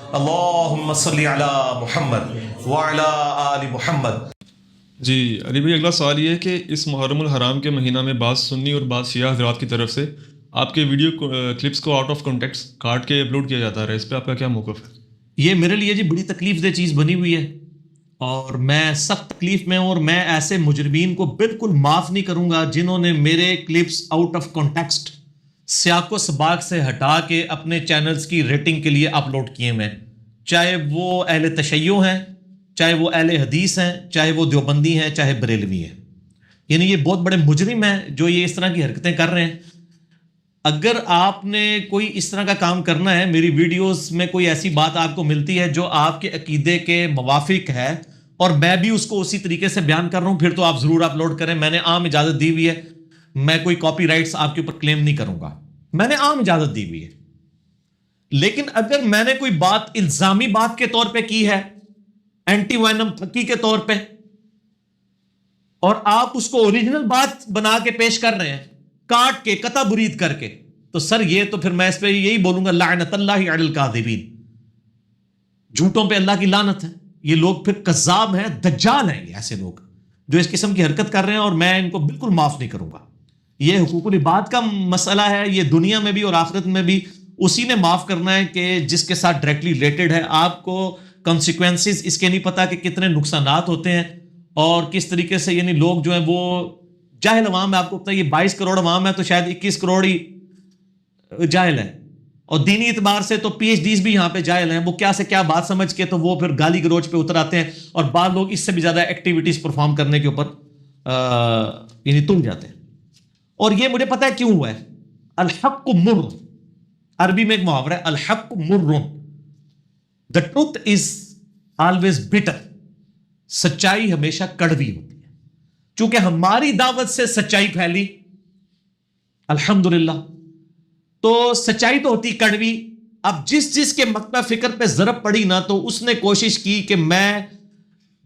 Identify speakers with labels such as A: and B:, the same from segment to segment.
A: اللہم صلی علی محمد وعلی آل محمد۔
B: جی علی بھائی، اگلا سوال یہ ہے کہ اس محرم الحرام کے مہینہ میں بعض سنی اور بعض شیعہ حضرات کی طرف سے آپ کے ویڈیو کلپس کو آؤٹ آف کانٹیکسٹ کاٹ کے اپلوڈ کیا جاتا ہے، اس پہ آپ کا کیا موقف ہے؟
C: یہ میرے لیے جی بڑی تکلیف دہ چیز بنی ہوئی ہے، اور میں سخت تکلیف میں ہوں، اور میں ایسے مجرمین کو بالکل معاف نہیں کروں گا جنہوں نے میرے کلپس آؤٹ آف کانٹیکسٹ سیاق و سباق سے ہٹا کے اپنے چینلز کی ریٹنگ کے لیے اپلوڈ کیے ہیں، چاہے وہ اہل تشیع ہیں، چاہے وہ اہل حدیث ہیں، چاہے وہ دیوبندی ہیں، چاہے بریلوی ہیں۔ یعنی یہ بہت بڑے مجرم ہیں جو یہ اس طرح کی حرکتیں کر رہے ہیں۔ اگر آپ نے کوئی اس طرح کا کام کرنا ہے، میری ویڈیوز میں کوئی ایسی بات آپ کو ملتی ہے جو آپ کے عقیدے کے موافق ہے اور میں بھی اس کو اسی طریقے سے بیان کر رہا ہوں، پھر تو آپ ضرور اپلوڈ کریں۔ میں نے عام اجازت دی ہوئی ہے، میں کوئی کاپی رائٹس آپ کے اوپر کلیم نہیں کروں گا، میں نے عام اجازت دی ہوئی ہے۔ لیکن اگر میں نے کوئی بات الزامی بات کے طور پہ کی ہے، اینٹی وینم پھکی کے طور پہ، اور آپ اس کو اوریجنل بات بنا کے پیش کر رہے ہیں، کاٹ کے قطع برید کر کے، تو سر یہ تو پھر میں اس پہ یہی بولوں گا، لعنت اللہ علی الکاذبین، جھوٹوں پہ اللہ کی لعنت ہے۔ یہ لوگ پھر کذاب ہیں، دجال ہیں، یہ ایسے لوگ جو اس قسم کی حرکت کر رہے ہیں، اور میں ان کو بالکل معاف نہیں کروں گا۔ یہ حقوق العباد کا مسئلہ ہے، یہ دنیا میں بھی اور آخرت میں بھی اسی نے معاف کرنا ہے کہ جس کے ساتھ ڈائریکٹلی ریلیٹڈ ہے۔ آپ کو کنسیکوینسز اس کے نہیں پتا کہ کتنے نقصانات ہوتے ہیں اور کس طریقے سے، یعنی لوگ جو ہیں وہ جاہل عوام ہے، آپ کو پتا ہے یہ 22 کروڑ عوام ہے تو شاید 21 کروڑ ہی جاہل ہے، اور دینی اعتبار سے تو پی ایچ ڈیز بھی یہاں پہ جاہل ہیں، وہ کیا سے کیا بات سمجھ کے تو وہ پھر گالی گلوچ پہ اتر آتے ہیں، اور بعض لوگ اس سے بھی زیادہ ایکٹیویٹیز پرفارم کرنے کے اوپر یعنی تل جاتے ہیں۔ اور یہ مجھے پتا ہے کیوں ہوا ہے۔ الحق مر، عربی میں ایک محاورہ ہے، الحق مر، the truth is always bitter، سچائی ہمیشہ کڑوی ہوتی ہے۔ چونکہ ہماری دعوت سے سچائی پھیلی الحمدللہ، تو سچائی تو ہوتی کڑوی۔ اب جس کے مقطع فکر پہ ضرب پڑی نا، تو اس نے کوشش کی کہ میں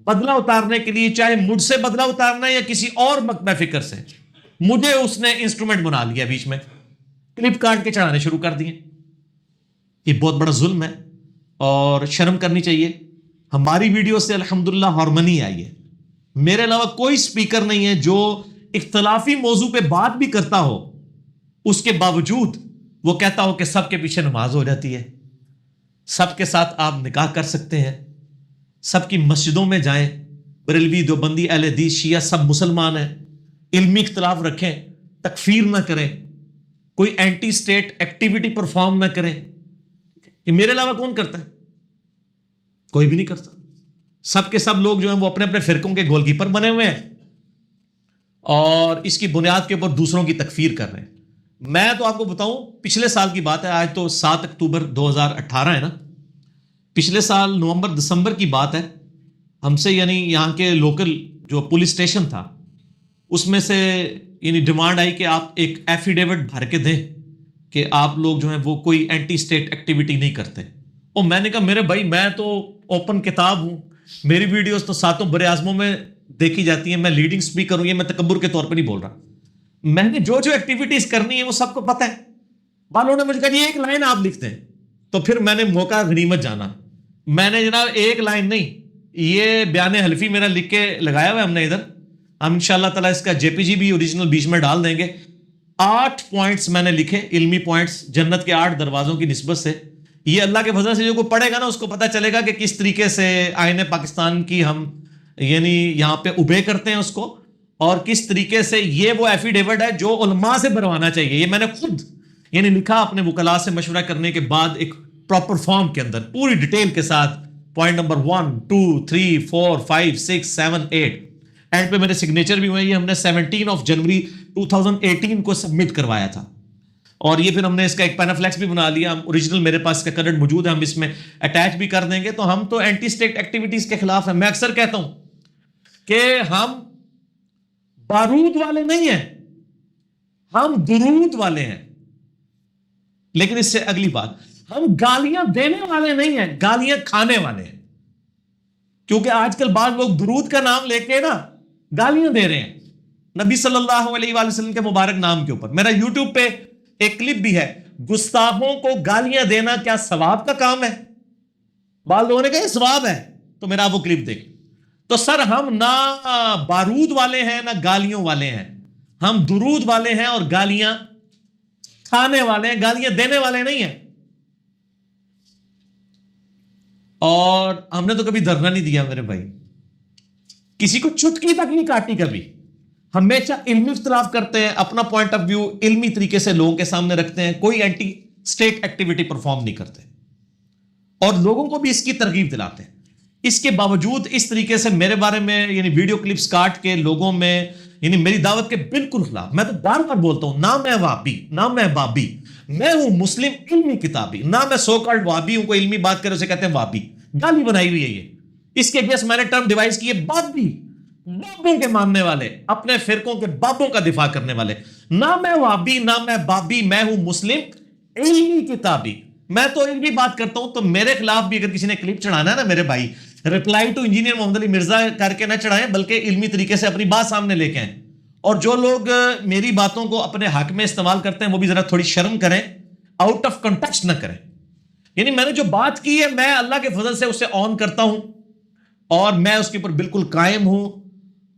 C: بدلہ اتارنے کے لیے، چاہے مجھ سے بدلہ اتارنا یا کسی اور مقطع فکر سے، مجھے اس نے انسٹرومنٹ بنا لیا، بیچ میں کلپ کاٹ کے چڑھانے شروع کر دیے۔ یہ بہت بڑا ظلم ہے اور شرم کرنی چاہیے۔ ہماری ویڈیو سے الحمدللہ ہارمنی آئی ہے، میرے علاوہ کوئی سپیکر نہیں ہے جو اختلافی موضوع پہ بات بھی کرتا ہو، اس کے باوجود وہ کہتا ہو کہ سب کے پیچھے نماز ہو جاتی ہے، سب کے ساتھ آپ نکاح کر سکتے ہیں، سب کی مسجدوں میں جائیں، بریلوی، دیوبندی، اہل حدیث، شیعہ سب مسلمان ہیں، علمی اختلاف رکھیں، تکفیر نہ کریں، کوئی اینٹی اسٹیٹ ایکٹیویٹی پرفارم نہ کریں۔ یہ میرے علاوہ کون کرتا ہے؟ کوئی بھی نہیں کرتا۔ سب کے سب لوگ جو ہیں وہ اپنے اپنے فرقوں کے گول کیپر بنے ہوئے ہیں اور اس کی بنیاد کے اوپر دوسروں کی تکفیر کر رہے ہیں۔ میں تو آپ کو بتاؤں، پچھلے سال کی بات ہے، آج تو 7 اکتوبر 2018 ہے نا، پچھلے سال نومبر دسمبر کی بات ہے، ہم سے یعنی یہاں کے لوکل جو پولیس اسٹیشن تھا، اس میں سے یعنی ڈیمانڈ آئی کہ آپ ایک ایفیڈیوٹ بھر کے دیں کہ آپ لوگ جو ہیں وہ کوئی اینٹی اسٹیٹ ایکٹیویٹی نہیں کرتے۔ اور میں نے کہا میرے بھائی، میں تو اوپن کتاب ہوں، میری ویڈیوز تو 7 بر اعظموں میں دیکھی جاتی ہیں، میں لیڈنگ اسپیکر ہوں، یہ میں تکبر کے طور پہ نہیں بول رہا، میں نے جو ایکٹیویٹیز کرنی ہے وہ سب کو پتہ ہے۔ والوں نے مجھے کہا یہ ایک لائن آپ لکھتے ہیں، تو پھر میں نے موقع غنیمت جانا، میں نے جناب ایک لائن نہیں، یہ بیان حلفی میرا لکھ کے لگایا ہوا ہے ہم نے ادھر، ہم انشاءاللہ تعالیٰ اس کا جے پی جی بھی اوریجنل بیچ میں ڈال دیں گے۔ 8 پوائنٹس میں نے لکھے، علمی پوائنٹس، جنت کے 8 دروازوں کی نسبت سے۔ یہ اللہ کے فضل سے جو کوئی پڑھے گا نا، اس کو پتہ چلے گا کہ کس طریقے سے آئین پاکستان کی ہم یعنی یہاں پہ اوبے کرتے ہیں اس کو، اور کس طریقے سے یہ وہ ایفیڈیوٹ ہے جو علماء سے بھروانا چاہیے۔ یہ میں نے خود یعنی لکھا اپنے وکلاء سے مشورہ کرنے کے بعد، ایک پراپر فارم کے اندر پوری ڈیٹیل کے ساتھ، پوائنٹ نمبر 1 2 3 4 5 6 7 8، اینڈ پہ میرے سگنیچر بھی ہوئے۔ یہ ہم نے 17 جنوری 2018 کو سبمٹ کروایا تھا، اور یہ پھر ہم نے اس کا ایک پینافلیکس بھی بنا لیا، ہم اوریجنل میرے پاس کا کرنٹ موجود ہے، ہم اس میں اٹیچ بھی کر دیں گے۔ تو ہم تو اینٹی اسٹیٹ ایکٹیویٹیز کے خلاف ہیں۔ میں اکثر کہتا ہوں کہ ہم بارود والے نہیں ہیں، ہم درود والے ہیں۔ لیکن اس سے اگلی بات، ہم گالیاں دینے والے نہیں ہیں، گالیاں کھانے والے ہیں، کیونکہ آج کل بعض لوگ درود کا نام لے کے نا گالیاں دے رہے ہیں نبی صلی اللہ علیہ وآلہ وسلم کے مبارک نام کے اوپر۔ میرا یوٹیوب پہ ایک کلپ بھی ہے، گستاخوں کو گالیاں دینا کیا ثواب کا کام ہے؟ بعض لوگوں نے کہا یہ ثواب ہے، تو میرا آپ وہ کلپ دیکھ. تو سر ہم نہ بارود والے ہیں نہ گالیوں والے ہیں، ہم درود والے ہیں اور گالیاں کھانے والے ہیں، گالیاں دینے والے نہیں ہیں. اور ہم نے تو کبھی دھرنا نہیں دیا میرے بھائی، کسی کو چٹکی تک نہیں کاٹی کبھی. ہمیشہ علمی اختلاف کرتے ہیں، اپنا پوائنٹ آف ویو علمی طریقے سے لوگوں کے سامنے رکھتے ہیں، کوئی اینٹی اسٹیٹ ایکٹیویٹی پرفارم نہیں کرتے اور لوگوں کو بھی اس کی ترغیب دلاتے ہیں. اس کے باوجود اس طریقے سے میرے بارے میں یعنی ویڈیو کلپس کاٹ کے لوگوں میں یعنی میری دعوت کے بالکل خلاف. میں تو بار بار بولتا ہوں، نہ میں وابی نہ میں بابی، میں ہوں مسلم علمی کتابی. نہ میں سو کالڈ وابی ہوں، کوئی علمی بات کرے اسے کہتے ہیں وابی، گالی بنائی ہوئی ہے یہ. اس کے اگینسٹ میں نے ٹرم ڈیوائز کی ہے بابی، بابوں کے ماننے والے، اپنے فرقوں کے بابوں کا دفاع کرنے والے. نہ میں وابی نہ میں بابی، میں ہوں مسلم علمی کتابی. میں تو علمی بات کرتا ہوں، تو میرے خلاف بھی اگر کسی نے کلپ چڑھانا ہے نا میرے بھائی، ریپلائی ٹو انجینئر محمد علی مرزا کر کے نہ چڑھائیں، بلکہ علمی طریقے سے اپنی بات سامنے لے کے آئیں. اور جو لوگ میری باتوں کو اپنے حق میں استعمال کرتے ہیں وہ بھی ذرا تھوڑی شرم کریں، آؤٹ آف کنٹیکسٹ نہ کریں. یعنی میں نے جو بات کی ہے میں اللہ کے فضل سے اسے آن کرتا ہوں اور میں اس کے اوپر بالکل قائم ہوں،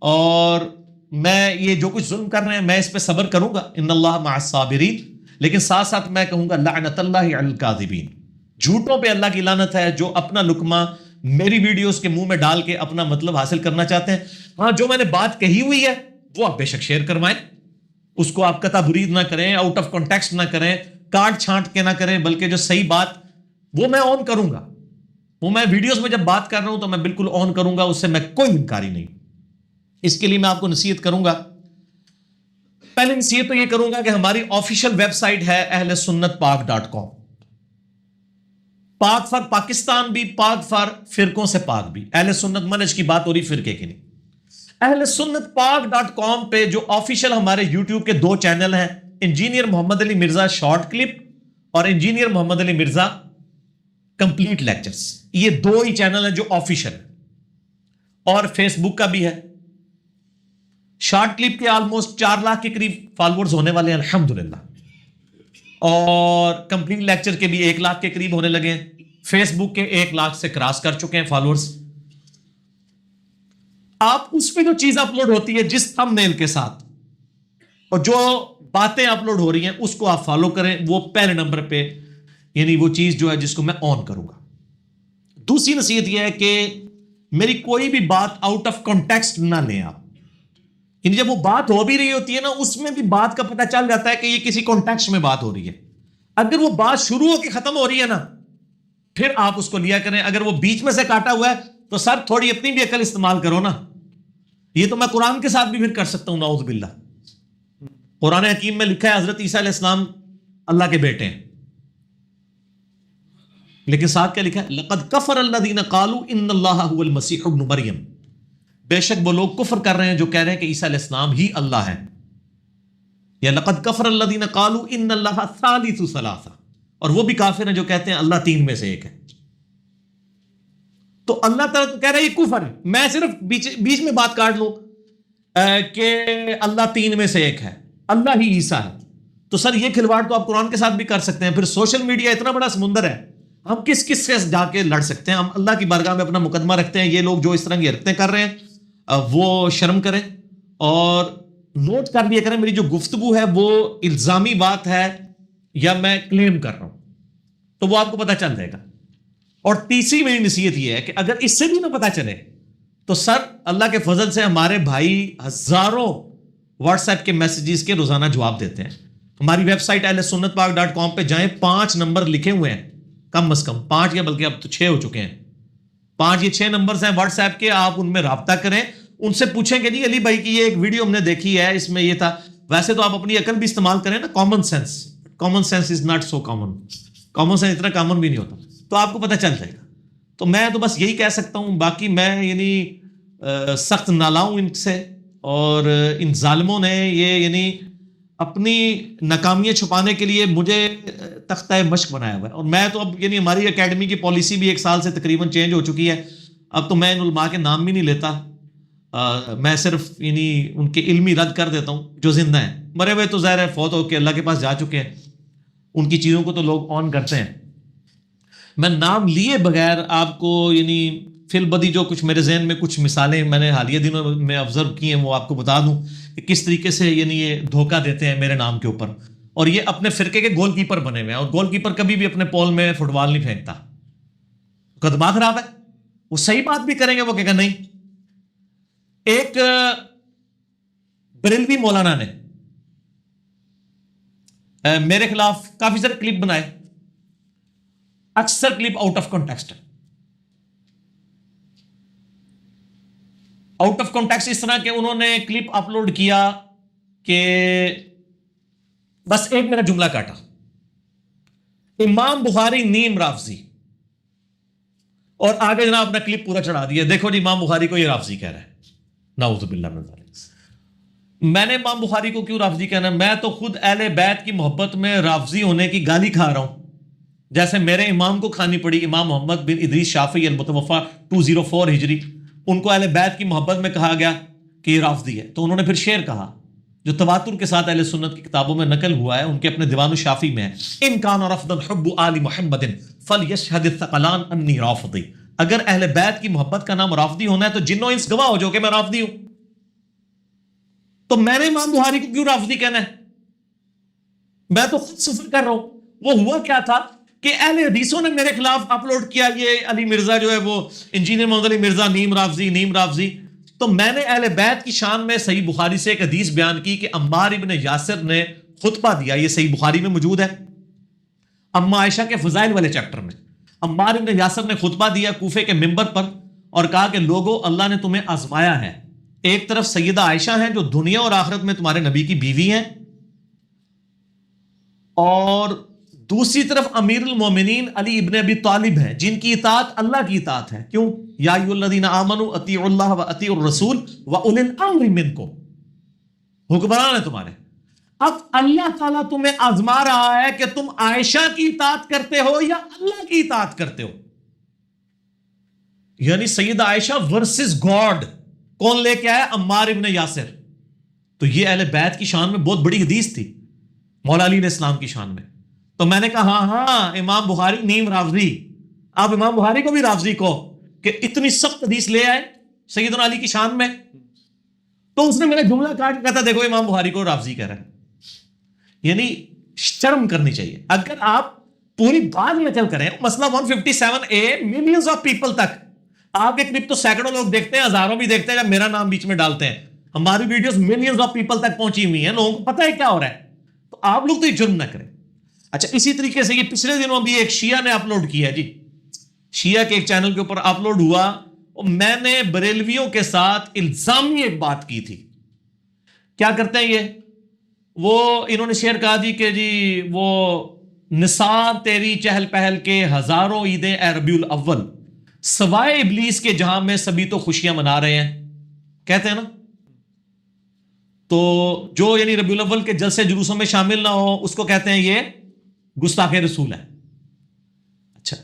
C: اور میں یہ جو کچھ ظلم کر رہے ہیں میں اس پہ صبر کروں گا، ان اللہ مع الصابرین. لیکن ساتھ ساتھ میں کہوں گا لعنت اللہ علی الکاذبین، جھوٹوں پہ اللہ کی لعنت ہے جو اپنا لقمہ میری ویڈیوز کے منہ میں ڈال کے اپنا مطلب حاصل کرنا چاہتے ہیں. ہاں جو میں نے بات کہی ہوئی ہے وہ آپ بے شک شیئر کروائیں، اس کو آپ قطع برید نہ کریں، آؤٹ آف کانٹیکسٹ نہ کریں، کاٹ چھانٹ کے نہ کریں، بلکہ جو صحیح بات وہ میں آن کروں گا. وہ میں ویڈیوز میں جب بات کر رہا ہوں تو میں بالکل آن کروں گا، اس سے میں کوئی انکاری نہیں. اس کے لیے میں آپ کو نصیحت کروں گا. پہلے نصیحت تو یہ کروں گا کہ ہماری آفیشیل ویب سائٹ ہے اہل سنت پاک.com. پاک فار پاکستان بھی، پاک فار فرقوں سے پاک بھی. اہل سنت منہج کی بات ہو رہی، فرقے کی نہیں. اہل سنت پاک.com پہ جو آفیشیل ہمارے یوٹیوب کے 2 چینل ہیں، انجینئر محمد علی مرزا شارٹ کلپ اور انجینئر محمد علی مرزا کمپلیٹ لیکچرز، یہ 2 ہی چینل ہیں جو آفیشیل ہیں. اور فیس بک کا بھی ہے. شارٹ کلپ کے آلموسٹ 4 لاکھ کے قریب فالوورز ہونے والے ہیں الحمدللہ، اور کمپلیٹ لیکچر کے بھی 1 لاکھ کے قریب ہونے لگے ہیں. فیس بک کے 1 لاکھ سے کراس کر چکے ہیں فالوورز. آپ اس پہ جو چیز اپلوڈ ہوتی ہے جس تھم نیل کے ساتھ اور جو باتیں اپلوڈ ہو رہی ہیں اس کو آپ فالو کریں، وہ پہلے نمبر پہ یعنی وہ چیز جو ہے جس کو میں آن کروں گا. دوسری نصیحت یہ ہے کہ میری کوئی بھی بات آؤٹ آف کانٹیکسٹ نہ لیں آپ. یعنی جب وہ بات ہو بھی رہی ہوتی ہے نا، اس میں بھی بات کا پتہ چل جاتا ہے کہ یہ کسی کانٹیکسٹ میں بات ہو رہی ہے. اگر وہ بات شروع ہو کے ختم ہو رہی ہے نا، پھر آپ اس کو لیا کریں. اگر وہ بیچ میں سے کاٹا ہوا ہے تو سر تھوڑی اپنی بھی عقل استعمال کرو نا. یہ تو میں قرآن کے ساتھ بھی پھر کر سکتا ہوں، نعوذ باللہ. قرآن حکیم میں لکھا ہے حضرت عیسیٰ علیہ السلام اللہ کے بیٹے ہیں، لیکن ساتھ کیا لکھا ہے؟ لقد کفر الذین قالوا ان اللہ هو المسیح ابن مریم. بے شک وہ لوگ کفر کر رہے ہیں جو کہہ رہے ہیں کہ عیسیٰ علیہ السلام ہی اللہ ہے. یا لقد کفر الذین قالوا ان اللہ ثالث ثلاثہ، اور وہ بھی کافر ہیں جو کہتے ہیں اللہ 3 میں سے ایک ہے. تو اللہ تعالیٰ تو کہہ رہا ہے یہ کفر ہے. میں صرف بیچ میں بات کاٹ لوں کہ اللہ 3 میں سے ایک ہے، اللہ ہی عیسیٰ ہے، تو سر یہ کھلواڑ تو آپ قرآن کے ساتھ بھی کر سکتے ہیں. پھر سوشل میڈیا اتنا بڑا سمندر ہے، ہم کس کس سے جا کے لڑ سکتے ہیں. ہم اللہ کی بارگاہ میں اپنا مقدمہ رکھتے ہیں. یہ لوگ جو اس طرح کی حرکتیں کر رہے ہیں وہ شرم کریں اور نوٹ کر لیا کریں میری جو گفتگو ہے وہ الزامی بات ہے یا میں کلیم کر رہا ہوں، تو وہ آپ کو پتہ چل جائے گا. اور تیسری میری نصیحت یہ ہے کہ اگر اس سے بھی نہ پتہ چلے تو سر اللہ کے فضل سے ہمارے بھائی ہزاروں واٹس ایپ کے میسیجز کے روزانہ جواب دیتے ہیں. ہماری ویب سائٹ اہل سنت پاک.com پہ جائیں، 5 نمبر لکھے ہوئے ہیں، کم از کم 5 یا بلکہ اب تو 6 ہو چکے ہیں. 5 یا 6 نمبرز ہیں واٹس ایپ کے، آپ ان میں رابطہ کریں، ان سے پوچھیں کہ جی علی بھائی کی یہ ایک ویڈیو ہم نے دیکھی ہے، اس میں یہ تھا. ویسے تو آپ اپنی عقل بھی استعمال کریں نا، common sense is not so common. Common sense اتنا کامن بھی نہیں ہوتا، تو آپ کو پتہ چل جائے گا. تو میں تو بس یہی کہہ سکتا ہوں. باقی میں یعنی سخت نالاؤں ان سے، اور ان ظالموں نے یہ یعنی اپنی ناکامیاں چھپانے کے لیے مجھے تختہ مشق بنایا ہوا ہے. اور میں تو اب یعنی ہماری اکیڈمی کی پالیسی بھی 1 سال سے تقریباً چینج ہو چکی ہے. اب تو میں ان علماء کے نام بھی نہیں لیتا، میں صرف یعنی ان کے علمی رد کر دیتا ہوں جو زندہ ہیں. مرے ہوئے تو ظاہر ہے فوت ہو کے اللہ کے پاس جا چکے ہیں، ان کی چیزوں کو تو لوگ آن کرتے ہیں. میں نام لیے بغیر آپ کو یعنی فی البدی جو کچھ میرے ذہن میں کچھ مثالیں میں نے حالیہ دنوں میں آبزرو کی ہیں وہ آپ کو بتا دوں کہ کس طریقے سے یعنی یہ دھوکہ دیتے ہیں میرے نام کے اوپر. اور یہ اپنے فرقے کے گول کیپر بنے ہوئے ہیں, اور گول کیپر کبھی بھی اپنے پول میں فٹ بال نہیں پھینکتا. کا دماغ خراب ہے, وہ صحیح بات بھی کریں گے, وہ کہے گا نہیں. ایک بریلوی مولانا نے میرے خلاف کافی سارے کلپ بنائے, اکثر کلپ آؤٹ آف کانٹیکسٹ ہے. آؤٹ آف کانٹیکسٹ اس طرح کہ انہوں نے کلپ اپلوڈ کیا کہ بس ایک میرا جملہ کاٹا, امام بخاری نیم رافضی, اور آگے جناب اپنا کلپ پورا چڑھا دیا, دیکھو جی امام بخاری کو یہ رافضی کہہ رہا ہے. نعوذ باللہ من ذالک. میں نے امام بخاری کو کیوں رافضی کہنا؟ میں تو خود اہل بیت کی محبت میں رافضی ہونے کی گالی کھا رہا ہوں, جیسے میرے امام کو کھانی پڑی, امام محمد بن ادریس شافعی المتوفا 204 ہجری. ان کو اہل بیت کی محبت میں کہا گیا کہ یہ رافضی ہے, تو انہوں نے پھر شعر کہا جو تواتر کے ساتھ اہل سنت کی کتابوں میں نقل ہوا ہے, ان کے اپنے دیوان الشافی میں ہے, ان کان رفضا حب آل محمد فلیشهد الثقلان انی رافضی. اگر اہل بیت کی محبت کا نام رافضی ہونا ہے تو جنوں انس گواہ ہو جو کہ میں رافضی ہوں. تو میں نے امام بخاری کو کیوں رافضی کہنا ہے؟ میں تو خود سفر کر رہا ہوں. وہ ہوا کیا تھا کہ اہل حدیثوں نے میرے خلاف اپلوڈ کیا, یہ علی مرزا جو ہے وہ انجینئر محمد علی مرزا نیم رافضی نیم رافضی. تو میں نے اہل بیت کی شان میں صحیح بخاری سے ایک حدیث بیان کی کہ عمار ابن یاسر نے خطبہ دیا, یہ صحیح بخاری میں موجود ہے, اما عائشہ کے فضائل والے چیپٹر میں. عمار ابن یاسر نے خطبہ دیا کوفے کے منبر پر اور کہا کہ لوگو اللہ نے تمہیں آزمایا ہے, ایک طرف سیدہ عائشہ ہیں جو دنیا اور آخرت میں تمہارے نبی کی بیوی ہیں, اور دوسری طرف امیر المومنین علی ابن ابی طالب ہیں جن کی اطاعت اللہ کی اطاعت ہے. کیوں؟ یا ایھا الذین آمنوا اطیعوا اللہ واطیعوا الرسول واولی الامر منکم, حکمران ہیں تمہارے. اب اللہ تعالیٰ تمہیں آزما رہا ہے کہ تم عائشہ کی اطاعت کرتے ہو یا اللہ کی اطاعت کرتے ہو. یعنی سیدہ عائشہ ورسز گاڈ کون لے کے آیا؟ عمار ابن یاسر. تو یہ اہل بیت کی شان میں بہت بڑی حدیث تھی, مولا علی علیہ السلام کی شان میں. تو میں نے کہا ہاں امام بخاری نیم رافضی. آپ امام بخاری کو بھی رافضی کو کہ اتنی سخت حدیث لے آئے سیدنا علی کی شان میں. تو اس نے میرا جملہ کاٹ کے کہا تھا دیکھو امام بخاری کو رافضی کہہ رہا ہے. یعنی شرم کرنی چاہیے. اگر آپ پوری بات میں چل کریں, مسئلہ 157A ملینز آف پیپل تک, آپ کے کلپ تو سینکڑوں لوگ دیکھتے ہیں, ہزاروں بھی دیکھتے ہیں, جب میرا نام بیچ میں ڈالتے ہیں. ہماری ویڈیوز ملینز آف پیپل تک پہنچی ہوئی ہیں, لوگوں کو پتہ ہے کیا ہو رہا ہے. تو آپ لوگ تو یہ جرم نہ کریں. اچھا, اسی طریقے سے یہ پچھلے دنوں بھی ایک شیعہ نے اپلوڈ کیا جی, شیعہ کے ایک چینل کے اوپر اپلوڈ ہوا, اور میں نے بریلویوں کے ساتھ الزامی ایک بات کی تھی. کیا کرتے ہیں یہ, وہ انہوں نے شیئر کہا جی کہ جی وہ نثار تیری چہل پہل کے ہزاروں عیدیں اے ربیع الاول, سوائے ابلیس کے جہاں میں سبھی تو خوشیاں منا رہے ہیں, کہتے ہیں نا. تو جو یعنی ربیع الاول کے جلسے جلوسوں میں شامل نہ ہو اس کو کہتے ہیں یہ گستاخ رسول ہے. اچھا,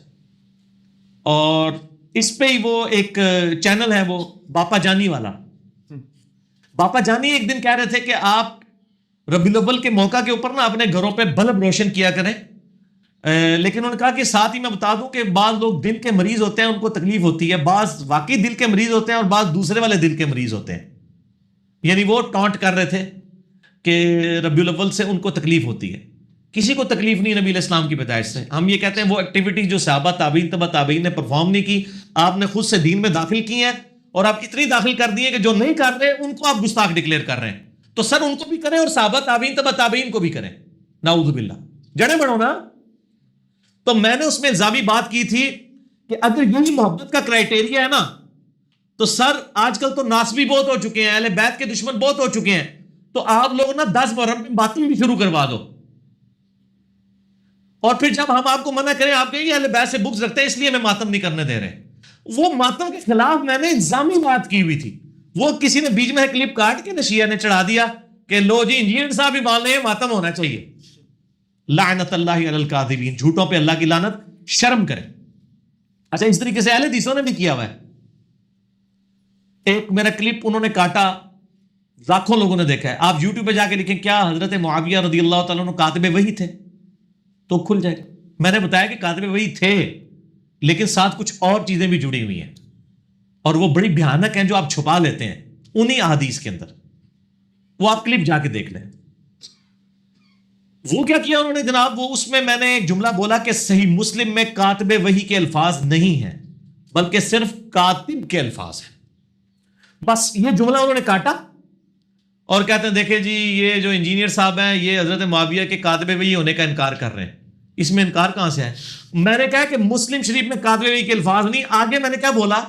C: اور اس پہ ہی وہ ایک چینل ہے وہ باپا جانی والا. باپا جانی ایک دن کہہ رہے تھے کہ آپ ربیع الاول کے موقع کے اوپر نا اپنے گھروں پہ بلب روشن کیا کریں, لیکن انہوں نے کہا کہ ساتھ ہی میں بتا دوں کہ بعض لوگ دل کے مریض ہوتے ہیں, ان کو تکلیف ہوتی ہے, بعض واقعی دل کے مریض ہوتے ہیں اور بعض دوسرے والے دل کے مریض ہوتے ہیں. یعنی وہ ٹانٹ کر رہے تھے کہ ربیع الاول سے ان کو تکلیف ہوتی ہے. کسی کو تکلیف نہیں نبی علیہ السلام کی پیدائش سے. ہم یہ کہتے ہیں وہ ایکٹیویٹی جو صحابہ تابعین تبع تابعین نے پرفارم نہیں کی, آپ نے خود سے دین میں داخل کی ہیں, اور آپ اتنی داخل کر دی ہیں کہ جو نہیں کر رہے ان کو آپ گستاخ ڈکلیئر کر رہے ہیں. تو سر ان کو بھی کریں اور صحابہ تابعین تبع تابعین کو بھی کریں. نعوذ باللہ, جڑے بڑھو نا. تو میں نے اس میں الزامی بات کی تھی کہ اگر یہی محبت کا کرائٹیریا ہے نا, تو سر آج کل تو ناسبی بہت ہو چکے ہیں, اہل بیت کے دشمن بہت ہو چکے ہیں, تو آپ لوگ نا 10 محرم میں ماتم بھی شروع کروا دو, اور پھر جب ہم آپ کو منع کریں آپ کہیں گے اہل بیت سے بغض رکھتے ہیں اس لیے میں ماتم نہیں کرنے دے رہے. وہ ماتم کے خلاف میں نے الزامی بات کی ہوئی تھی, وہ کسی نے بیچ میں کلپ کاٹ کے شیعہ نے چڑھا دیا کہ لو جی انجینئر صاحب بھی مان لیں ماتم ہونا چاہیے. لعنت اللہ علی الکاذبین, جھوٹوں پہ اللہ کی لعنت. شرم کریں. اچھا, اس طریقے سے اہل حدیثوں نے بھی کیا ہوا ہے. ایک میرا کلپ انہوں نے کاٹا, لاکھوں لوگوں نے دیکھا ہے. آپ یوٹیوب پہ جا کے لکھیں کیا حضرت معاویہ رضی اللہ تعالیٰ عنہ کاتب وحی تھے, تو کھل جائے گا. میں نے بتایا کہ کاتب وحی تھے, لیکن ساتھ کچھ اور چیزیں بھی جڑی ہوئی ہیں اور وہ بڑی بھیانک ہیں جو آپ چھپا لیتے ہیں انہی احادیث کے اندر. وہ آپ کلپ جا کے دیکھ لیں. وہ کیا کیا انہوں نے جناب, وہ اس میں نے ایک جملہ بولا کہ صحیح مسلم میں کاتب وحی کے الفاظ نہیں ہیں بلکہ صرف کاتب کے الفاظ ہیں. بس یہ جملہ انہوں نے کاٹا اور کہتے ہیں دیکھیں جی یہ جو انجینئر صاحب ہیں یہ حضرت معاویہ کے کاتب وحی ہونے کا انکار کر رہے ہیں. اس میں انکار کہاں سے ہے؟ میں نے کہا کہ مسلم شریف میں کاتب وحی کے الفاظ نہیں. آگے میں نے کیا بولا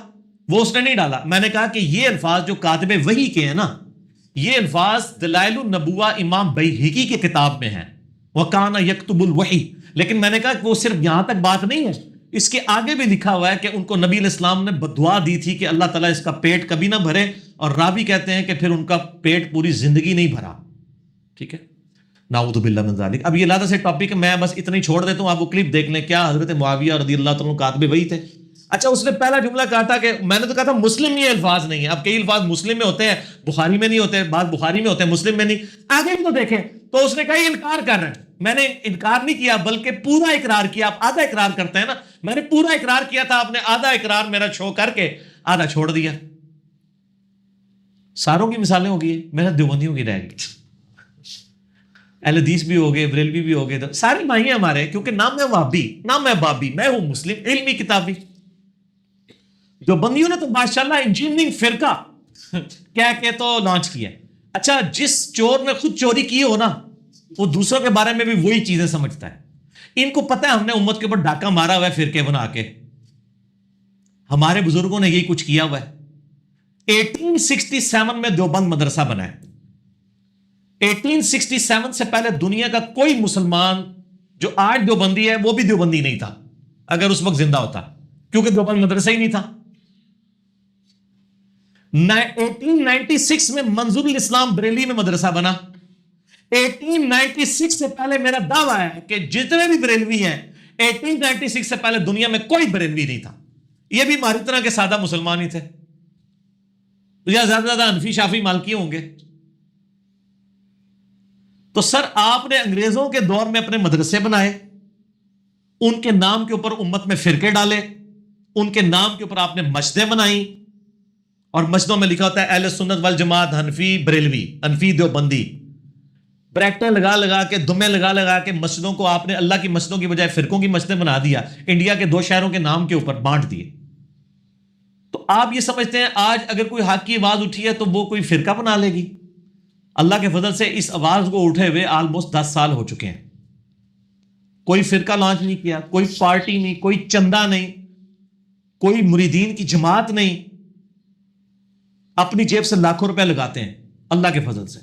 C: وہ اس نے نہیں ڈالا. میں نے کہا کہ یہ الفاظ جو کاتب وحی کے ہیں نا, یہ الفاظ دلائل النبوہ امام بیہقی کی کتاب میں ہیں, وَكَانَ يَكْتُبُ الْوَحْيِ. لیکن میں نے کہا کہ وہ صرف یہاں تک بات نہیں ہے, اس کے آگے بھی لکھا ہوا ہے کہ ان کو نبی علیہ السلام نے بدعا دی تھی کہ اللہ تعالیٰ اس کا پیٹ کبھی نہ بھرے, اور راوی کہتے ہیں کہ پھر ان کا پیٹ پوری زندگی نہیں بھرا. ٹھیک ہے, نعوذ باللہ من ذالک. اب یہ علیحدہ سے ٹاپک ہے, میں بس اتنا ہی چھوڑ دیتا ہوں, آپ وہ کلپ دیکھ لیں. کیا حضرت معاویہ رضی اللہ تعالیٰ کاتب وحی تھے. اچھا اس نے پہلا جملہ کاٹا کہ میں نے تو کہا تھا مسلم یہ الفاظ نہیں ہیں. اب کئی الفاظ مسلم میں ہوتے ہیں, بخاری میں نہیں ہوتے, بعض بخاری میں ہوتے ہیں, مسلم میں نہیں. آگے بھی تو دیکھیں تو اس نے کہا یہ انکار کر رہے ہیں. میں نے انکار نہیں کیا بلکہ پورا اقرار کیا. آپ آدھا اقرار کرتے ہیں نا, میں نے پورا اقرار کیا تھا, آپ نے آدھا اقرار میرا چھو کر کے آدھا چھوڑ دیا. ساروں کی مثالیں ہوگی, میرا دیوبندیوں کی رہ گئی. اہل حدیث بھی ہو گئے, بریلوی بھی ہو گئے, ساری ماہی ہیں ہمارے, کیونکہ نہ میں وہابی نہ میں بابی, میں ہوں مسلم علمی کتابی. جو بندیوں نے تو ماشاءاللہ انجینئرنگ فرقہ کہہ کے تو لانچ کیا. اچھا جس چور نے خود چوری کی ہو نا, وہ دوسروں کے بارے میں بھی وہی چیزیں سمجھتا ہے. ان کو پتہ ہے ہم نے امت کے اوپر ڈاکہ مارا ہوا ہے فرقے بنا کے. ہمارے بزرگوں نے یہی کچھ کیا ہوا ہے. 1867 میں دیوبند مدرسہ بنا ہے. 1867 سے پہلے دنیا کا کوئی مسلمان جو آج دیوبندی ہے وہ بھی دیوبندی نہیں تھا اگر اس وقت زندہ ہوتا, کیونکہ دیوبند مدرسہ ہی نہیں تھا. 1896 میں منظور الاسلام بریلی میں مدرسہ بنا. 1896 سے پہلے میرا دعویٰ ہے کہ جتنے بھی بریلوی ہیں 1896 سے پہلے دنیا میں کوئی بریلوی نہیں تھا. یہ بھی ہماری طرح کے سادہ مسلمان ہی تھے, یا زیادہ زیادہ حنفی شافی مالکی ہوں گے. تو سر آپ نے انگریزوں کے دور میں اپنے مدرسے بنائے, ان کے نام کے اوپر امت میں فرقے ڈالے, ان کے نام کے اوپر آپ نے مسجدیں بنائیں, اور مسجدوں میں لکھا ہوتا ہے اہل سنت والجماعت حنفی بریلوی, حنفی دیوبندی, بریکٹیں لگا لگا کے, دمیں لگا لگا کے مسجدوں کو آپ نے اللہ کی مسجدوں کی بجائے فرقوں کی مسجدیں بنا دیا. انڈیا کے 2 شہروں کے نام کے اوپر بانٹ دیے. تو آپ یہ سمجھتے ہیں آج اگر کوئی حق کی آواز اٹھی ہے تو وہ کوئی فرقہ بنا لے گی؟ اللہ کے فضل سے اس آواز کو اٹھے ہوئے آلموسٹ 10 سال ہو چکے ہیں. کوئی فرقہ لانچ نہیں کیا, کوئی پارٹی نہیں, کوئی چندہ نہیں, کوئی مریدین کی جماعت نہیں. اپنی جیب سے لاکھوں روپے لگاتے ہیں اللہ کے فضل سے.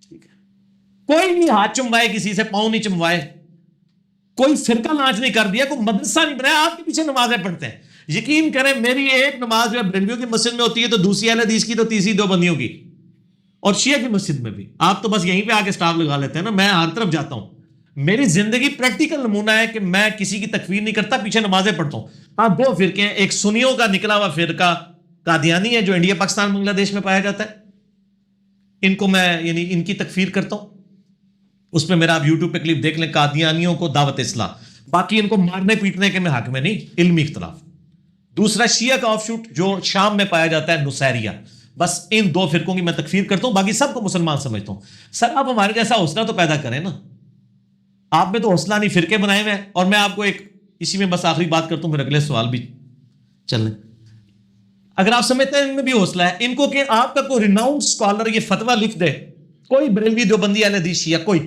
C: ٹھیک ہے, کوئی نہیں ہاتھ چموائے کسی سے, پاؤں نہیں چموائے, کوئی فرقہ لانچ نہیں کر دیا, کوئی مدرسہ نہیں بنایا. آپ کے پیچھے نمازیں پڑھتے ہیں. یقین کریں میری ایک نماز جو ہے بریلویوں کی مسجد میں ہوتی ہے تو دوسری اہل حدیث کی, تو تیسری دیوبندیوں کی, اور شیعہ کی مسجد میں بھی. آپ تو بس یہیں پہ آ کے سٹاف لگا لیتے ہیں نا, میں ہر طرف جاتا ہوں. میری زندگی پریکٹیکل نمونہ ہے کہ میں کسی کی تکفیر نہیں کرتا, پیچھے نمازیں پڑھتا ہوں. ہاں 2 فرقے ہیں, ایک سنیوں کا نکلا ہوا فرقہ قادیانی ہے جو انڈیا پاکستان بنگلہ دیش میں پایا جاتا ہے, ان کو میں یعنی ان کی تکفیر کرتا ہوں. اس پہ میرا آپ یوٹیوب پہ کلپ دیکھ لیں, قادیانیوں کو دعوت اصلاح. باقی ان کو مارنے پیٹنے کے میں حق میں نہیں, علمی اختلاف. دوسرا شیعہ کا آف شوٹ جو شام میں پایا جاتا ہے نصیریہ. بس ان 2 فرقوں کی میں تکفیر کرتا ہوں, باقی سب کو مسلمان سمجھتا ہوں. سر آپ ہمارے جیسا حوصلہ تو پیدا کریں نا. آپ میں تو حوصلہ نہیں, فرقے بنائے ہوئے ہیں. اور میں آپ کو ایک اسی میں بس آخری بات کرتا ہوں, پھر اگلے سوال بھی چل لیں. اگر آپ سمجھتے ہیں ان میں بھی حوصلہ ہے, ان کو کہ آپ کا کوئی ریناؤنڈ اسکالر یہ فتویٰ لکھ دے, کوئی بریلوی دیوبندی اہل حدیث شیعہ کوئی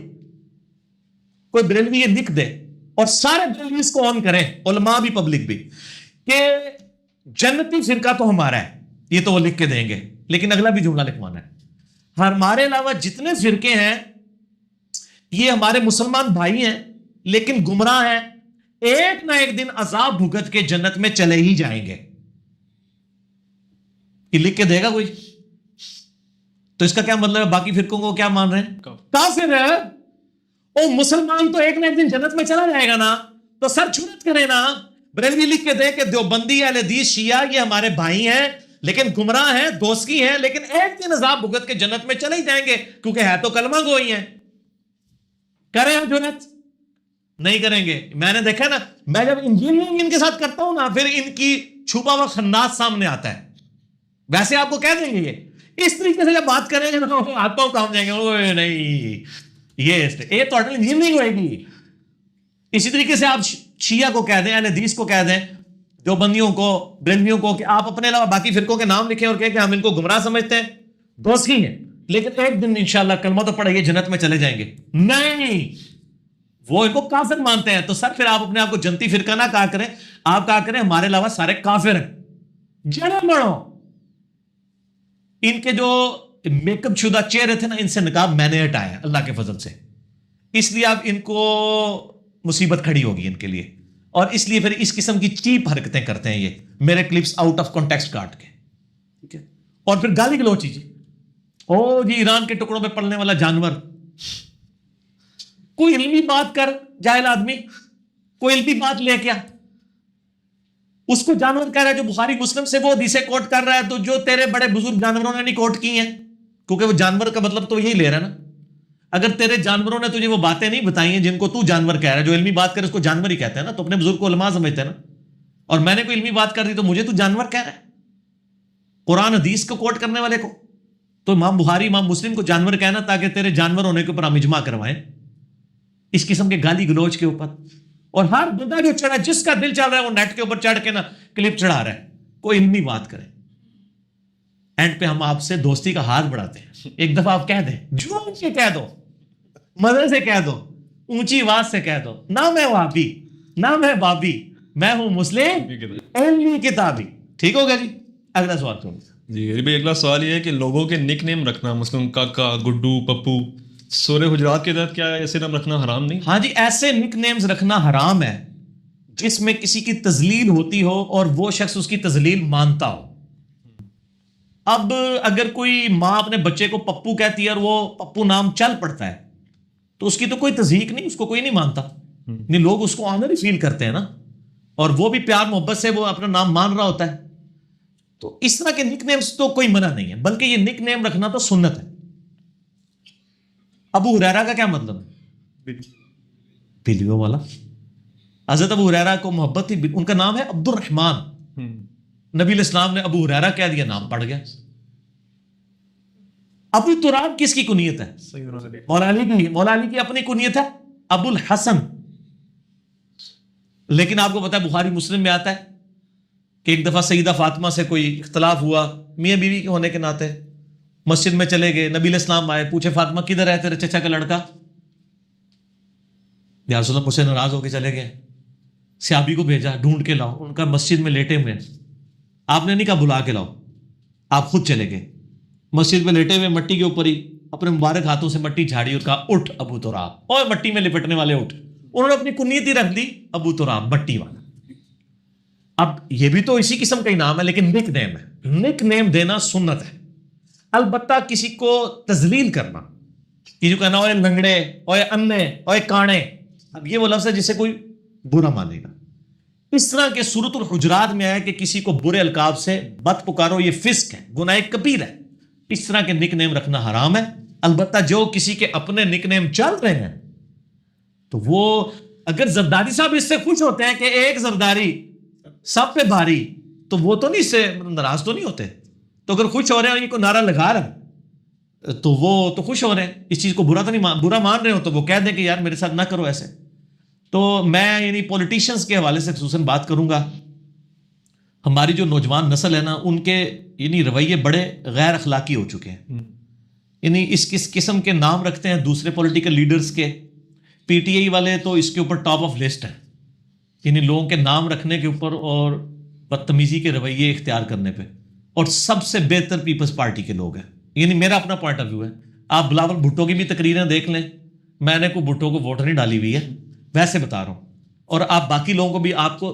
C: بریلوی یہ لکھ دے, اور سارے بریلوی اس کو آن کریں, علماء بھی پبلک بھی, کہ جنتی فرقہ تو ہمارا ہے, یہ تو وہ لکھ کے دیں گے. لیکن اگلا بھی جملہ لکھوانا ہے, ہمارے علاوہ جتنے فرقے ہیں یہ ہمارے مسلمان بھائی ہیں لیکن گمراہ ہیں, ایک نہ ایک دن عذاب بھگت کے جنت میں چلے ہی جائیں گے. یہ لکھ کے دے گا کوئی؟ تو اس کا کیا مطلب ہے؟ باقی فرقوں کو کیا مان رہے ہیں؟ کافر ہے. او مسلمان تو ایک نہ ایک دن جنت میں چلا جائے گا نا, تو سر جرات کرے نا. بریلوی لکھ کے دے کہ دیوبندی اہل حدیث شیعہ یہ ہمارے بھائی ہیں لیکن گمراہ ہیں, دوستی ہیں, لیکن ایک دن عذاب بھگت کے جنت میں چلے ہی جائیں گے, کیونکہ ہے تو کلمہ گوئی ہیں. کریں ہم جرات. نہیں کریں گے. میں نے دیکھا نا, میں جب انجینئرنگ ان کے ساتھ کرتا ہوں نا, پھر ان کی چھپا ہوا خناس سامنے آتا ہے. ویسے آپ کو کہہ دیں گے یہ اس طریقے سے جب بات کریں گے تو آپ کو کام جائیں گے, نہیں یہ ٹوٹل انجینئرنگ ہوئے گی. اسی طریقے سے آپ شیعہ کو کہہ دیں, اہل حدیث کو کہہ دیں, جو بندیوں کو, بریلویوں کو, کہ آپ اپنے علاوہ باقی فرقوں کے نام لکھیں اور کہیں کہ ہم ان کو گمراہ سمجھتے ہیں, دوست ہی ہیں, لیکن ایک دن انشاءاللہ کلمہ تو پڑھیں گے, جنت میں چلے جائیں گے. نہیں, وہ ان کو کافر مانتے ہیں. تو سر پھر آپ اپنے آپ کو جنتی فرقہ نہ کہا کریں, آپ کہا کریں ہمارے علاوہ سارے کافر ہیں. جنم بڑھو. ان کے جو میک اپ شدہ چہرے تھے نا, ان سے نقاب میں نے ہٹایا اللہ کے فضل سے, اس لیے اب ان کو مصیبت کھڑی ہوگی ان کے لیے, اور اس لیے پھر اس قسم کی چیپ حرکتیں کرتے ہیں یہ میرے کلپس آؤٹ آف کانٹیکسٹ کاٹ کے, ٹھیک ہے, اور پھر گالی گلوچی جی, او جی ایران کے ٹکڑوں پہ پڑنے والا جانور. کوئی علمی بات کر جاہل آدمی, کوئی علمی بات لے کے آ. اس کو جانور کہہ رہا ہے جو بخاری مسلم سے وہ حدیثیں کوٹ کر رہا ہے, تو جو تیرے بڑے بزرگ جانوروں نے نہیں کوٹ کی ہیں, کیونکہ وہ جانور کا مطلب تو یہی لے رہا ہے نا. اگر تیرے جانوروں نے تجھے وہ باتیں نہیں بتائی ہیں جن کو تو جانور کہہ رہا ہے, جو علمی بات کرے اس کو جانور ہی کہتے ہیں نا, تو اپنے بزرگ کو علماء سمجھتے ہیں نا. اور میں نے کوئی علمی بات کر دی تو مجھے تو جانور کہہ رہا ہے. قرآن حدیث کو کوٹ کرنے والے کو تو امام بخاری امام مسلم کو جانور کہنا, تاکہ تیرے جانور ہونے کے اوپر ہم اجماع کروائیں اس قسم کے گالی گلوچ کے اوپر. اور ہر بندہ جو چڑھا, جس کا دل چل رہا ہے وہ نیٹ کے اوپر چڑھ کے نا کلپ چڑھا رہا ہے, کوئی علمی بات کرے. اینڈ پہ ہم آپ سے دوستی کا ہاتھ بڑھاتے ہیں. ایک دفعہ آپ کہہ دیں, جو سے کہہ دو, مزے سے کہہ دو, اونچی آواز سے کہہ دو, نہ میں وہابی نہ میں بابی, میں ہوں مسلم علمی کتابی. ٹھیک ہوگا جی. اگلا سوال سنیں.
B: جی علی بھائی, اگلا سوال یہ ہے کہ لوگوں کے نک نیم رکھنا, مثلاً کاکا, گڈو, پپو, سورہ حجرات کے تحت کیا ایسے نام رکھنا حرام نہیں؟
C: ہاں جی, ایسے نک نیمز رکھنا حرام ہے جس میں کسی کی تذلیل ہوتی ہو اور وہ شخص اس کی تذلیل مانتا ہو. اب اگر کوئی ماں اپنے بچے کو پپو کہتی ہے اور وہ پپو نام چل پڑتا ہے تو اس کی تو کوئی تضحیق نہیں, اس کو کوئی نہیں مانتا. نہیں, لوگ اس کو آنر ہی فیل کرتے ہیں نا, اور وہ بھی پیار محبت سے وہ اپنا نام مان رہا ہوتا ہے. تو اس طرح کے نک نیمز تو کوئی منع نہیں ہے, بلکہ یہ نک نیم رکھنا تو سنت ہے. ابو ہریرہ کا کیا مطلب ہے؟ بلیوں والا. حضرت ابو ہریرہ کو محبت تھی, ان کا نام ہے عبد الرحمن. نبی علیہ السلام نے ابو ہریرہ کہہ دیا, نام پڑ گیا. ابو تراب کس کی کنیت ہے؟ مولا علی کی. مولا علی کی اپنی کنیت ہے ابو الحسن. لیکن آپ کو پتا ہے بخاری مسلم میں آتا ہے کہ ایک دفعہ سیدہ فاطمہ سے کوئی اختلاف ہوا, میاں بیوی کے ہونے کے ناطے. مسجد میں چلے گئے, نبی علیہ السلام آئے, پوچھے فاطمہ کدھر ہے تیرے چچا کا لڑکا؟ یا رسول اللہ مجھ سے ناراض ہو کے چلے گئے. صحابی کو بھیجا, ڈھونڈ کے لاؤ, ان کا مسجد میں لیٹے ہوئے. آپ نے نہیں کہا بلا کے لاؤ, آپ خود چلے گئے. مسجد میں لیٹے ہوئے مٹی کے اوپر ہی اپنے مبارک ہاتھوں سے مٹی جھاڑی اور کہا اٹھ ابو تراب, اور مٹی میں لپٹنے والے اٹھ. انہوں نے اپنی کنیت ہی رکھ دی ابو تراب, مٹی والا. اب یہ بھی تو اسی قسم کا ہی نام ہے, لیکن نک نیم ہے. نک نیم دینا سنت ہے. البتہ کسی کو تذلیل کرنا, یہ جو کہنا اوے لنگڑے, اوے انے, اوے کانے, اب یہ وہ لفظ ہے جسے کوئی برا مانے گا. اس طرح کے سورۃ الحجرات میں آیا کہ کسی کو برے القاب سے بد پکارو, یہ فسق ہے, گناہ کبیر ہے. اس طرح کے نک نیم رکھنا حرام ہے. البتہ جو کسی کے اپنے نک نیم چل رہے ہیں تو وہ, اگر زرداری صاحب اس سے خوش ہوتے ہیں کہ ایک زرداری سب پہ بھاری, تو وہ تو نہیں, اس سے ناراض تو نہیں ہوتے. تو اگر خوش ہو رہے ہیں اور یہ کو نعرہ لگا رہا ہے تو وہ تو خوش ہو رہے ہیں, اس چیز کو برا تو نہیں, برا مان رہے ہو تو وہ کہہ دیں کہ یار میرے ساتھ نہ کرو ایسے. تو میں یعنی پولیٹیشینز کے حوالے سے خصوصاً بات کروں گا. ہماری جو نوجوان نسل ہے نا, ان کے یعنی رویے بڑے غیر اخلاقی ہو چکے ہیں. یعنی اس قسم کے نام رکھتے ہیں دوسرے پولیٹیکل لیڈرز کے. پی ٹی آئی والے تو اس کے اوپر ٹاپ آف لسٹ ہیں, یعنی لوگوں کے نام رکھنے کے اوپر اور بدتمیزی کے رویے اختیار کرنے پہ. اور سب سے بہتر پیپلز پارٹی کے لوگ ہیں, یعنی میرا اپنا پوائنٹ آف ویو ہے. آپ بلاول بھٹو کی بھی تقریریں دیکھ لیں, میں نے کوئی بھٹو کو ووٹ نہیں ڈالی ہوئی ہے, ویسے بتا رہا ہوں. اور آپ باقی لوگوں کو بھی آپ کو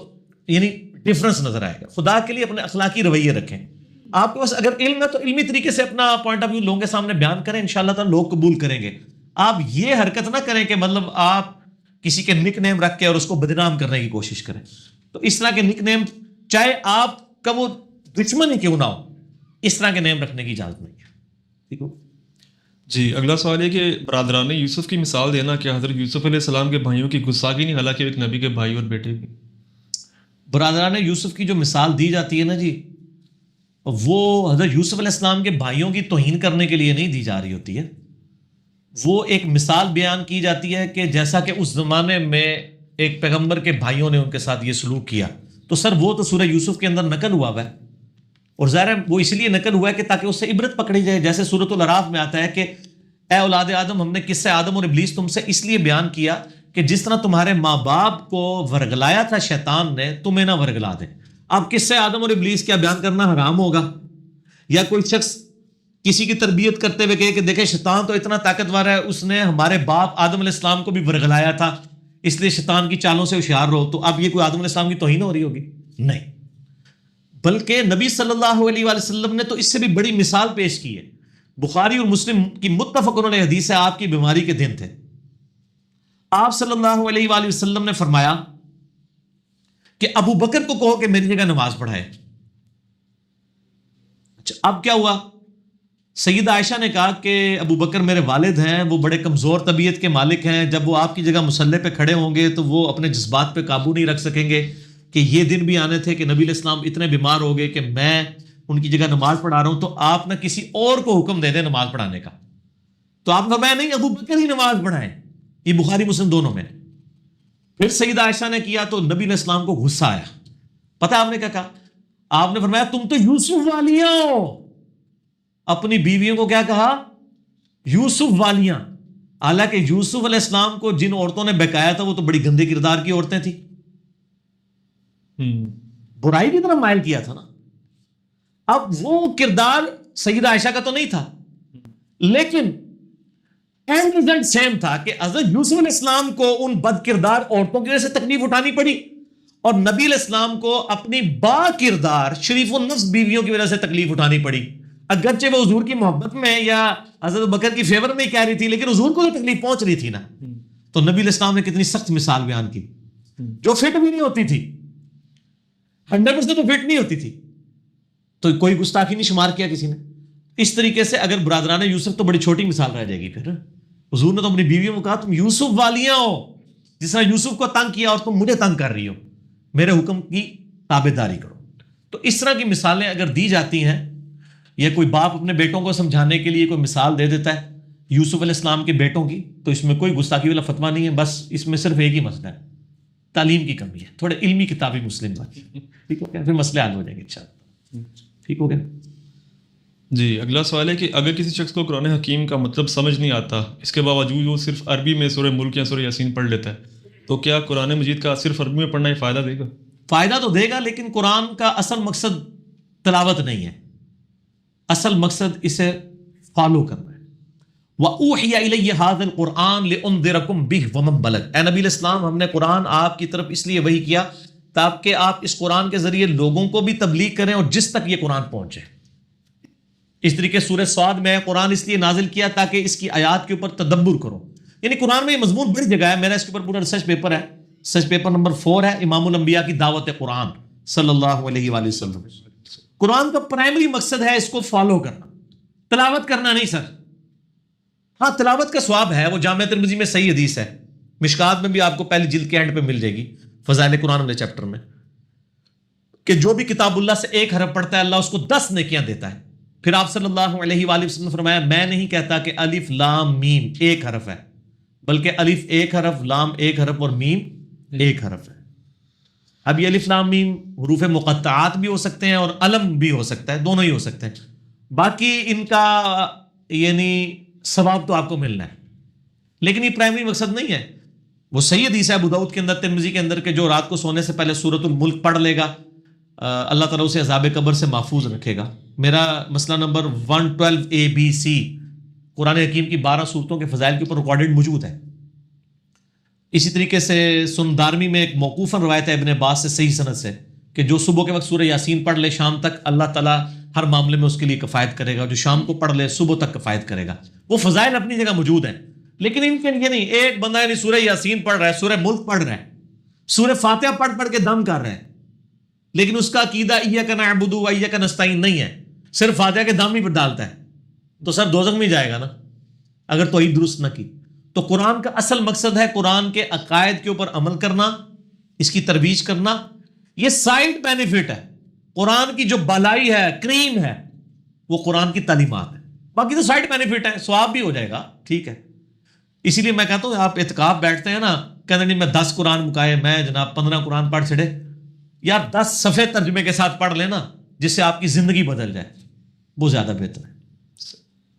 C: یعنی ڈفرنس نظر آئے گا. خدا کے لیے اپنے اخلاقی رویے رکھیں. آپ کے پاس اگر علم ہے تو علمی طریقے سے اپنا پوائنٹ آف ویو لوگوں کے سامنے بیان کریں, انشاءاللہ تعالیٰ لوگ قبول کریں گے. آپ یہ حرکت نہ کریں کہ مطلب آپ کسی کے نک نیم رکھ کے اور اس کو بدنام کرنے کی کوشش کریں. تو اس طرح کے نک نیم, چاہے آپ کا وہ دشمن ہی کیوں نہ ہو, اس طرح کے نیم رکھنے کی اجازت نہیں ہے. ٹھیک ہو
B: جی اگلا سوال ہے کہ برادران یوسف کی مثال دینا کہ حضرت یوسف علیہ السلام کے بھائیوں کی گستاخی نہیں، حالانکہ ایک نبی کے بھائی اور بیٹے بھی.
C: برادران یوسف کی جو مثال دی جاتی ہے نا جی، وہ حضرت یوسف علیہ السلام کے بھائیوں کی توہین کرنے کے لیے نہیں دی جا رہی ہوتی ہے. وہ ایک مثال بیان کی جاتی ہے کہ جیسا کہ اس زمانے میں ایک پیغمبر کے بھائیوں نے ان کے ساتھ یہ سلوک کیا، تو سر وہ تو سورہ یوسف کے اندر نقل ہوا ہے، اور ظاہر ہے وہ اس لیے نقل ہوا ہے کہ تاکہ اس سے عبرت پکڑی جائے. جیسے سورۃ الاعراف میں آتا ہے کہ اے اولاد آدم، ہم نے قصہ آدم اور ابلیس تم سے اس لیے بیان کیا کہ جس طرح تمہارے ماں باپ کو ورگلایا تھا شیطان نے، تمہیں نہ ورگلا دے. اب قصہ آدم اور ابلیس کیا بیان کرنا حرام ہوگا؟ یا کوئی شخص کسی کی تربیت کرتے ہوئے کہے کہ دیکھیں شیطان تو اتنا طاقتور ہے، اس نے ہمارے باپ آدم علیہ السلام کو بھی ورگلایا تھا، اس لیے شیطان کی چالوں سے ہوشیار رہو، تو اب یہ کوئی آدم علیہ السلام کی توہین ہو رہی ہوگی؟ نہیں، بلکہ نبی صلی اللہ علیہ وآلہ وسلم نے تو اس سے بھی بڑی مثال پیش کی ہے. بخاری اور مسلم کی متفق علیہ حدیث ہے، آپ کی بیماری کے دن تھے، آپ صلی اللہ علیہ وآلہ وسلم نے فرمایا کہ ابو بکر کو کہو کہ میری جگہ نماز پڑھائے. اچھا اب کیا ہوا؟ سیدہ عائشہ نے کہا کہ ابو بکر میرے والد ہیں، وہ بڑے کمزور طبیعت کے مالک ہیں، جب وہ آپ کی جگہ مصلی پہ کھڑے ہوں گے تو وہ اپنے جذبات پہ قابو نہیں رکھ سکیں گے کہ یہ دن بھی آنے تھے کہ نبی علیہ السلام اتنے بیمار ہو گئے کہ میں ان کی جگہ نماز پڑھا رہا ہوں، تو آپ نہ کسی اور کو حکم دے دیں نماز پڑھانے کا. تو آپ نے فرمایا نہیں، ابو بکر ہی نماز پڑھائیں. یہ بخاری مسلم دونوں میں. پھر سیدہ عائشہ نے کیا تو نبی علیہ السلام کو غصہ آیا. پتہ آپ نے کیا کہا؟ آپ نے فرمایا تم تو یوسف والیاں ہو. اپنی بیویوں کو کیا کہا؟ یوسف والیاں. حالانکہ یوسف علیہ السلام کو جن عورتوں نے بہکایا تھا وہ تو بڑی گندے کردار کی عورتیں تھیں، برائی کی طرف مائل کیا تھا نا. اب وہ کردار سیدہ عائشہ کا تو نہیں تھا، لیکن اینڈ رزلٹ سیم تھا کہ حضرت یوسف علیہ السلام کو ان بد کردار عورتوں کی وجہ سے تکلیف اٹھانی پڑی، اور نبی علیہ السلام کو اپنی با کردار شریف النفس بیویوں کی وجہ سے تکلیف اٹھانی پڑی. اگرچہ وہ حضور کی محبت میں یا حضرت بکر کی فیور میں کہہ رہی تھی، لیکن حضور کو تو تکلیف پہنچ رہی تھی نا. تو نبی علیہ السلام نے کتنی سخت مثال بیان کی، جو فٹ بھی نہیں ہوتی تھی، 100% تو فٹ نہیں ہوتی تھی، تو کوئی گستاخی نہیں شمار کیا کسی نے. اس طریقے سے اگر برادران یوسف تو بڑی چھوٹی مثال رہ جائے گی. پھر حضور نے تو اپنی بیویوں کو کہا تم یوسف والیاں ہو، جس طرح یوسف کو تنگ کیا اور تم مجھے تنگ کر رہی ہو، میرے حکم کی تابعداری کرو. تو اس طرح کی مثالیں اگر دی جاتی ہیں، یا کوئی باپ اپنے بیٹوں کو سمجھانے کے لیے کوئی مثال دے دیتا ہے یوسف علیہ السلام کے بیٹوں کی، تو اس میں کوئی گستاخی والا فتویٰ نہیں ہے. بس اس میں صرف ایک ہی مسئلہ ہے، تعلیم کی کمی ہے، تھوڑے علمی کتابی مسلم باقی. ٹھیک ہو گیا؟ پھر مسئلے حل ہو جائیں گے انشاءاللہ. ٹھیک ہو گیا؟
B: جی اگلا سوال ہے کہ اگر کسی شخص کو قرآن حکیم کا مطلب سمجھ نہیں آتا، اس کے باوجود وہ صرف عربی میں سورہ ملک یا سورہ یاسین پڑھ لیتا ہے، تو کیا قرآن مجید کا صرف عربی میں پڑھنا ہی فائدہ دے گا؟
C: فائدہ تو دے گا، لیکن قرآن کا اصل مقصد تلاوت نہیں ہے، اصل مقصد اسے فالو کرنا ہے. وَأُوحِيَ إِلَيَّ هَذَا الْقُرْآنُ لِأُنذِرَكُم بِهِ وَمَن بَلَغَ. اے نبی علیہ السلام، ہم نے قرآن آپ کی طرف اس لیے وحی کیا تاکہ آپ اس قرآن کے ذریعے لوگوں کو بھی تبلیغ کریں اور جس تک یہ قرآن پہنچے. اس طریقے سورہ صاد میں قرآن اس لیے نازل کیا تاکہ اس کی آیات کے اوپر تدبر کرو. یعنی قرآن میں یہ مضمون بڑی جگہ ہے، میرا اس کے اوپر پورا ریسرچ پیپر ہے، ریسرچ پیپر نمبر 4 ہے، امام الانبیاء کی دعوت قرآن صلی اللہ علیہ وآلہ وسلم. قرآن کا پرائمری مقصد ہے اس کو فالو کرنا، تلاوت کرنا نہیں سر. ہاں تلاوت کا ثواب ہے، وہ جامعہ ترمذی میں صحیح حدیث ہے، مشکات میں بھی آپ کو پہلی جلد کے اینڈ پہ مل جائے گی، فضائل قرآن والے چیپٹر میں، کہ جو بھی کتاب اللہ سے ایک حرف پڑھتا ہے اللہ اس کو 10 نیکیاں دیتا ہے. پھر آپ صلی اللہ علیہ وآلہ وسلم نے فرمایا میں نہیں کہتا کہ الف لام میم ایک حرف ہے، بلکہ الف ایک حرف، لام ایک حرف اور میم ایک حرف ہے. اب یہ الف لام میم حروف مقطعات بھی ہو سکتے ہیں اور علم بھی ہو سکتا ہے، دونوں ہی ہو سکتے ہیں. باقی ان کا یعنی ثواب تو آپ کو ملنا ہے، لیکن یہ پرائمری مقصد نہیں ہے. وہ صحیح حدیث ہے ابو داؤد کے اندر، ترمذی کے اندر، کہ جو رات کو سونے سے پہلے سورۃ الملک پڑھ لے گا اللہ تعالیٰ اسے عذاب قبر سے محفوظ رکھے گا. میرا مسئلہ نمبر 112ABC قرآن حکیم کی 12 صورتوں کے فضائل کے اوپر ریکارڈڈ موجود ہے. اسی طریقے سے سنن دارمی میں ایک موقوفاً روایت ہے ابن عباس سے صحیح سند سے کہ جو صبح کے وقت سورہ یاسین پڑھ لے شام تک اللہ تعالیٰ ہر معاملے میں اس کے لیے کفایت کرے گا، جو شام کو پڑھ لے صبح تک کفایت کرے گا. وہ فضائل اپنی جگہ موجود ہیں، لیکن ان کے لیے نہیں. ایک بندہ یعنی سورہ یاسین پڑھ رہا ہے، سورہ ملک پڑھ رہا ہے، سورہ فاتحہ پڑھ کے دم کر رہا ہے، لیکن اس کا عقیدہ ایاک نعبد و ایاک نستعین نہیں ہے، صرف فاتحہ کے دم ہی پر ڈالتا ہے، تو سر دوزخ میں جائے گا نا. اگر توحید درست نہ کی. تو قرآن کا اصل مقصد ہے قرآن کے عقائد کے اوپر عمل کرنا, اس کی ترویج کرنا. یہ سائڈ بینیفٹ ہے. قرآن کی جو بالائی ہے, کریم ہے, وہ قرآن کی تعلیمات ہے. باقی تو سائڈ بینیفٹ ہے, ثواب بھی ہو جائے گا, ٹھیک ہے. اسی لیے میں کہتا ہوں آپ اعتکاف بیٹھتے ہیں نا, کہتے نہیں میں 10 قرآن مکائے, میں جناب 15 قرآن پڑھ چھڑے. یار 10 صفحے ترجمے کے ساتھ پڑھ لینا جس سے آپ کی زندگی بدل جائے, وہ زیادہ بہتر ہے.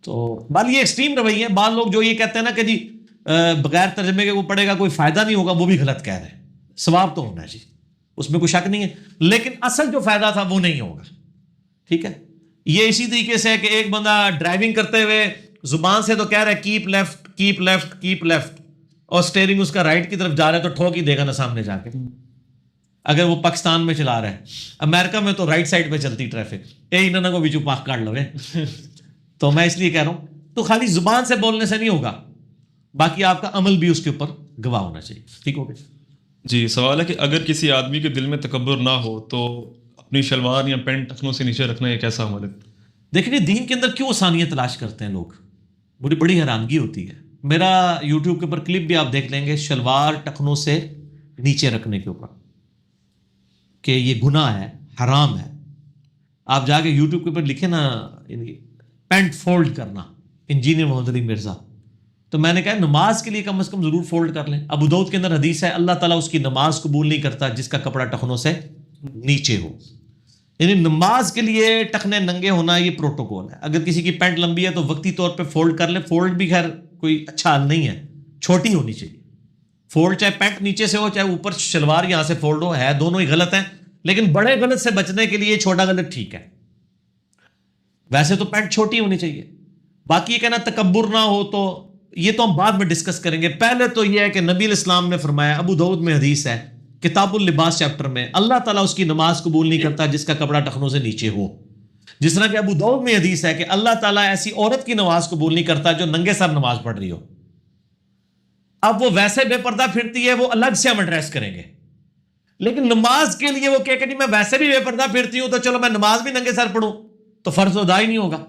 C: تو بال یہ ایکسٹریم رویے ہیں. بعض لوگ جو یہ کہتے ہیں نا کہ جی بغیر ترجمے کے وہ پڑھے گا کوئی فائدہ نہیں ہوگا, وہ بھی غلط کہہ رہے ہیں. ثواب تو ہونا ہے جی, اس میں کوئی شک نہیں ہے, لیکن اصل جو فائدہ تھا وہ نہیں ہوگا, ٹھیک ہے. یہ اسی طریقے سے ہے کہ ایک بندہ ڈرائیونگ کرتے ہوئے زبان سے تو کہہ رہا ہے keep left keep left keep left, اور سٹیئرنگ اس کا رائٹ کی طرف جا رہا ہے تو ٹھوک ہی دے گا نا سامنے جا کے, اگر وہ پاکستان میں چلا رہا ہے. امریکہ میں تو رائٹ سائڈ پہ چلتی ٹریفک, انہوں کو بھی پاک کاٹ لو. تو میں اس لیے کہہ رہا ہوں, تو خالی زبان سے بولنے سے نہیں ہوگا, باقی آپ کا عمل بھی اس کے اوپر گواہ ہونا چاہیے, ٹھیک ہو گیا.
B: جی سوال ہے کہ اگر کسی آدمی کے دل میں تکبر نہ ہو تو اپنی شلوار یا پینٹ ٹخنوں سے نیچے رکھنا یہ کیسا عمل ہے؟
C: دیکھیں دین کے اندر کیوں آسانیاں تلاش کرتے ہیں لوگ, مجھے بڑی حیرانگی ہوتی ہے. میرا یوٹیوب کے اوپر کلپ بھی آپ دیکھ لیں گے شلوار ٹخنوں سے نیچے رکھنے کے اوپر, کہ یہ گناہ ہے, حرام ہے. آپ جا کے یوٹیوب کے اوپر لکھیں نا پینٹ فولڈ کرنا, انجینئر محمد علی مرزا, تو میں نے کہا نماز کے لیے کم از کم ضرور فولڈ کر لیں. ابو داؤد کے اندر حدیث ہے اللہ تعالیٰ اس کی نماز قبول نہیں کرتا جس کا کپڑا ٹخنوں سے نیچے ہو. یعنی نماز کے لیے ٹخنے ننگے ہونا یہ پروٹوکول ہے. اگر کسی کی پینٹ لمبی ہے تو وقتی طور پہ فولڈ کر لے. فولڈ بھی خیر کوئی اچھا حل نہیں ہے, چھوٹی ہونی چاہیے. فولڈ چاہے پینٹ نیچے سے ہو چاہے اوپر شلوار یہاں سے فولڈ ہو, ہے دونوں ہی غلط ہیں, لیکن بڑے غلط سے بچنے کے لیے چھوٹا غلط ٹھیک ہے. ویسے تو پینٹ چھوٹی ہونی چاہیے. باقی یہ کہنا تکبر نہ ہو تو یہ تو ہم بعد میں ڈسکس کریں گے. پہلے تو یہ ہے کہ نبی علیہ السلام نے فرمایا, ابو داؤد میں حدیث ہے کتاب اللباس چیپٹر میں, اللہ تعالیٰ اس کی نماز قبول نہیں کرتا جس کا کپڑا ٹخنوں سے نیچے ہو. جس طرح کہ ابو داؤد میں حدیث ہے کہ اللہ تعالیٰ ایسی عورت کی نماز قبول نہیں کرتا جو ننگے سر نماز پڑھ رہی ہو. اب وہ ویسے بے پردہ پھرتی ہے, وہ الگ سے ہم ایڈریس کریں گے, لیکن نماز کے لیے وہ کہ نہیں میں ویسے بھی بے پردہ پھرتی ہوں تو چلو میں نماز بھی ننگے سر پڑھوں, تو فرض ادا ہی نہیں ہوگا.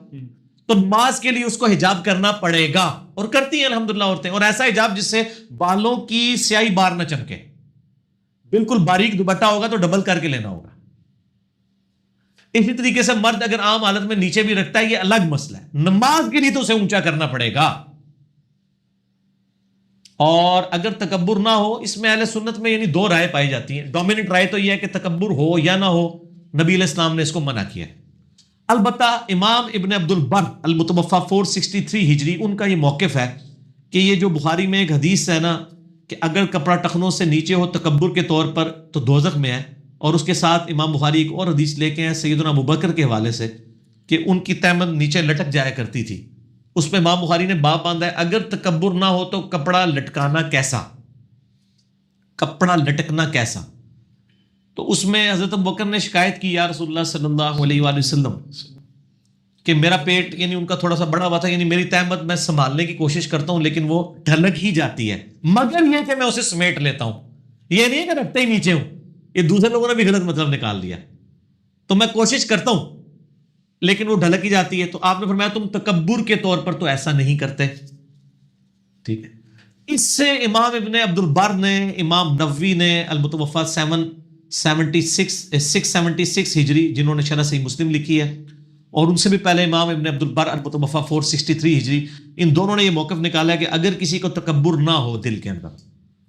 C: تو نماز کے لیے اس کو حجاب کرنا پڑے گا, اور کرتی ہیں الحمدللہ عورتیں, اور ایسا حجاب جس سے بالوں کی سیاہی بار نہ چمکے. بالکل باریک دوپٹہ ہوگا تو ڈبل کر کے لینا ہوگا. اسی طریقے سے مرد اگر عام حالت میں نیچے بھی رکھتا ہے یہ الگ مسئلہ ہے, نماز کے لیے تو اسے اونچا کرنا پڑے گا. اور اگر تکبر نہ ہو, اس میں اہل سنت میں یعنی 2 رائے پائی جاتی ہیں. ڈومیننٹ رائے تو یہ ہے کہ تکبر ہو یا نہ ہو, نبی علیہ السلام نے اس کو منع کیا ہے. البتہ امام ابن عبد البر المتوفی 463 ہجری, ان کا یہ موقف ہے کہ یہ جو بخاری میں ایک حدیث ہے نا کہ اگر کپڑا ٹخنوں سے نیچے ہو تکبر کے طور پر تو دوزخ میں ہے, اور اس کے ساتھ امام بخاری ایک اور حدیث لے کے ہیں سیدنا ابوبکر کے حوالے سے کہ ان کی تہمت نیچے لٹک جایا کرتی تھی. اس میں امام بخاری نے باب باندھا ہے اگر تکبر نہ ہو تو کپڑا لٹکانا کیسا, کپڑا لٹکنا کیسا. تو اس میں حضرت ابوبکر نے شکایت کی یا رسول اللہ صلی اللہ علیہ وآلہ وسلم کہ میرا پیٹ یعنی ان کا تھوڑا سا بڑا ہوا تھا, یعنی میری تہمت میں سنبھالنے کی کوشش کرتا ہوں لیکن وہ ڈھلک ہی جاتی ہے, مگر یہ کہ میں اسے سمیٹ لیتا ہوں. یہ نہیں کہ رکھتے ہی نیچے ہوں, یہ دوسرے لوگوں نے بھی غلط مطلب نکال دیا. تو میں کوشش کرتا ہوں لیکن وہ ڈھلک ہی جاتی ہے. تو آپ نے فرمایا تم تکبر کے طور پر تو ایسا نہیں کرتے, ٹھیک ہے. اس سے امام ابن عبد البر نے, امام نووی نے المتوفی 676 ہجری جنہوں نے شرح صحیح مسلم لکھی ہے, اور ان سے بھی پہلے امام ابن عبد البر المتوفی 463 ہجری, ان دونوں نے یہ موقف نکالا ہے کہ اگر کسی کو تکبر نہ ہو دل کے اندر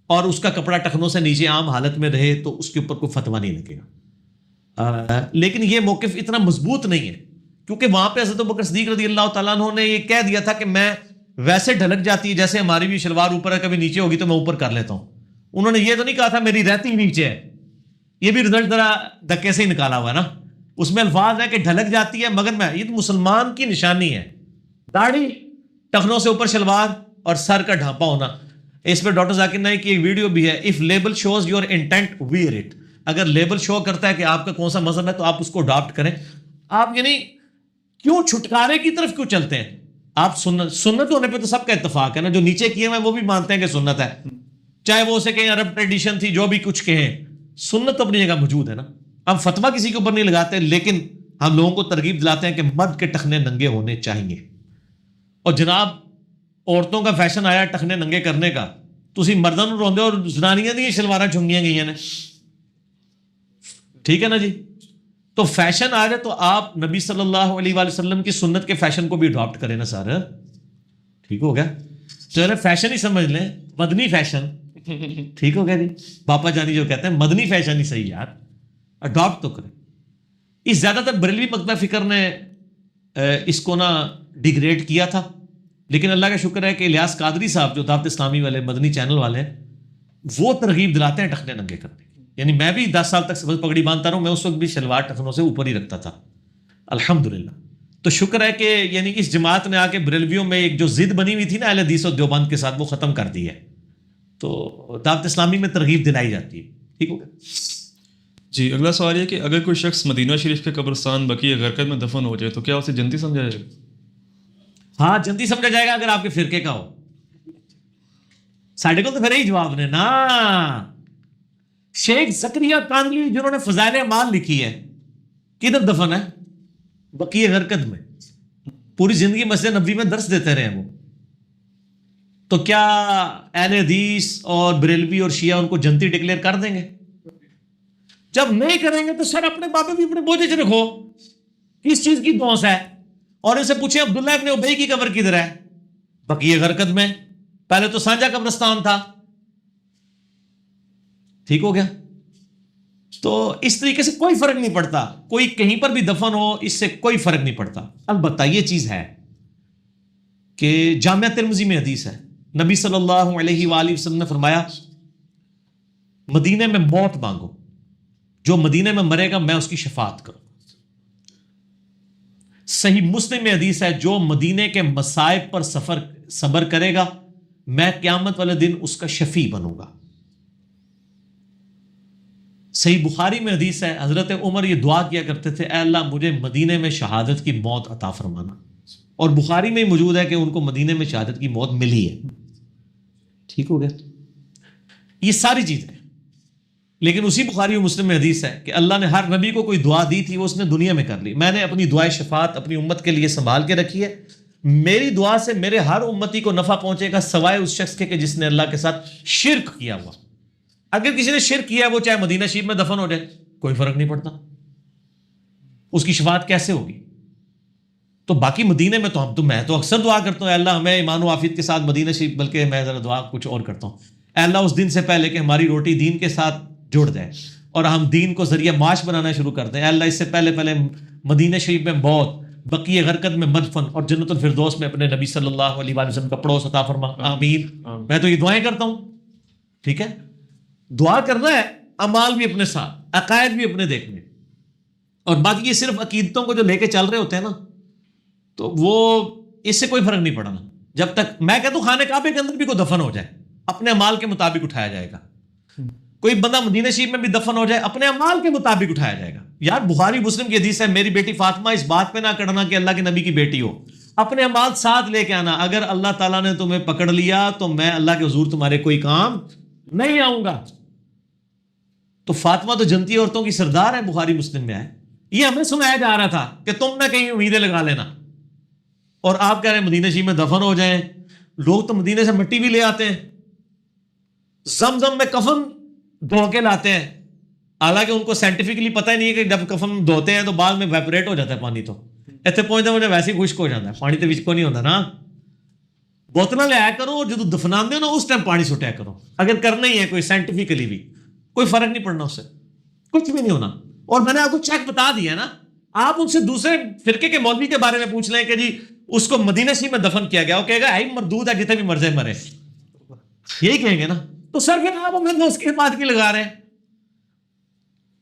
C: اور اس کا کپڑا ٹخنوں سے نیچے عام حالت میں رہے تو اس کے اوپر کوئی فتویٰ نہیں لگے گا. لیکن یہ موقف اتنا مضبوط نہیں ہے کیونکہ وہاں پہ حضرت ابوبکر صدیق رضی اللہ تعالیٰ عنہ نے یہ کہہ دیا تھا کہ میں ویسے ڈھلک جاتی ہے جیسے ہماری بھی شلوار اوپر ہے, کبھی نیچے ہوگی تو میں اوپر کر لیتا ہوں. انہوں نے یہ تو نہیں کہا تھا میری رہتی نیچے ہے, یہ بھی رزلٹ ذرا دھکے سے ہی نکالا ہوا ہے نا. اس میں الفاظ ہے کہ ڈھلک جاتی ہے مگر میں, یہ تو مسلمان کی نشانی ہے, داڑھی, ٹخنوں سے اوپر شلوار اور سر کا ڈھانپا ہونا. اس پہ ڈاکٹر ذاکر نائک کی ایک ویڈیو بھی ہے, if label shows your intent where it. اگر لیبل شو کرتا ہے کہ آپ کا کون سا مذہب ہے تو آپ اس کو اڈاپٹ کریں. آپ یعنی کیوں چھٹکارے کی طرف کیوں چلتے ہیں؟ آپ سنت ہونے پہ تو سب کا اتفاق ہے نا, جو نیچے کیے ہوئے وہ بھی مانتے ہیں کہ سنت ہے, چاہے وہ اسے کہیں عرب ٹریڈیشن تھی جو بھی کچھ کہیں, سنت اپنی جگہ موجود ہے نا. ہم فتویٰ کسی کے اوپر نہیں لگاتے لیکن ہم لوگوں کو ترغیب دلاتے ہیں کہ مرد کے ٹخنے ننگے ہونے چاہیے. اور جناب عورتوں کا فیشن آیا ٹخنے ننگے کرنے کا, تسی مردوں نوں روندے اور زنانیاں دی شلواراں چنگیاں گئیاں نے, ٹھیک ہے نا جی. تو فیشن آ رہا تو آپ نبی صلی اللہ علیہ وآلہ وسلم کی سنت کے فیشن کو بھی اڈاپٹ کریں نا سارا, ٹھیک ہو گیا. چلے فیشن ہی سمجھ لیں, مدنی فیشن, ٹھیک ہو گیا جی. باپا جانی جو کہتے ہیں مدنی فیشن ہی صحیح یار, اڈاپٹ تو کریں. اس زیادہ تر بریلوی مکتبہ فکر نے اس کو نا ڈیگریڈ کیا تھا, لیکن اللہ کا شکر ہے کہ الیاس قادری صاحب جو دعوت اسلامی والے مدنی چینل والے ہیں وہ ترغیب دلاتے ہیں ٹخنے ننگے کرنے کی. یعنی میں بھی 10 سال تک سبز پگڑی باندھتا رہا ہوں, میں اس وقت بھی شلوار ٹخنوں سے اوپر ہی رکھتا تھا الحمدللہ. تو شکر ہے کہ یعنی اس جماعت نے آ کے بریلویوں میں ایک جو ضد بنی ہوئی تھی نا اہل حدیث اور دیوبند کے ساتھ, وہ ختم کر دی ہے. تو دعوت اسلامی میں ترغیب دلائی جاتی ہے, ٹھیک ہو گیا
B: جی. اگلا سوال یہ کہ اگر کوئی شخص مدینہ شریف کے قبرستان بقیع غرقد میں دفن ہو جائے تو کیا اسے جنتی سمجھا جائے گا؟
C: ہاں جنتی سمجھا جائے گا اگر آپ کے فرقے کا ہو. ساڈے کو تو پھر یہی جواب نے نا. شیخ زکریا کاندلی جنہوں نے فضائل اعمال لکھی ہے, کدھر دفن ہے؟ بقیع غرقد میں. پوری زندگی مسجد نبوی میں درس دیتے رہے وہ. تو کیا اہل حدیث اور بریلوی اور شیعہ ان کو جنتی ڈکلیئر کر دیں گے؟ جب نہیں کریں گے تو سر اپنے بابے بھی اپنے بوجھے سے رکھو, کس چیز کی دوس ہے. اور ان سے پوچھیں عبداللہ ابن ابی کی قبر کدھر ہے؟ بقیع غرقد میں. پہلے تو سانجا قبرستان تھا, ٹھیک ہو گیا. تو اس طریقے سے کوئی فرق نہیں پڑتا, کوئی کہیں پر بھی دفن ہو اس سے کوئی فرق نہیں پڑتا. البتہ یہ چیز ہے کہ جامعہ ترمذی میں حدیث ہے, نبی صلی اللہ علیہ وآلہ وسلم نے فرمایا مدینے میں موت مانگو, جو مدینے میں مرے گا میں اس کی شفاعت کروں. صحیح مسلم میں حدیث ہے جو مدینے کے مصائب پر صبر کرے گا میں قیامت والے دن اس کا شفیع بنوں گا. صحیح بخاری میں حدیث ہے حضرت عمر یہ دعا کیا کرتے تھے, اے اللہ مجھے مدینے میں شہادت کی موت عطا فرمانا. اور بخاری میں موجود ہے کہ ان کو مدینے میں شہادت کی موت ملی ہے, ٹھیک ہو گیا. یہ ساری چیزیں, لیکن اسی بخاری و مسلم میں حدیث ہے کہ اللہ نے ہر نبی کو کوئی دعا دی تھی وہ اس نے دنیا میں کر لی. میں نے اپنی دعائے شفاعت اپنی امت کے لیے سنبھال کے رکھی ہے. میری دعا سے میرے ہر امتی کو نفع پہنچے گا سوائے اس شخص کے کہ جس نے اللہ کے ساتھ شرک کیا ہوا. اگر کسی نے شرک کیا ہے وہ چاہے مدینہ شریف میں دفن ہو جائے کوئی فرق نہیں پڑتا, اس کی شفاعت کیسے ہوگی. تو باقی مدینے میں تو میں تو اکثر دعا کرتا ہوں, اے اللہ ہمیں ایمان و عافیت کے ساتھ مدینہ شریف, بلکہ میں ذرا دعا کچھ اور کرتا ہوں, اے اللہ اس دن سے پہلے کہ ہماری روٹی دین کے ساتھ جڑ جائے اور ہم دین کو ذریعہ معاش بنانا شروع کر دیں. اے اللہ اس سے پہلے مدینہ شریف میں موت, بقیع غرقد میں مدفن اور جنت الفردوس میں اپنے نبی صلی اللہ علیہ وآلہ وسلم کا پڑوس عطا فرما, آمین. میں تو یہ دعائیں کرتا ہوں, ٹھیک ہے. دعا کرنا ہے, اعمال بھی اپنے ساتھ, عقائد بھی اپنے دیکھنے. اور باقی یہ صرف عقیدتوں کو جو لے کے چل رہے ہوتے ہیں نا تو وہ اس سے کوئی فرق نہیں پڑنا. جب تک میں کہتا ہوں خانہ کعبے کے اندر بھی کوئی دفن ہو جائے اپنے اعمال کے مطابق اٹھایا جائے گا. کوئی بندہ مدینہ شریف میں بھی دفن ہو جائے اپنے اعمال کے مطابق اٹھایا جائے گا. یار بخاری مسلم کی حدیث ہے میری بیٹی فاطمہ اس بات پہ نہ کڑنا کہ اللہ کے نبی کی بیٹی ہو, اپنے اعمال ساتھ لے کے آنا. اگر اللہ تعالیٰ نے تمہیں پکڑ لیا تو میں اللہ کے حضور تمہارے کوئی کام نہیں آؤں گا. تو فاطمہ تو جنتی عورتوں کی سردار ہے, بخاری مسلم میں ہے. یہ ہمیں سنایا جا رہا تھا کہ تم نہ کہیں امیدیں لگا لینا, اور آپ کہہ رہے ہیں مدینہ شریف میں دفن ہو جائیں. لوگ تو مدینے سے مٹی بھی لے آتے ہیں, زمزم میں کفن دھو کے لاتے ہیں, حالانکہ ان کو سائنٹیفکلی پتہ ہی نہیں ہے کہ جب کفن دھوتے ہیں تو بعد میں ویپوریٹ ہو جاتا ہے پانی. تو اتنے پہنچتا مجھے ویسے ہی خشک ہو جاتا ہے پانی, تو کو نہیں ہوتا نا. بوتل لے آیا کرو اور جب دفنان دے نا اس ٹائم پانی سٹیا کرو, اگر کرنا ہی ہے کوئی سائنٹیفکلی بھی کوئی فرق نہیں پڑنا, اس سے کچھ بھی نہیں ہونا. اور میں نے آپ کو چیک بتا دیا نا, آپ ان سے دوسرے فرقے کے مولوی کے بارے میں پوچھ لیں کہ جی اس کو مدینہ شریف میں دفن کیا گیا, وہ کہے گا اے مردود ہے جتنے بھی مرضے مرے, یہی کہیں گے نا. تو سر پھر آپ ہمیں اس کے بات کی لگا رہے ہیں,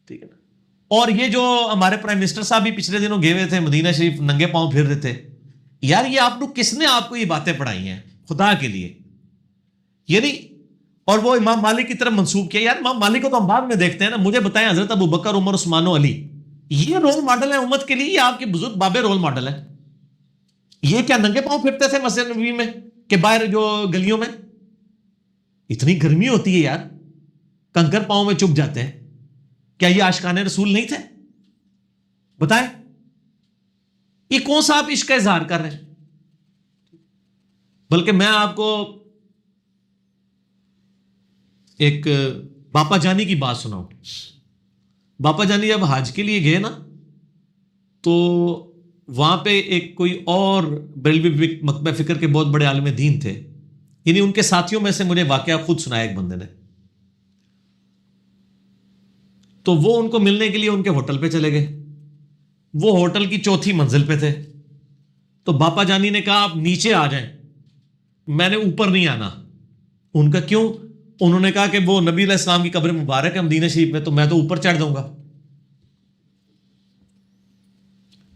C: ٹھیک ہے نا. اور یہ جو ہمارے پرائم منسٹر صاحب بھی پچھلے دنوں گئے ہوئے تھے مدینہ شریف, ننگے پاؤں پھر رہے تھے. یار یہ آپ لوگ کس نے آپ کو یہ باتیں پڑھائی ہیں خدا کے لیے, یہ نہیں. اور وہ امام مالک کی طرف منسوب کیا. یار امام مالک کو تو ہم بعد میں دیکھتے ہیں نا, مجھے بتائیں حضرت ابو بکر عمر عثمان و علی یہ رول ماڈل ہے امت کے لیے, یہ آپ کے بزرگ بابے رول ماڈل ہے. یہ کیا ننگے پاؤں پھرتے تھے مسجد نبوی میں کہ باہر جو گلیوں میں؟ اتنی گرمی ہوتی ہے یار, کنکر پاؤں میں چپ جاتے ہیں. کیا یہ عاشقان رسول نہیں تھے؟ بتائیں یہ کون سا آپ عشق کا اظہار کر رہے ہیں؟ بلکہ میں آپ کو ایک باپا جانی کی بات سناؤں. باپا جانی جب حج کے لیے گئے نا تو وہاں پہ ایک کوئی اور بریلوی مکتبہ فکر کے بہت بڑے عالم دین تھے, یعنی ان کے ساتھیوں میں سے مجھے واقعہ خود سنایا ایک بندے نے. تو وہ ان کو ملنے کے لیے ان کے ہوٹل پہ چلے گئے. وہ ہوٹل کی 4تھی منزل پہ تھے. تو باپا جانی نے کہا آپ نیچے آ جائیں, میں نے اوپر نہیں آنا. ان کا کیوں؟ انہوں نے کہا کہ وہ نبی علیہ السلام کی قبر مبارک ہے مدینہ شریف میں, تو میں تو اوپر چڑھ جاؤں گا.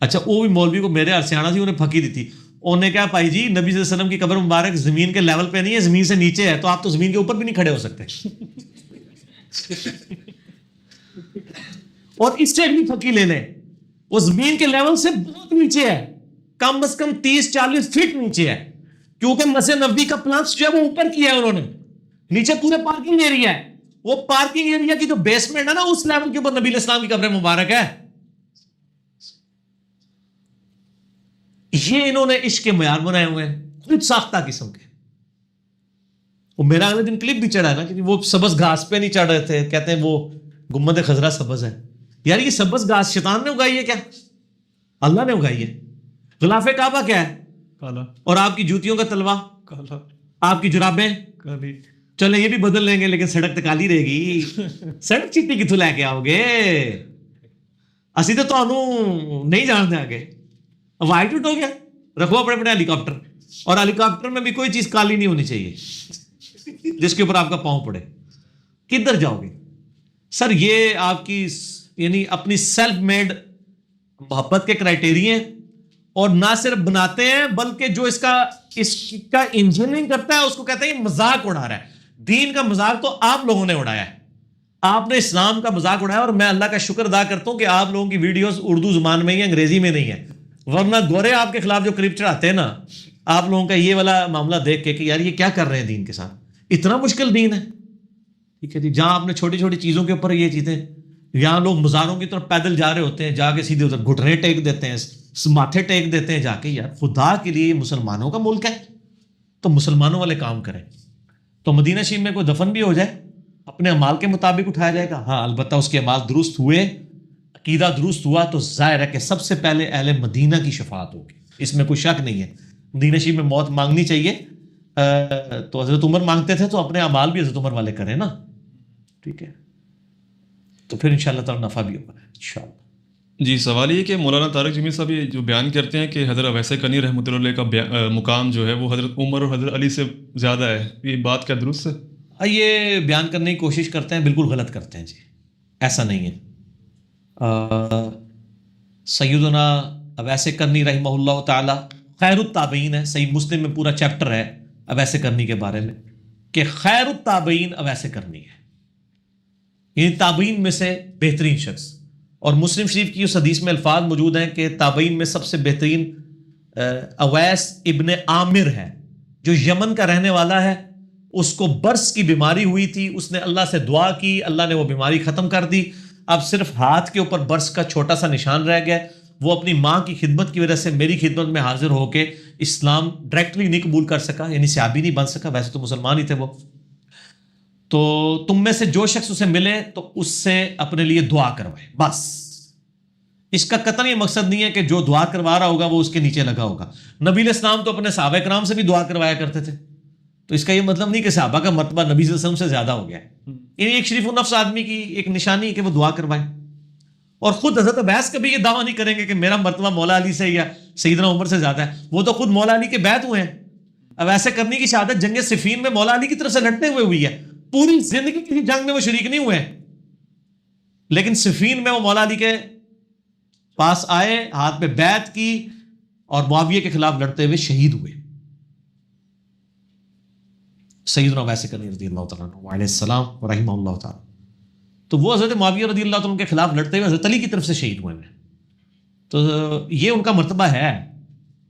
C: اچھا وہ بھی مولوی کو میرے ارسیانہ تھی, انہیں پھکی دی تھی. انہوں نے کہا بھائی جی نبی صلی اللہ علیہ وسلم کی قبر مبارک زمین کے لیول پہ نہیں ہے, زمین سے نیچے ہے, تو آپ تو زمین کے اوپر بھی نہیں کھڑے ہو سکتے. اور اس سے بھی پھکی لے لیں, وہ زمین کے لیول سے بہت نیچے ہے, کم از کم 30-40 فٹ نیچے ہے, کیونکہ مسجد نبوی کا پلانس جو ہے وہ اوپر کیا ہے انہوں نے, نیچے پورے پارکنگ ایریا ہے. وہ پارکنگ ایریا کی جو بیسمنٹ ہے نا اس لیول کے اوپر نبی علیہ السلام کی قبر مبارک ہے. یہ انہوں نے عشق کے معیار بنائے ہوئے ہیں, خود ساختہ قسم کے. وہ میرا اگلے دن کلپ بھی چڑھا ہے نا کہ وہ سبز گھاس پہ نہیں چڑھ رہے تھے, کہتے ہیں وہ گنبد خضرا سبز ہے. یار یہ سبز گھاس شیطان نے اگائی ہے کیا؟ اللہ نے اگائی ہے. غلاف کعبہ کیا ہے؟
B: کالا.
C: اور آپ کی جوتیوں کا تلوا
B: کالا.
C: آپ کی جرابیں
B: کالی.
C: چلے یہ بھی بدل لیں گے, لیکن سڑک تو کالی رہے گی. سڑک چیٹی کتوں لے کے آؤ گے؟ اسی تو تانوں نہیں جانتے آگے. وائٹ اٹھ ہو گیا, رکھو اپنے اپنے ہیلی کاپٹر, اور ہیلی کاپٹر میں بھی کوئی چیز کالی نہیں ہونی چاہیے جس کے اوپر آپ کا پاؤں پڑے. کدھر جاؤ گے سر؟ یہ آپ کی یعنی اپنی سیلف میڈ محبت کے کرائٹیریا ہیں, اور نہ صرف بناتے ہیں بلکہ جو اس کا انجینئرنگ کرتا ہے اس کو کہتے ہیں یہ مذاق اڑا رہا ہے. دین کا مذاق تو آپ لوگوں نے اڑایا ہے, آپ نے اسلام کا مذاق اڑایا. اور میں اللہ کا شکر ادا کرتا ہوں کہ آپ لوگوں کی ویڈیوز اردو زبان میں ہی ہیں, انگریزی میں نہیں ہے. ورنہ گورے آپ کے خلاف جو کلپ چڑھاتے ہیں نا, آپ لوگوں کا یہ والا معاملہ دیکھ کے کہ یار یہ کیا کر رہے ہیں دین کے ساتھ, اتنا مشکل دین ہے. ٹھیک ہے جی, جہاں آپ نے چھوٹی چھوٹی چیزوں کے اوپر یہ چیزیں, یہاں لوگ مزاروں کی طرف پیدل جا رہے ہوتے ہیں, جا کے سیدھے ادھر گھٹنے ٹیک دیتے ہیں, ماتھے ٹیک دیتے ہیں جا کے. یار خدا کے لیے مسلمانوں کا ملک ہے تو مسلمانوں والے کام کریں. تو مدینہ شریف میں کوئی دفن بھی ہو جائے اپنے اعمال کے مطابق اٹھایا جائے گا. ہاں البتہ اس کے اعمال درست ہوئے, عقیدہ درست ہوا, تو ظاہر ہے کہ سب سے پہلے اہل مدینہ کی شفاعت ہوگی, اس میں کوئی شک نہیں ہے. مدینہ شریف میں موت مانگنی چاہیے. تو حضرت عمر مانگتے تھے تو اپنے اعمال بھی حضرت عمر والے کریں نا. ٹھیک ہے, تو پھر انشاءاللہ تعالی نفع بھی ہوگا انشاءاللہ.
B: جی سوال یہ کہ مولانا طارق جمیل صاحب یہ جو بیان کرتے ہیں کہ حضرت اویس قرنی رحمۃ اللہ علیہ کا مقام جو ہے وہ حضرت عمر اور حضرت علی سے زیادہ ہے, یہ بات کیا درست ہے؟
C: یہ بیان کرنے کی کوشش کرتے ہیں, بالکل غلط کرتے ہیں جی, ایسا نہیں ہے. سیدنا اویس قرنی رحمہ اللہ تعالی خیر التابعین ہے, صحیح مسلم میں پورا چیپٹر ہے اویس قرنی کے بارے میں کہ خیر التابعین اویس قرنی ہے, یعنی تابعین میں سے بہترین شخص. اور مسلم شریف کی اس حدیث میں الفاظ موجود ہیں کہ تابعین میں سب سے بہترین اویس ابن عامر ہے, جو یمن کا رہنے والا ہے. اس کو برس کی بیماری ہوئی تھی, اس نے اللہ سے دعا کی, اللہ نے وہ بیماری ختم کر دی. اب صرف ہاتھ کے اوپر برس کا چھوٹا سا نشان رہ گیا. وہ اپنی ماں کی خدمت کی وجہ سے میری خدمت میں حاضر ہو کے اسلام ڈائریکٹلی نہیں قبول کر سکا, یعنی صحابی نہیں بن سکا, ویسے تو مسلمان ہی تھے وہ. تو تم میں سے جو شخص اسے ملے تو اس سے اپنے لیے دعا کروائے بس. اس کا قطعاً یہ مقصد نہیں ہے کہ جو دعا کروا رہا ہوگا وہ اس کے نیچے لگا ہوگا. نبی علیہ السلام تو اپنے صحابہ کرام سے بھی دعا کروایا کرتے تھے, تو اس کا یہ مطلب نہیں کہ صحابہ کا مرتبہ نبی صلی اللہ علیہ وسلم سے زیادہ ہو گیا ہے. یعنی ایک شریف النفس آدمی کی ایک نشانی ہے کہ وہ دعا کروائے. اور خود حضرت عباس کبھی یہ دعویٰ نہیں کریں گے کہ میرا مرتبہ مولا علی سے یا سیدنا عمر سے زیادہ ہے. وہ تو خود مولا علی کے بیعت ہوئے ہیں. اب ایسے کرنے کی شہادت جنگ صفین میں مولا علی کی طرف سے لڑتے ہوئے ہوئی ہے. پوری زندگی کسی جنگ میں وہ شریک نہیں ہوئے, لیکن صفین میں وہ مولا علی کے پاس آئے, ہاتھ پہ بیعت کی اور معاویہ کے خلاف لڑتے ہوئے شہید ہوئے. سیدنا اویس قرنی رضی اللہ تعالیٰ عنہ علیہ السلام رحمہ اللہ تعالیٰ, تو وہ حضرت معاویہ رضی اللہ تعالیٰ عنہ کے خلاف لڑتے ہوئے حضرت علی کی طرف سے شہید ہوئے ہیں. تو یہ ان کا مرتبہ ہے.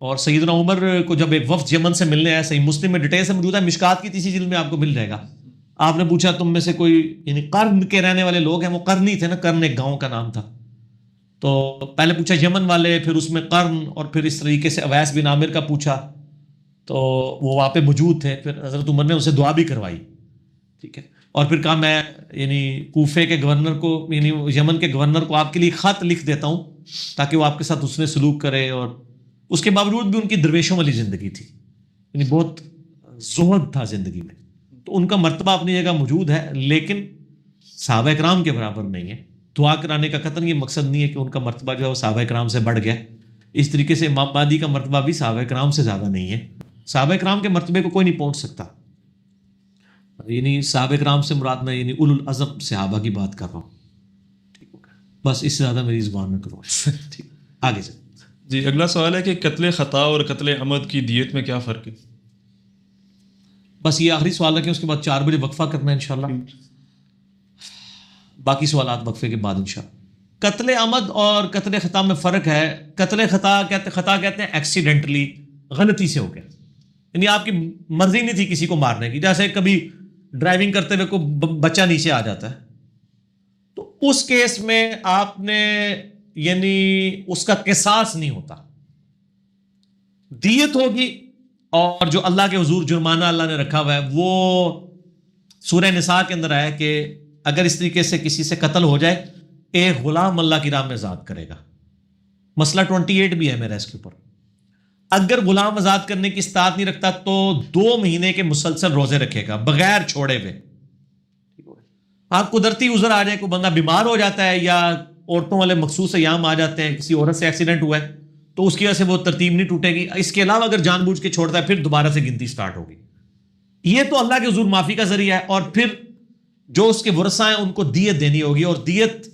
C: اور سیدنا عمر کو جب ایک وفد یمن سے ملنے آیا, صحیح مسلم میں ڈیٹیل سے موجود ہے, مشکات کی تیسری جلد میں آپ کو مل جائے گا. آپ نے پوچھا تم میں سے کوئی, یعنی قرن کے رہنے والے لوگ ہیں, وہ قرنی تھے نا, قرن ایک گاؤں کا نام تھا. تو پہلے پوچھا یمن والے, پھر اس میں قرن, اور پھر اس طریقے سے اویس بن عامر کا پوچھا. تو وہ وہاں پہ موجود تھے. پھر حضرت عمر نے اسے دعا بھی کروائی, ٹھیک ہے, اور پھر کہا میں یعنی کوفے کے گورنر کو, یعنی یمن کے گورنر کو آپ کے لیے خط لکھ دیتا ہوں تاکہ وہ آپ کے ساتھ اس نے سلوک کرے. اور اس کے باوجود بھی ان کی درویشوں والی زندگی تھی, یعنی بہت زہد تھا زندگی میں. تو ان کا مرتبہ اپنی جگہ موجود ہے, لیکن صحابہ کرام کے برابر نہیں ہے. دعا کرانے کا قطعاً یہ مقصد نہیں ہے کہ ان کا مرتبہ جو ہے وہ صحابہ کرام سے بڑھ گیا. اس طریقے سے امام مہدی کا مرتبہ بھی صحابہ کرام سے زیادہ نہیں ہے. صحابہ کرام کے مرتبے کو کوئی نہیں پہنچ سکتا. یعنی صحابہ کرام سے مراد میں یعنی اولو العزم صحابہ کی بات کر رہا ہوں. ٹھیک ہو گیا, بس اس سے زیادہ میری زبان میں کرو. ٹھیک, آگے سے.
B: جی اگلا سوال ہے کہ قتل خطا اور قتل عمد کی دیت میں کیا فرق ہے؟
C: بس یہ آخری سوال ہے کہ اس کے بعد 4 بجے وقفہ کرنا ہے انشاءاللہ. باقی سوالات وقفے کے بعد انشاءاللہ. قتل عمد اور قتل خطا میں فرق ہے. قتل خطا کہتے ہیں ایکسیڈنٹلی, غلطی سے ہو گیا, یعنی آپ کی مرضی نہیں تھی کسی کو مارنے کی. جیسے کبھی ڈرائیونگ کرتے ہوئے کوئی بچہ نیچے آ جاتا ہے, تو اس کیس میں آپ نے یعنی اس کا قصاص نہیں ہوتا, دیت ہوگی. اور جو اللہ کے حضور جرمانہ اللہ نے رکھا ہوا ہے وہ سورہ نساء کے اندر ہے کہ اگر اس طریقے سے کسی سے قتل ہو جائے, ایک غلام اللہ کی راہ میں آزاد کرے گا. مسئلہ 28 بھی ہے میرا اس کے اوپر. اگر غلام آزاد کرنے کی استطاعت نہیں رکھتا تو 2 مہینے کے مسلسل روزے رکھے گا بغیر چھوڑے ہوئے. آپ قدرتی عذر آ جائے, کوئی بندہ بیمار ہو جاتا ہے یا عورتوں والے مخصوص ایام آ جاتے ہیں, کسی عورت سے ایکسیڈنٹ ہوا ہے, تو اس کی وجہ سے وہ ترتیب نہیں ٹوٹے گی. اس کے علاوہ اگر جان بوجھ کے چھوڑتا ہے پھر دوبارہ سے گنتی سٹارٹ ہوگی. یہ تو اللہ کے حضور معافی کا ذریعہ ہے. اور پھر جو اس کے ورثہ ہیں ان کو دیت دینی ہوگی, اور دیت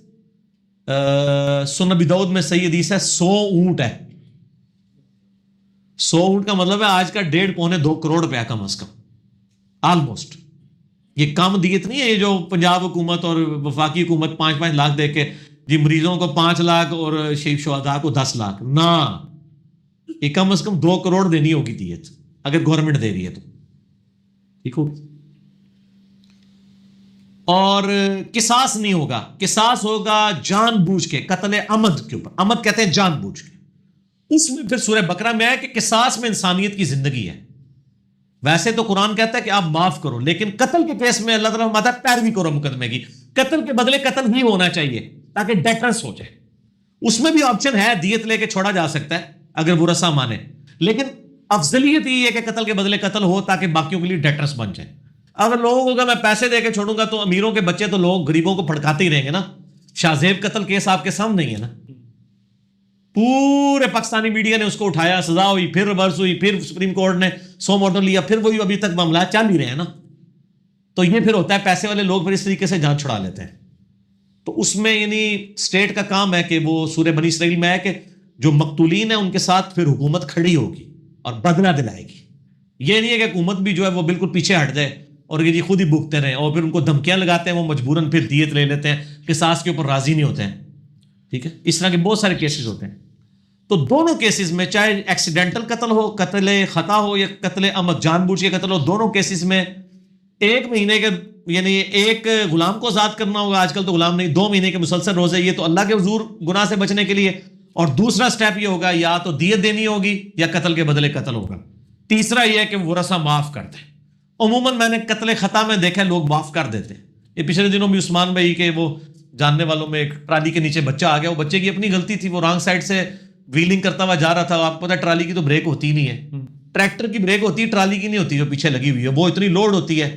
C: سنن ابی داؤد میں صحیح حدیث ہے 100 اونٹ ہے. 100 اونٹ کا مطلب ہے آج کا 1.5-2 کروڑ روپیہ کم از کم, آلموسٹ. یہ کم دیت نہیں ہے یہ جو پنجاب حکومت اور وفاقی حکومت 5-5 لاکھ دے کے جی مریضوں کو 5 لاکھ اور شہید شہداء کو 10 لاکھ. نہ, یہ کم از کم 2 کروڑ دینی ہوگی دیت اگر گورنمنٹ دے رہی ہے تو. ٹھیک ہو. اور قصاص نہیں ہوگا. قصاص ہوگا جان بوجھ کے قتل عمد کے اوپر. عمد کہتے ہیں جان بوجھ کے. اس میں پھر سورہ بقرہ میں ہے کہ قصاص میں انسانیت کی زندگی ہے. ویسے تو قرآن کہتا ہے کہ آپ معاف کرو, لیکن قتل کے کیس میں اللہ تعالیٰ فرماتا ہے پیروی کرو مقدمے کی. قتل کے بدلے قتل ہی ہونا چاہیے تاکہ ڈیٹرنس ہو جائے. اس میں بھی آپشن ہے, دیت لے کے چھوڑا جا سکتا ہے اگر ورثہ مانے, لیکن افضلیت یہ ہے کہ قتل کے بدلے قتل ہو تاکہ باقیوں کے لیے ڈیٹرنس بن جائے. اگر لوگوں کو میں پیسے دے کے چھوڑوں گا تو امیروں کے بچے تو لوگ غریبوں کو پھڑکاتے ہی رہیں گے نا. شاہ زیب قتل کیس آپ کے سامنے ہی ہے نا, پورے پاکستانی میڈیا نے اس کو اٹھایا, سزا ہوئی, پھر ریورس ہوئی, پھر سپریم کورٹ نے 100 ماڈل لیا, پھر وہی ابھی تک معاملات چل ہی رہے ہیں نا. تو یہ پھر ہوتا ہے پیسے والے لوگ پھر اس طریقے سے جان چھڑا لیتے ہیں. تو اس میں یعنی اسٹیٹ کا کام ہے کہ وہ سورہ بنی اسرائیل میں ہے کہ جو مقتولین ہیں ان کے ساتھ پھر حکومت کھڑی ہوگی اور بدلہ دلائے گی. یہ نہیں ہے کہ حکومت بھی جو ہے وہ بالکل پیچھے ہٹ جائے اور یہ خود ہی بھگتے رہیں, اور پھر ان کو دھمکیاں لگاتے ہیں, وہ مجبوراً پھر دیت لے لیتے ہیں, قصاص کے اوپر راضی نہیں ہوتے ہیں. ٹھیک ہے, اس طرح کے بہت سارے کیسز ہوتے ہیں. تو دونوں کیسز میں چاہے ایکسیڈنٹل قتل ہو, قتل خطا ہو, یا قتل عمد جان بوجھ کے قتل ہو, دونوں کیسز میں 1 مہینے کے یعنی ایک غلام کو آزاد کرنا ہوگا. آج کل تو غلام نہیں, 2 مہینے کے مسلسل روزے. یہ تو اللہ کے حضور گناہ سے بچنے کے لیے. اور دوسرا سٹیپ یہ ہوگا یا تو دیت دینی ہوگی یا قتل کے بدلے قتل ہوگا. تیسرا یہ ہے کہ ورثہ معاف کر دیں. عموماً میں نے قتل خطا میں دیکھا لوگ معاف کر دیتے. یہ پچھلے دنوں بھی عثمان بھائی کے وہ جاننے والوں میں ایک ٹرالی کے نیچے بچہ آ گیا. وہ بچے کی اپنی غلطی تھی, وہ رانگ سائڈ سے ویلنگ کرتا ہوا جا رہا تھا. آپ کو پتا ٹرالی کی تو بریک ہوتی نہیں ہے, ٹریکٹر کی بریک ہوتی ہے, ٹرالی کی نہیں ہوتی جو پیچھے لگی ہوئی ہے. وہ اتنی لوڈ ہوتی ہے,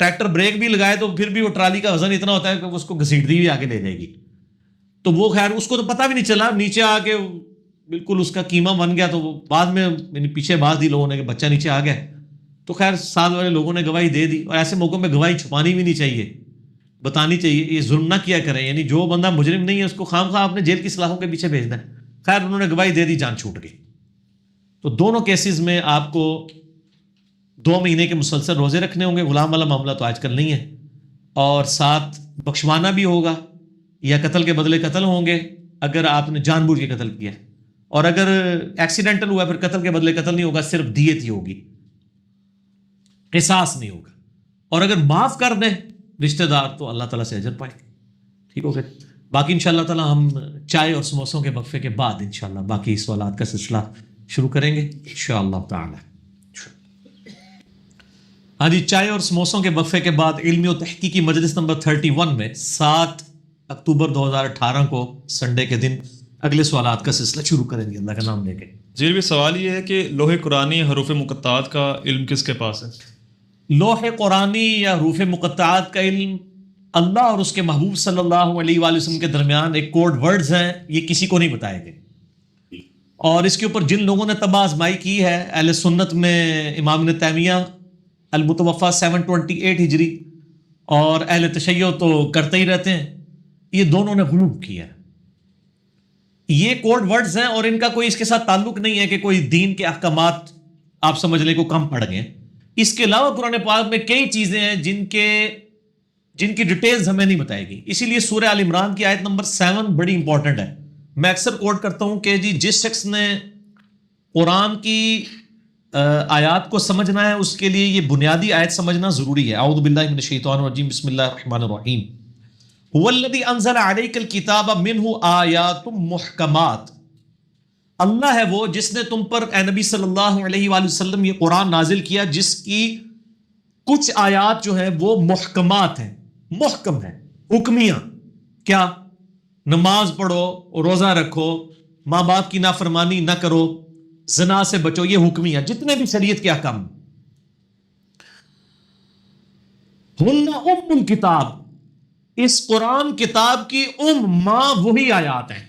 C: ٹریکٹر بریک بھی لگائے تو پھر بھی وہ ٹرالی کا وزن اتنا ہوتا ہے کہ اس کو گھسیٹتی بھی آگے لے جائے گی. تو وہ خیر اس کو تو پتہ بھی نہیں چلا, نیچے آ کے بالکل اس کا قیمہ بن گیا. تو وہ بعد میں یعنی پیچھے باز دی لوگوں نے کہ بچہ نیچے آ گیا. تو خیر سال والے لوگوں نے گواہی دے دی. اور ایسے موقعوں میں گواہی چھپانی بھی نہیں چاہیے, بتانی چاہیے. یہ ظلم نہ کیا کریں, یعنی جو بندہ مجرم نہیں ہے اس کو خام خواہ آپ نے جیل کی سلاخوں کے پیچھے بھیجنا ہے. خیر انہوں نے گواہی دے دی, جان چھوٹ گئی. تو دونوں کیسز میں آپ کو 2 مہینے کے مسلسل روزے رکھنے ہوں گے. غلام والا معاملہ تو آج کل نہیں ہے. اور ساتھ بخشوانا بھی ہوگا, یا قتل کے بدلے قتل ہوں گے اگر آپ نے جان بوجھ کے قتل کیا. اور اگر ایکسیڈنٹل ہوا پھر قتل کے بدلے قتل نہیں ہوگا, صرف دیت ہی ہوگی, قصاص نہیں ہوگا. اور اگر معاف کر دیں رشتہ دار تو اللہ تعالیٰ سے اجر پائیں گے. ٹھیک ہو گیا. باقی ان شاء اللہ تعالیٰ ہم چائے اور سموسوں کے وقفے کے بعد انشاءاللہ باقی سوالات کا سلسلہ شروع کریں گے ان شاء اللہ تعالیٰ. ہاں جی، چائے اور سموسوں کے وقفے کے بعد علمی و تحقیقی مجلس نمبر 31 میں 7 اکتوبر 2018 کو سنڈے کے دن اگلے سوالات کا سلسلہ شروع کریں گے اللہ کا نام لے کے.
B: جی بھی سوال یہ ہے کہ لوح قرآنی حروف مقطعات کا علم کس کے پاس ہے؟
C: لوح قرآنی یا حروف مقطعات کا علم اللہ اور اس کے محبوب صلی اللہ علیہ وآلہ وسلم کے درمیان ایک کوڈ ورڈز ہیں، یہ کسی کو نہیں بتائے گئے. اور اس کے اوپر جن لوگوں نے تباہ آزمائی کی ہے اہل سنت میں امام ابن تیمیہ المتوفیٰ 728 ہجری اور اہل تشیع تو کرتے ہی رہتے ہیں، یہ دونوں نے غلو کیا ہے. یہ کوڈ ورڈز ہیں اور ان کا کوئی اس کے ساتھ تعلق نہیں ہے کہ کوئی دین کے احکامات آپ سمجھ لیں کو کم پڑ گئے. اس کے علاوہ قرآن پاک میں کئی چیزیں ہیں جن کی ڈیٹیلز ہمیں نہیں بتائے گی. اسی لیے سورہ آل عمران کی آیت نمبر 7 بڑی امپورٹنٹ ہے. میں اکثر کوٹ کرتا ہوں کہ جی جس شخص نے قرآن کی آیات کو سمجھنا ہے اس کے لیے یہ بنیادی آیت سمجھنا ضروری ہے. اعوذ باللہ من الشیطان الرجیم، بسم اللہ الرحمن الرحیم. هو الذی انزل علیک الکتاب منہ آیات محکمات. اللہ ہے وہ جس نے تم پر اے نبی صلی اللہ علیہ وآلہ وسلم یہ قرآن نازل کیا جس کی کچھ آیات جو ہیں وہ محکمات ہیں، محکم ہیں، حکمیاں. کیا؟ نماز پڑھو، روزہ رکھو، ماں باپ کی نافرمانی نہ کرو، زنا سے بچو، یہ حکمیاں جتنے بھی شریعت کے احکام. ہن ام الکتاب، اس قرآن کتاب کی ماں وہی آیات ہیں،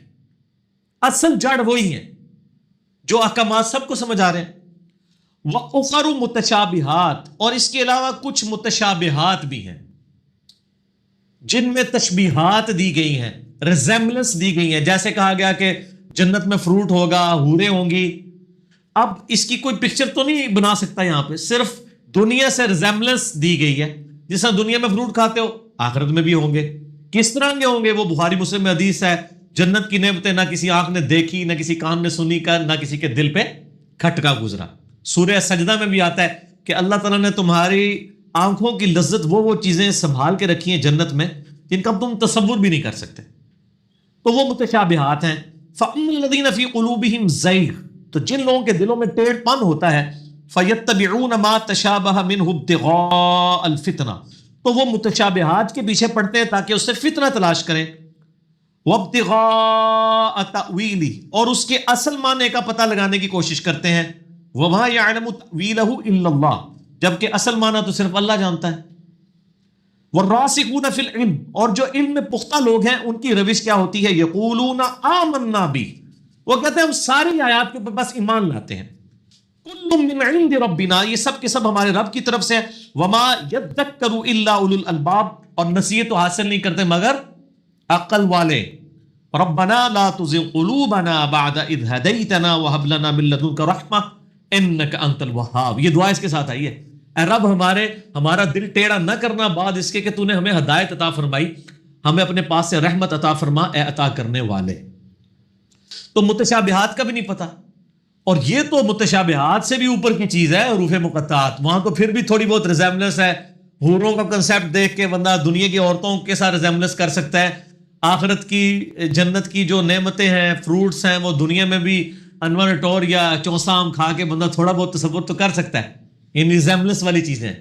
C: اصل جڑ وہی ہیں جو احکامات سب کو سمجھ آ رہے ہیں. وَأُخَرُ متشابہات، اور اس کے علاوہ کچھ متشابہات بھی ہیں جن میں تشبیہات دی گئی ہیں، ریزیمبلنس دی گئی ہیں. جیسے کہا گیا کہ جنت میں فروٹ ہوگا، حوریں ہوں گی. اب اس کی کوئی پکچر تو نہیں بنا سکتا یہاں پہ، صرف دنیا سے ریزیمبلنس دی گئی ہے. جس طرح دنیا میں فروٹ کھاتے ہو آخرت میں بھی ہوں گے. کس طرح کے ہوں گے وہ بخاری مسلم میں حدیث ہے. جنت کی نعمتیں نہ کسی آنکھ نے دیکھی، نہ کسی کان نے سنی کا، نہ کسی کے دل پہ کھٹکا گزرا. سورہ سجدہ میں بھی آتا ہے کہ اللہ تعالیٰ نے تمہاری آنکھوں کی لذت وہ چیزیں سنبھال کے رکھی ہیں جنت میں جن کا تم تصور بھی نہیں کر سکتے. تو وہ متشابہات ہیں. فَأَمَّا الَّذِينَ فِي قُلُوبِهِمْ زَيْغٌ، تو جن لوگوں کے دلوں میں ٹیڑھ پن ہوتا ہے، فَيَتَّبِعُونَ مَا تَشَابَهَ مِنْهُ ابْتِغَاءَ الْفِتْنَةِ، تو وہ متشابہات کے پیچھے پڑتے ہیں تاکہ اس سے فتنہ تلاش کریں. وَابْتِغَاءَ تَأْوِيلِهِ، اور اس کے اصل معنی کا پتہ لگانے کی کوشش کرتے ہیں. وَمَا يَعْلَمُ تَأْوِيلَهُ إِلَّا اللَّهُ، جبکہ اصل معنی تو صرف اللہ جانتا ہے. وَالرَّاسِخُونَ فِي الْعِلْمِ، اور جو علم میں پختہ لوگ ہیں ان کی روش کیا ہوتی ہے؟ يَقُولُونَ آمَنَّا بِهِ، وہ کہتے ہیں ہم ساری آیات کے اوپر بس ایمان لاتے ہیں. كُلٌّ مِّنْ عِندِ رَبِّنَا، یہ سب کے سب ہمارے رب کی طرف سے. وَمَا يَذَّكَّرُ إِلَّا أُولُو الْأَلْبَابِ، اور نصیحت تو حاصل نہیں کرتے مگر عقل والے. رَبَّنَا لَا تُزِغْ قُلُوبَنَا بَعْدَ إِذْ هَدَيْتَنَا وَهَبْ لَنَا مِن لَّدُنكَ رَحْمَةً إِنَّكَ أَنتَ الْوَهَّابُ. یہ دعا اس کے ساتھ آئی ہے، اے رب ہمارا دل ٹیڑھا نہ کرنا بعد اس کے کہ تو نے ہمیں ہدایت عطا فرمائی، ہمیں اپنے پاس سے رحمت عطا فرما اے عطا کرنے والے. تو متشابہات کا بھی نہیں پتا. اور یہ تو متشابہات سے بھی اوپر کی چیز ہے حروف مقطعات. وہاں تو پھر بھی تھوڑی بہت ریزیمبلنس ہے. حوروں کا کنسیپٹ دیکھ کے بندہ دنیا کی عورتوں کے ساتھ ریزیمبلنس کر سکتا ہے. آخرت کی جنت کی جو نعمتیں ہیں، فروٹس ہیں، وہ دنیا میں بھی انور ٹور یا چوسام کھا کے بندہ تھوڑا بہت تصور تو کر سکتا ہے. ان ریزیمبلنس والی چیزیں.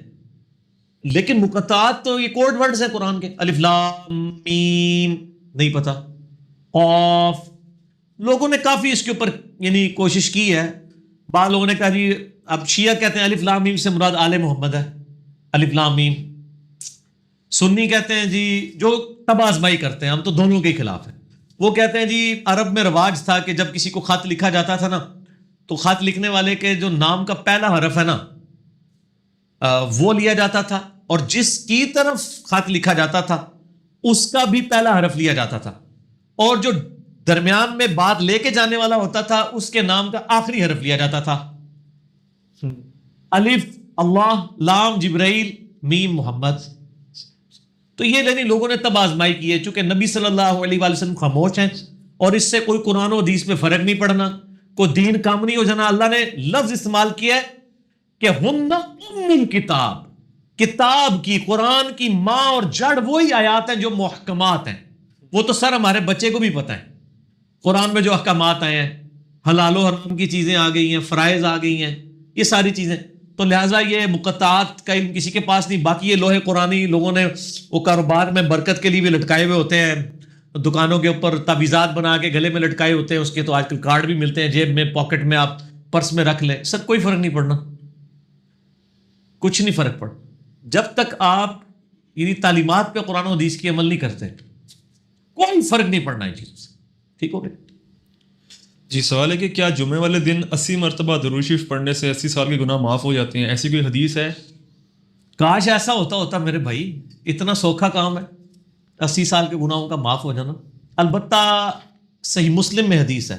C: لیکن مقطعات تو یہ کوڈ ورڈز ہیں قرآن کے. الف لام میم نہیں پتا. قاف، لوگوں نے کافی اس کے اوپر یعنی کوشش کی ہے. بعض لوگوں نے کہا جی اب شیعہ کہتے ہیں الف لام میم سے مراد آل محمد ہے، الف لام میم. سنی کہتے ہیں جی جو تباہ آزمائی کرتے ہیں، ہم تو دونوں کے خلاف ہیں. وہ کہتے ہیں جی عرب میں رواج تھا کہ جب کسی کو خط لکھا جاتا تھا نا تو خط لکھنے والے کے جو نام کا پہلا حرف ہے نا وہ لیا جاتا تھا، اور جس کی طرف خط لکھا جاتا تھا اس کا بھی پہلا حرف لیا جاتا تھا، اور جو درمیان میں بات لے کے جانے والا ہوتا تھا اس کے نام کا آخری حرف لیا جاتا تھا. الف اللہ، لام جبرائیل، میم محمد. تو یہ یعنی لوگوں نے تب آزمائی کی ہے. چونکہ نبی صلی اللہ علیہ وآلہ وسلم خاموش ہیں اور اس سے کوئی قرآن و حدیث میں فرق نہیں پڑنا، کوئی دین کام نہیں ہو جانا. اللہ نے لفظ استعمال کیا ہے کہ ہن ام الکتاب، کتاب کی، قرآن کی ماں اور جڑ وہی آیات ہیں جو محکمات ہیں. وہ تو سر ہمارے بچے کو بھی پتہ ہے. قرآن میں جو احکامات آئے ہیں، حلال و حرام کی چیزیں آ گئی ہیں، فرائض آ گئی ہیں، یہ ساری چیزیں. تو لہٰذا یہ مقطعات کا علم کسی کے پاس نہیں. باقی یہ لوہے قرآنی لوگوں نے وہ کاروبار میں برکت کے لیے بھی لٹکائے ہوئے ہوتے ہیں, دکانوں کے اوپر تعویذات بنا کے گلے میں لٹکائے ہوتے ہیں, اس کے تو آج کل کارڈ بھی ملتے ہیں, جیب میں پاکٹ میں آپ پرس میں رکھ لیں, سر کوئی فرق نہیں پڑنا, کچھ نہیں فرق پڑ, جب تک آپ یعنی تعلیمات پہ قرآن و حدیث کی عمل نہیں کرتے کوئی فرق نہیں پڑنا ہے چیزوں سے. ٹھیک ہو گیا
B: جی. سوال ہے کہ کیا جمعے والے دن 80 مرتبہ درود شریف پڑھنے سے 80 سال کے گناہ معاف ہو جاتے ہیں؟ ایسی کوئی حدیث ہے؟
C: کاش ایسا ہوتا میرے بھائی, اتنا سوکھا کام ہے 80 سال کے گناہوں کا معاف ہو جانا. البتہ صحیح مسلم میں حدیث ہے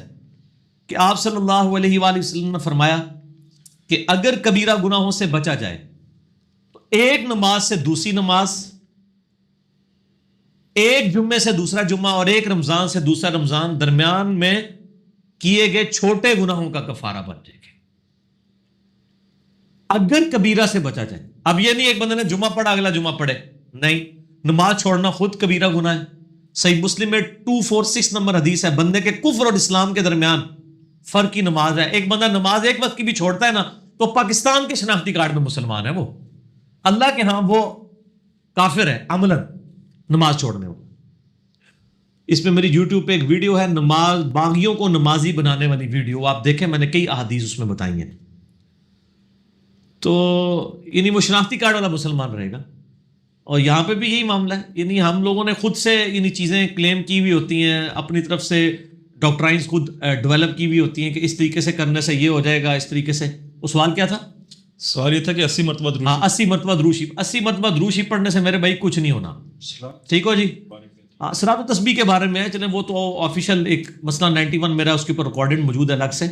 C: کہ آپ صلی اللہ علیہ وآلہ وسلم نے فرمایا کہ اگر کبیرہ گناہوں سے بچا جائے تو ایک نماز سے دوسری نماز, ایک جمعے سے دوسرا جمعہ اور ایک رمضان سے دوسرا رمضان درمیان میں کیے گئے چھوٹے گناہوں کا کفارہ بن جائے گا اگر کبیرہ سے بچا جائے. اب یہ نہیں ایک بندے نے جمعہ پڑھا اگلا جمعہ پڑھے, نہیں, نماز چھوڑنا خود کبیرہ گناہ ہے. صحیح مسلم میں 246 نمبر حدیث ہے, بندے کے کفر اور اسلام کے درمیان فرق کی نماز ہے. ایک بندہ نماز ایک وقت کی بھی چھوڑتا ہے نا تو پاکستان کے شناختی کارڈ میں مسلمان ہے, وہ اللہ کے ہاں وہ کافر ہے عملاً نماز چھوڑنے. اس پہ میری یوٹیوب پہ ایک ویڈیو ہے, نماز باغیوں کو نمازی بنانے والی ویڈیو, آپ دیکھیں, میں نے کئی احادیث اس میں بتائی ہیں. تو یعنی وہ شناختی کارڈ والا مسلمان رہے گا. اور یہاں پہ بھی یہی معاملہ ہے, یعنی ہم لوگوں نے خود سے یعنی چیزیں کلیم کی ہوئی ہوتی ہیں, اپنی طرف سے ڈاکٹرائنز خود ڈیولپ کی ہوئی ہوتی ہیں کہ اس طریقے سے کرنے سے یہ ہو جائے گا, اس طریقے سے. وہ سوال کیا تھا؟
B: سوال یہ تھا کہ 80 مرتبہ درود.
C: ہاں 80 مرتبہ درود شریف, 80 مرتبہ درود شریف پڑھنے سے میرے بھائی کچھ نہیں ہونا. ٹھیک ہو جی. صلاۃ و تسبیح کے بارے میں ہے, چلیں وہ تو آفیشیل ایک مسئلہ 91 میرا اس کے اوپر ریکارڈنگ موجود ہے الگ سے.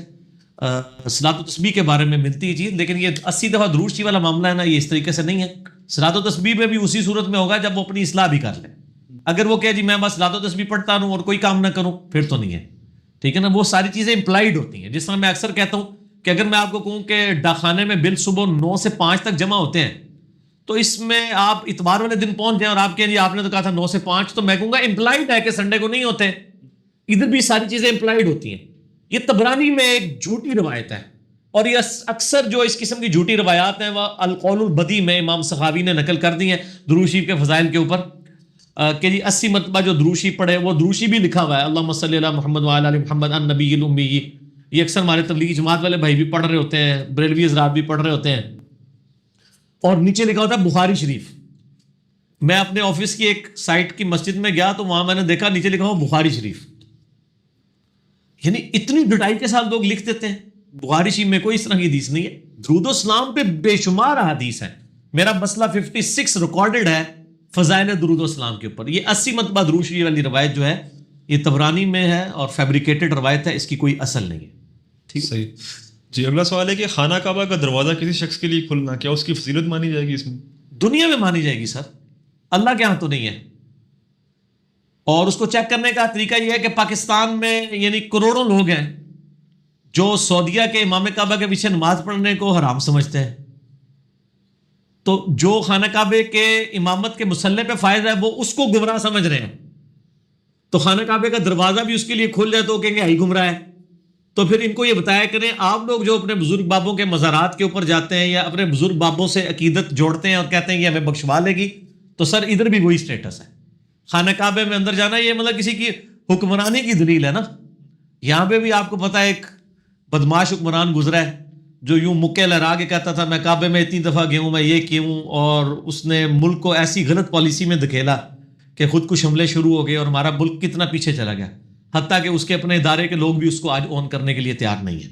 C: صلاۃ و تسبیح کے بارے میں ملتی ہے چیز, لیکن یہ 80 دفعہ درود شریف والا معاملہ ہے نا, یہ اس طریقے سے نہیں ہے. صلاۃ و تسبیح میں بھی اسی صورت میں ہوگا جب وہ اپنی اصلاح بھی کر لے. اگر وہ کہے جی میں بس صلاۃ و تسبیح پڑھتا رہوں اور کوئی کام نہ کروں, پھر تو نہیں ہے. ٹھیک ہے نا, وہ ساری چیزیں امپلائڈ ہوتی ہیں. جس طرح میں اکثر کہتا ہوں کہ اگر میں آپ کو کہوں کہ ڈاکخانے میں بل صبح 9 سے 5 تک جمع ہوتے ہیں, تو اس میں آپ اتوار والے دن پہنچ جائیں اور آپ کہیں جی آپ نے تو کہا تھا 9 سے 5, تو میں کہوں گا امپلائڈ ہے کہ سنڈے کو نہیں ہوتے. ادھر بھی ساری چیزیں امپلائڈ ہوتی ہیں. یہ طبرانی میں ایک جھوٹی روایت ہے, اور یہ اکثر جو اس قسم کی جھوٹی روایات ہیں وہ القول البدی میں امام سخاوی نے نقل کر دی ہیں درود شریف کے فضائل کے اوپر, کہ جی 80 مرتبہ جو درود شریف پڑھے, وہ درود شریف بھی لکھا ہوا ہے اللہم صلی علی محمد وعلی آل محمد النبی الامی. یہ اکثر ہمارے تبلیغی جماعت والے بھائی بھی پڑھ رہے ہوتے ہیں, بریلوی حضرات بھی پڑھ رہے ہوتے ہیں. اور نیچے لکھا ہوتا ہے بخاری شریف. میں اپنے آفس کی ایک سائٹ کی مسجد میں گیا تو وہاں میں نے دیکھا نیچے لکھا ہوا بخاری شریف. یعنی اتنی ڈٹائی کے ساتھ لوگ لکھ دیتے ہیں. بخاری شریف میں کوئی اس طرح کی حدیث نہیں ہے. درود و سلام پہ بے شمار حدیث ہیں. میرا مسئلہ 56 ریکارڈڈ ہے فضائل درود و سلام کے اوپر. یہ 80 مرتبہ درود شریف والی روایت جو ہے یہ طبرانی میں ہے اور فیبریکیٹڈ روایت ہے, اس کی کوئی اصل نہیں ہے. ٹھیک
B: صحیح جی. اگلا سوال ہے کہ خانہ کعبہ کا دروازہ کسی شخص کے لیے کھلنا کیا اس کی فضیلت مانی جائے گی؟ اس میں
C: دنیا میں مانی جائے گی سر, اللہ کے ہاں تو نہیں ہے. اور اس کو چیک کرنے کا طریقہ یہ ہے کہ پاکستان میں یعنی کروڑوں لوگ ہیں جو سعودیہ کے امام کعبہ کے پیچھے نماز پڑھنے کو حرام سمجھتے ہیں. تو جو خانہ کعبے کے امامت کے مسلح پہ فائز ہے وہ اس کو گمراہ سمجھ رہے ہیں. تو خانہ کعبے کا دروازہ بھی اس کے لیے کھل جائے تو کہیں گے ہی گمراہ ہے. تو پھر ان کو یہ بتایا کریں, آپ لوگ جو اپنے بزرگ بابوں کے مزارات کے اوپر جاتے ہیں یا اپنے بزرگ بابوں سے عقیدت جوڑتے ہیں اور کہتے ہیں یہ ہمیں بخشوا لے گی, تو سر ادھر بھی وہی سٹیٹس ہے. خانہ کعبے میں اندر جانا یہ مطلب کسی کی حکمرانی کی دلیل ہے نا. یہاں پہ بھی آپ کو پتا ہے ایک بدماش حکمران گزرا ہے جو یوں مکے لہرا کے کہتا تھا میں کعبے میں اتنی دفعہ گیا ہوں, میں یہ کیوں, اور اس نے ملک کو ایسی غلط پالیسی میں دھکیلا کہ خود کچھ حملے شروع ہو گئے اور ہمارا ملک کتنا پیچھے چلا گیا, حتیٰ کہ اس کے اپنے ادارے کے لوگ بھی اس کو آج اون کرنے کے لیے تیار نہیں ہیں.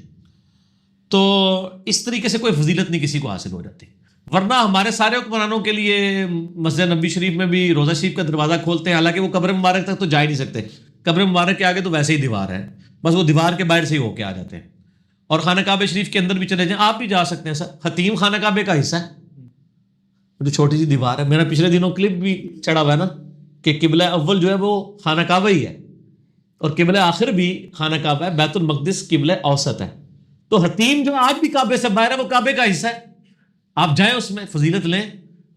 C: تو اس طریقے سے کوئی فضیلت نہیں کسی کو حاصل ہو جاتی. ورنہ ہمارے سارے حکمرانوں کے لیے مسجد نبی شریف میں بھی روزہ شریف کا دروازہ کھولتے ہیں, حالانکہ وہ قبر مبارک تک تو جا ہی نہیں سکتے. قبر مبارک کے آگے تو ویسے ہی دیوار ہے, بس وہ دیوار کے باہر سے ہی ہو کے آ جاتے ہیں. اور خانہ کعبہ شریف کے اندر بھی چلے جائیں, آپ بھی جا سکتے ہیں سر. حتیم خانہ کعبے کا حصہ ہے, جو چھوٹی سی دیوار ہے. میرا پچھلے دنوں کلپ بھی چڑھا ہوا ہے نا کہ قبلہ اول جو ہے وہ خانہ کعبہ ہی ہے اور قبلہ آخر بھی خانہ کعبہ ہے, بیت المقدس قبلہ اوسط ہے. تو حتیم جو آج بھی کعبے سے باہر ہے وہ کعبے کا حصہ ہے. آپ جائیں اس میں فضیلت لیں,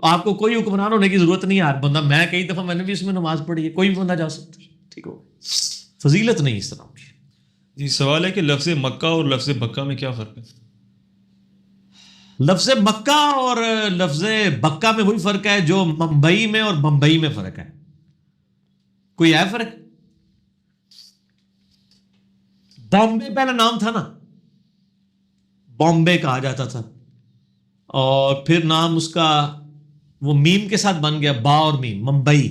C: آپ کو کوئی حکمران ہونے کی ضرورت نہیں ہے. ہر بندہ, میں کئی دفعہ میں نے بھی اس میں نماز پڑھی ہے, کوئی بھی بندہ جا سکتا ہے. ٹھیک ہو, فضیلت نہیں اس طرح کی.
B: جی سوال ہے کہ لفظ مکہ اور لفظ بکہ میں کیا فرق ہے؟
C: لفظ مکہ اور لفظ بکہ میں وہی فرق ہے جو ممبئی میں اور بمبئی میں فرق ہے. کوئی ہے فرق؟ بامبے پہلا نام تھا نا، بامبے کہا جاتا تھا، اور پھر نام اس کا وہ میم کے ساتھ بن گیا، با اور میم، ممبئی.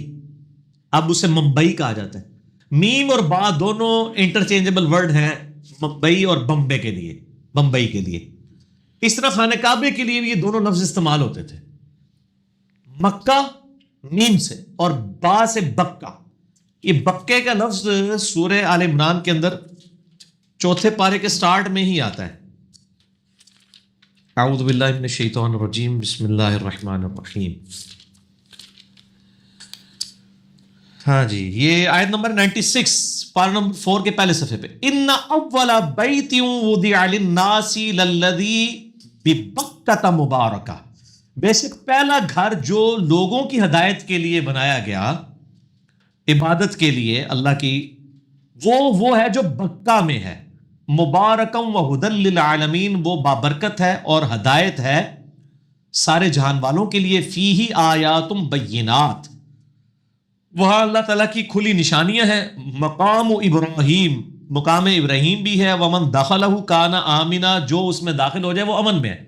C: اب اسے ممبئی کہا جاتا ہے. میم اور با دونوں انٹرچینجبل ورڈ ہیں ممبئی اور بمبے کے لیے، بمبئی کے لیے. اس طرح خانہ کعبے کے لیے بھی یہ دونوں لفظ استعمال ہوتے تھے، مکہ میم سے اور با سے بکہ. یہ بکے کا لفظ سورہ آل عمران کے اندر چوتھے پارے کے سٹارٹ میں ہی آتا ہے. اعوذ باللہ من الشیطان الرجیم، بسم اللہ الرحمن الرحیم. ہاں جی، یہ آیت نمبر 96 پارہ نمبر 4 کے پہلے صفحے پہ. ان اول بیت وضع للناس للذی ببکۃ مبارکہ، بے شک پہلا گھر جو لوگوں کی ہدایت کے لیے بنایا گیا، عبادت کے لیے اللہ کی، وہ ہے جو بکہ میں ہے. مبارکم و ہدی للعالمین، وہ بابرکت ہے اور ہدایت ہے سارے جہان والوں کے لیے. فیہ آیات بینات، وہاں اللہ تعالیٰ کی کھلی نشانیاں ہیں. مقام ابراہیم، مقام ابراہیم بھی ہے. ومن دخلہ کان آمنا، جو اس میں داخل ہو جائے وہ امن میں ہے.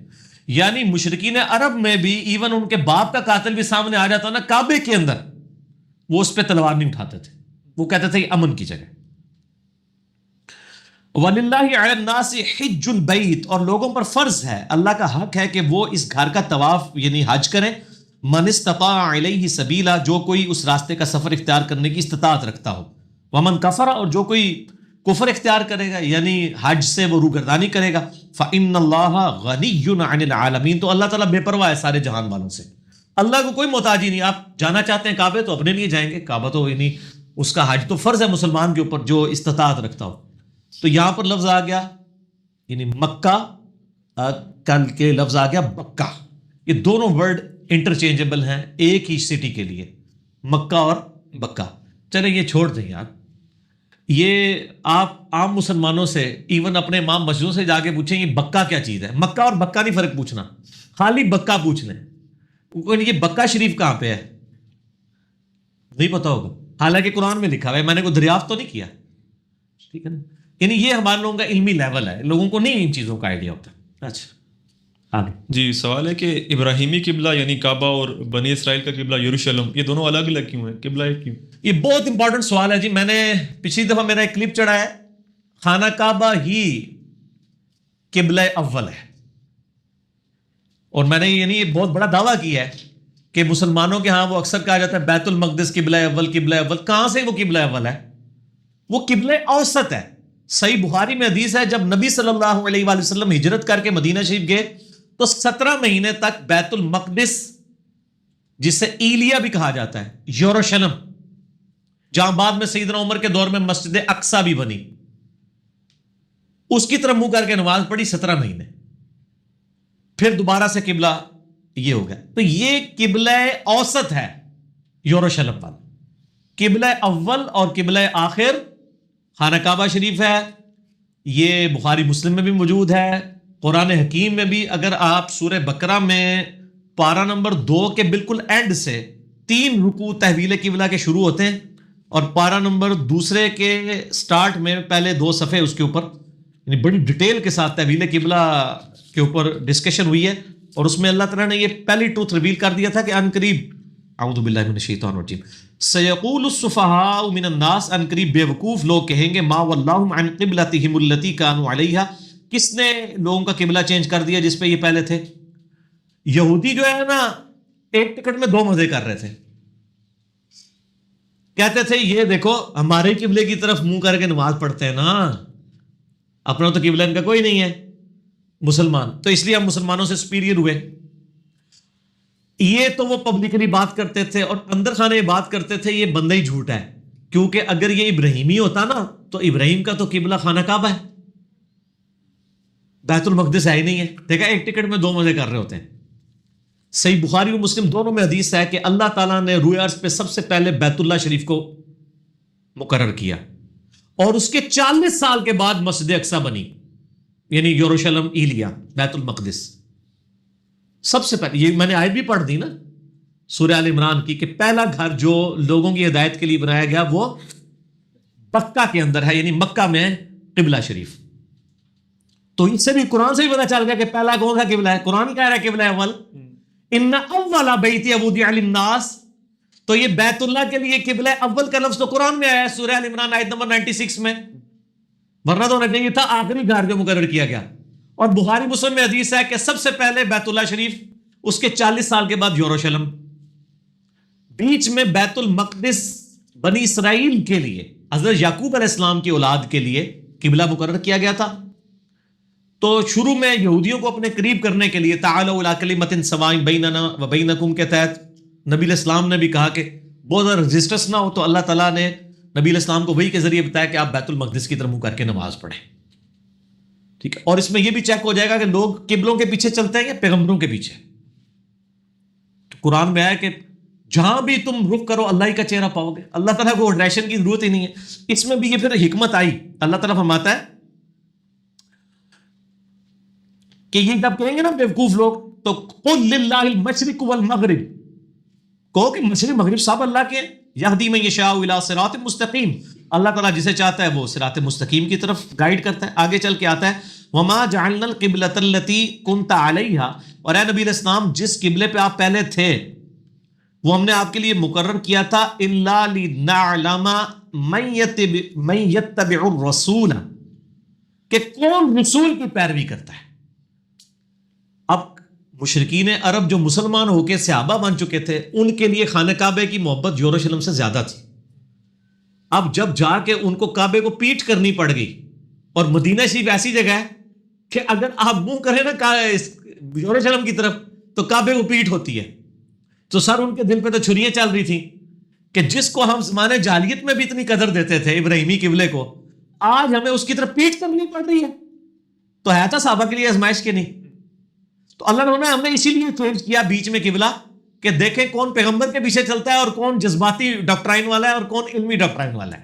C: یعنی مشرکین عرب میں بھی ایون ان کے باپ کا قاتل بھی سامنے آ جاتا نا کعبے کے اندر، وہ اس پہ تلوار نہیں اٹھاتے تھے، وہ کہتے تھے یہ امن کی جگہ. وَلِلَّهِ عَلَى النَّاسِ حِجُّ الْبَيْتِ، اور لوگوں پر فرض ہے، اللہ کا حق ہے کہ وہ اس گھر کا طواف یعنی حج کریں. من استطاع الیہ سبیلا، جو کوئی اس راستے کا سفر اختیار کرنے کی استطاعت رکھتا ہو. ومن کفر، اور جو کوئی کفر اختیار کرے گا یعنی حج سے وہ روگردانی کرے گا. فإن اللہ غنی عن العالمین، تو اللہ تعالیٰ بے پرواہ ہے سارے جہان والوں سے. اللہ کو کوئی محتاج ہی نہیں. آپ جانا چاہتے ہیں کعبے تو اپنے لیے جائیں گے، کعبہ تو یعنی اس کا حج تو فرض ہے مسلمان کے اوپر جو استطاعت رکھتا ہو. تو یہاں پر لفظ آ گیا یعنی مکہ، کل کے لفظ آ گیا بکہ. یہ دونوں ورڈ انٹرچینجبل ہیں ایک ہی سٹی کے لیے، مکہ اور بکہ. چلیں یہ چھوڑ دیں یار، یہ آپ عام مسلمانوں سے ایون اپنے امام مسجدوں سے جا کے پوچھیں یہ بکہ کیا چیز ہے. مکہ اور بکہ نہیں فرق پوچھنا، خالی بکہ پوچھ لیں. یہ بکہ شریف کہاں پہ ہے نہیں پتا ہوگا، حالانکہ قرآن میں لکھا ہوا ہے، میں نے کوئی دریافت تو نہیں کیا. ٹھیک ہے نا، یعنی یہ ہمارے لوگوں کا علمی لیول ہے، لوگوں کو نہیں ان چیزوں کا آئیڈیا ہوتا. اچھا آگے
B: جی، سوال ہے کہ ابراہیمی قبلہ یعنی کعبہ اور بنی اسرائیل کا قبلہ یروشلم، یہ دونوں الگ الگ کیوں ہیں؟ قبلہ ایک کیوں؟
C: یہ بہت امپورٹنٹ سوال ہے جی. میں نے پچھلی دفعہ میرا ایک کلپ چڑھا ہے، خانہ کعبہ ہی قبلہ اول ہے، اور میں نے یعنی یہ بہت بڑا دعویٰ کیا ہے کہ مسلمانوں کے ہاں وہ اکثر کہا جاتا ہے بیت المقدس قبلہ اول، قبلہ اول. کہاں سے وہ قبلہ اول ہے؟ وہ قبلہ اوسط ہے. صحیح بخاری میں حدیث ہے جب نبی صلی اللہ علیہ وآلہ وسلم ہجرت کر کے مدینہ شریف گئے تو 17 مہینے تک بیت المقدس، جسے ایلیا بھی کہا جاتا ہے، یروشلم، جہاں بعد میں سیدنا عمر کے دور میں مسجد اقصی بھی بنی، اس کی طرف منہ کر کے نماز پڑھی 17 مہینے. پھر دوبارہ سے قبلہ یہ ہو گیا. تو یہ قبلہ اوسط ہے یروشلم والا. قبلہ اول اور قبلہ آخر خانہ کعبہ شریف ہے. یہ بخاری مسلم میں بھی موجود ہے، قرآن حکیم میں بھی. اگر آپ سورہ بقرہ میں پارہ نمبر 2 کے بالکل اینڈ سے 3 رکوع تحویل قبلہ کے شروع ہوتے ہیں، اور پارہ نمبر 2 کے سٹارٹ میں پہلے 2 صفحے اس کے اوپر یعنی بڑی ڈیٹیل کے ساتھ تحویل قبلہ کے اوپر ڈسکشن ہوئی ہے. اور اس میں اللہ تعالیٰ نے یہ پہلی ٹروتھ ریویل کر دیا تھا کہ ان قریب، اعوذ باللہ من الشیطان الرجیم، سیقول السفہاء من الناس، ان قریب بے وقوف لوگ کہیں گے، ما واللہم عن قبلتہم التی کانوا علیہا، کس نے لوگوں کا قبلہ چینج کر دیا جس پہ یہ پہلے تھے. یہودی جو ہے نا ایک ٹکٹ میں 2 مزے کر رہے تھے. کہتے تھے یہ دیکھو ہمارے قبلے کی طرف منہ کر کے نماز پڑھتے ہیں نا، اپنا تو قبلہ ان کا کوئی نہیں ہے مسلمان، تو اس لیے ہم مسلمانوں سے سپیریئر ہوئے. یہ تو وہ پبلکلی بات کرتے تھے اور اندر خانے یہ بات کرتے تھے یہ بندہ ہی جھوٹا ہے، کیونکہ اگر یہ ابراہیمی ہوتا نا تو ابراہیم کا تو قبلہ خانہ کعبہ ہے، بیت المقدس ہے ہی نہیں ہے. دیکھا ایک ٹکٹ میں 2 مزے کر رہے ہوتے ہیں. صحیح بخاری و مسلم دونوں میں حدیث ہے کہ اللہ تعالیٰ نے روئے عرض پہ سب سے پہلے بیت اللہ شریف کو مقرر کیا، اور اس کے 40 سال کے بعد مسجد اقصی بنی، یعنی یروشلم ایلیا بیت المقدس. سب سے پہلے یہ میں نے آیت بھی پڑھ دی نا سورہ آل عمران کی کہ پہلا گھر جو لوگوں کی ہدایت کے لیے بنایا گیا وہ مکہ کے اندر ہے، یعنی مکہ میں قبلہ شریف. تو اس سے بھی قرآن سے بھی پتہ چل گیا کہ پہلا کون سا قبلہ ہے. قرآن کہہ رہا ہے قبلہ اول ان اول بیت وضع للناس، تو یہ بیت اللہ کے لیے قبلہ اول کا لفظ تو قرآن میں آیا ہے سورہ ال عمران آیت نمبر 96 میں، ورنہ تو ہونا چاہیے تھا آخری گھر جو مقرر کیا گیا. اور بخاری مسلم میں حدیث ہے کہ سب سے پہلے بیت اللہ شریف، اس کے 40 سال کے بعد یروشلم، بیچ میں بیت المقدس بنی اسرائیل کے لیے حضرت یعقوب علیہ السلام کی اولاد کے لیے قبلہ مقرر کیا گیا تھا. تو شروع میں یہودیوں کو اپنے قریب کرنے کے لیے تعالوا الی کلمۃ سواء بیننا و بینکم کے تحت نبی علیہ السلام نے بھی کہا کہ بہت زیادہ رجسٹرس نہ ہو، تو اللہ تعالیٰ نے نبی علیہ السلام کو وحی کے ذریعے بتایا کہ آپ بیت المقدس کی طرف منہ کر کے نماز پڑھیں. ٹھیک ہے، اور اس میں یہ بھی چیک ہو جائے گا کہ لوگ قبلوں کے پیچھے چلتے ہیں یا پیغمبروں کے پیچھے. تو قرآن میں آیا کہ جہاں بھی تم رخ کرو اللہ ہی کا چہرہ پاؤ گے، اللہ تعالیٰ کو ڈائریکشن کی ضرورت ہی نہیں ہے. اس میں بھی یہ پھر حکمت آئی. اللہ تعالیٰ فرماتا ہے کہ یہ جب کہیں گے نا بیوقوف لوگ تو قل للہ المشرق والمغرب، کہو کہ مشرق مغرب سب اللہ کے، یہدی من یشاء الی صراط مستقیم، اللہ تعالیٰ جسے چاہتا ہے وہ صراط مستقیم کی طرف گائیڈ کرتا ہے. آگے چل کے آتا ہے وما جعلنا القبلۃ التی کنت علیہا، اور اے نبی علیہ السلام جس قبلے پہ آپ پہلے تھے وہ ہم نے آپ کے لیے مقرر کیا تھا الا لنعلم من یتبع الرسول، کہ کون رسول کی پیروی کرتا ہے. اب مشرکین عرب جو مسلمان ہو کے صحابہ بن چکے تھے ان کے لیے خانہ کعبے کی محبت یروشلم سے زیادہ تھی. اب جب جا کے ان کو کعبے کو پیٹ کرنی پڑ گئی، اور مدینہ شریف ایسی جگہ ہے کہ اگر آپ منہ کریں نا یروشلم کی طرف تو کعبے کو پیٹ ہوتی ہے. تو سر ان کے دل پہ تو چھریاں چل رہی تھیں کہ جس کو ہم زمانے جاہلیت میں بھی اتنی قدر دیتے تھے ابراہیمی قبلے کو، آج ہمیں اس کی طرف پیٹ کرنی پڑ رہی ہے. تو ہے تھا صحابہ کے لیے آزمائش کے نہیں. تو اللہ نے ہم نے اسی لیے چینج کیا بیچ میں قبلہ کہ دیکھیں کون پیغمبر کے پیچھے چلتا ہے اور کون جذباتی ڈاکٹرائن والا ہے اور کون علمی ڈاکٹرائن والا ہے،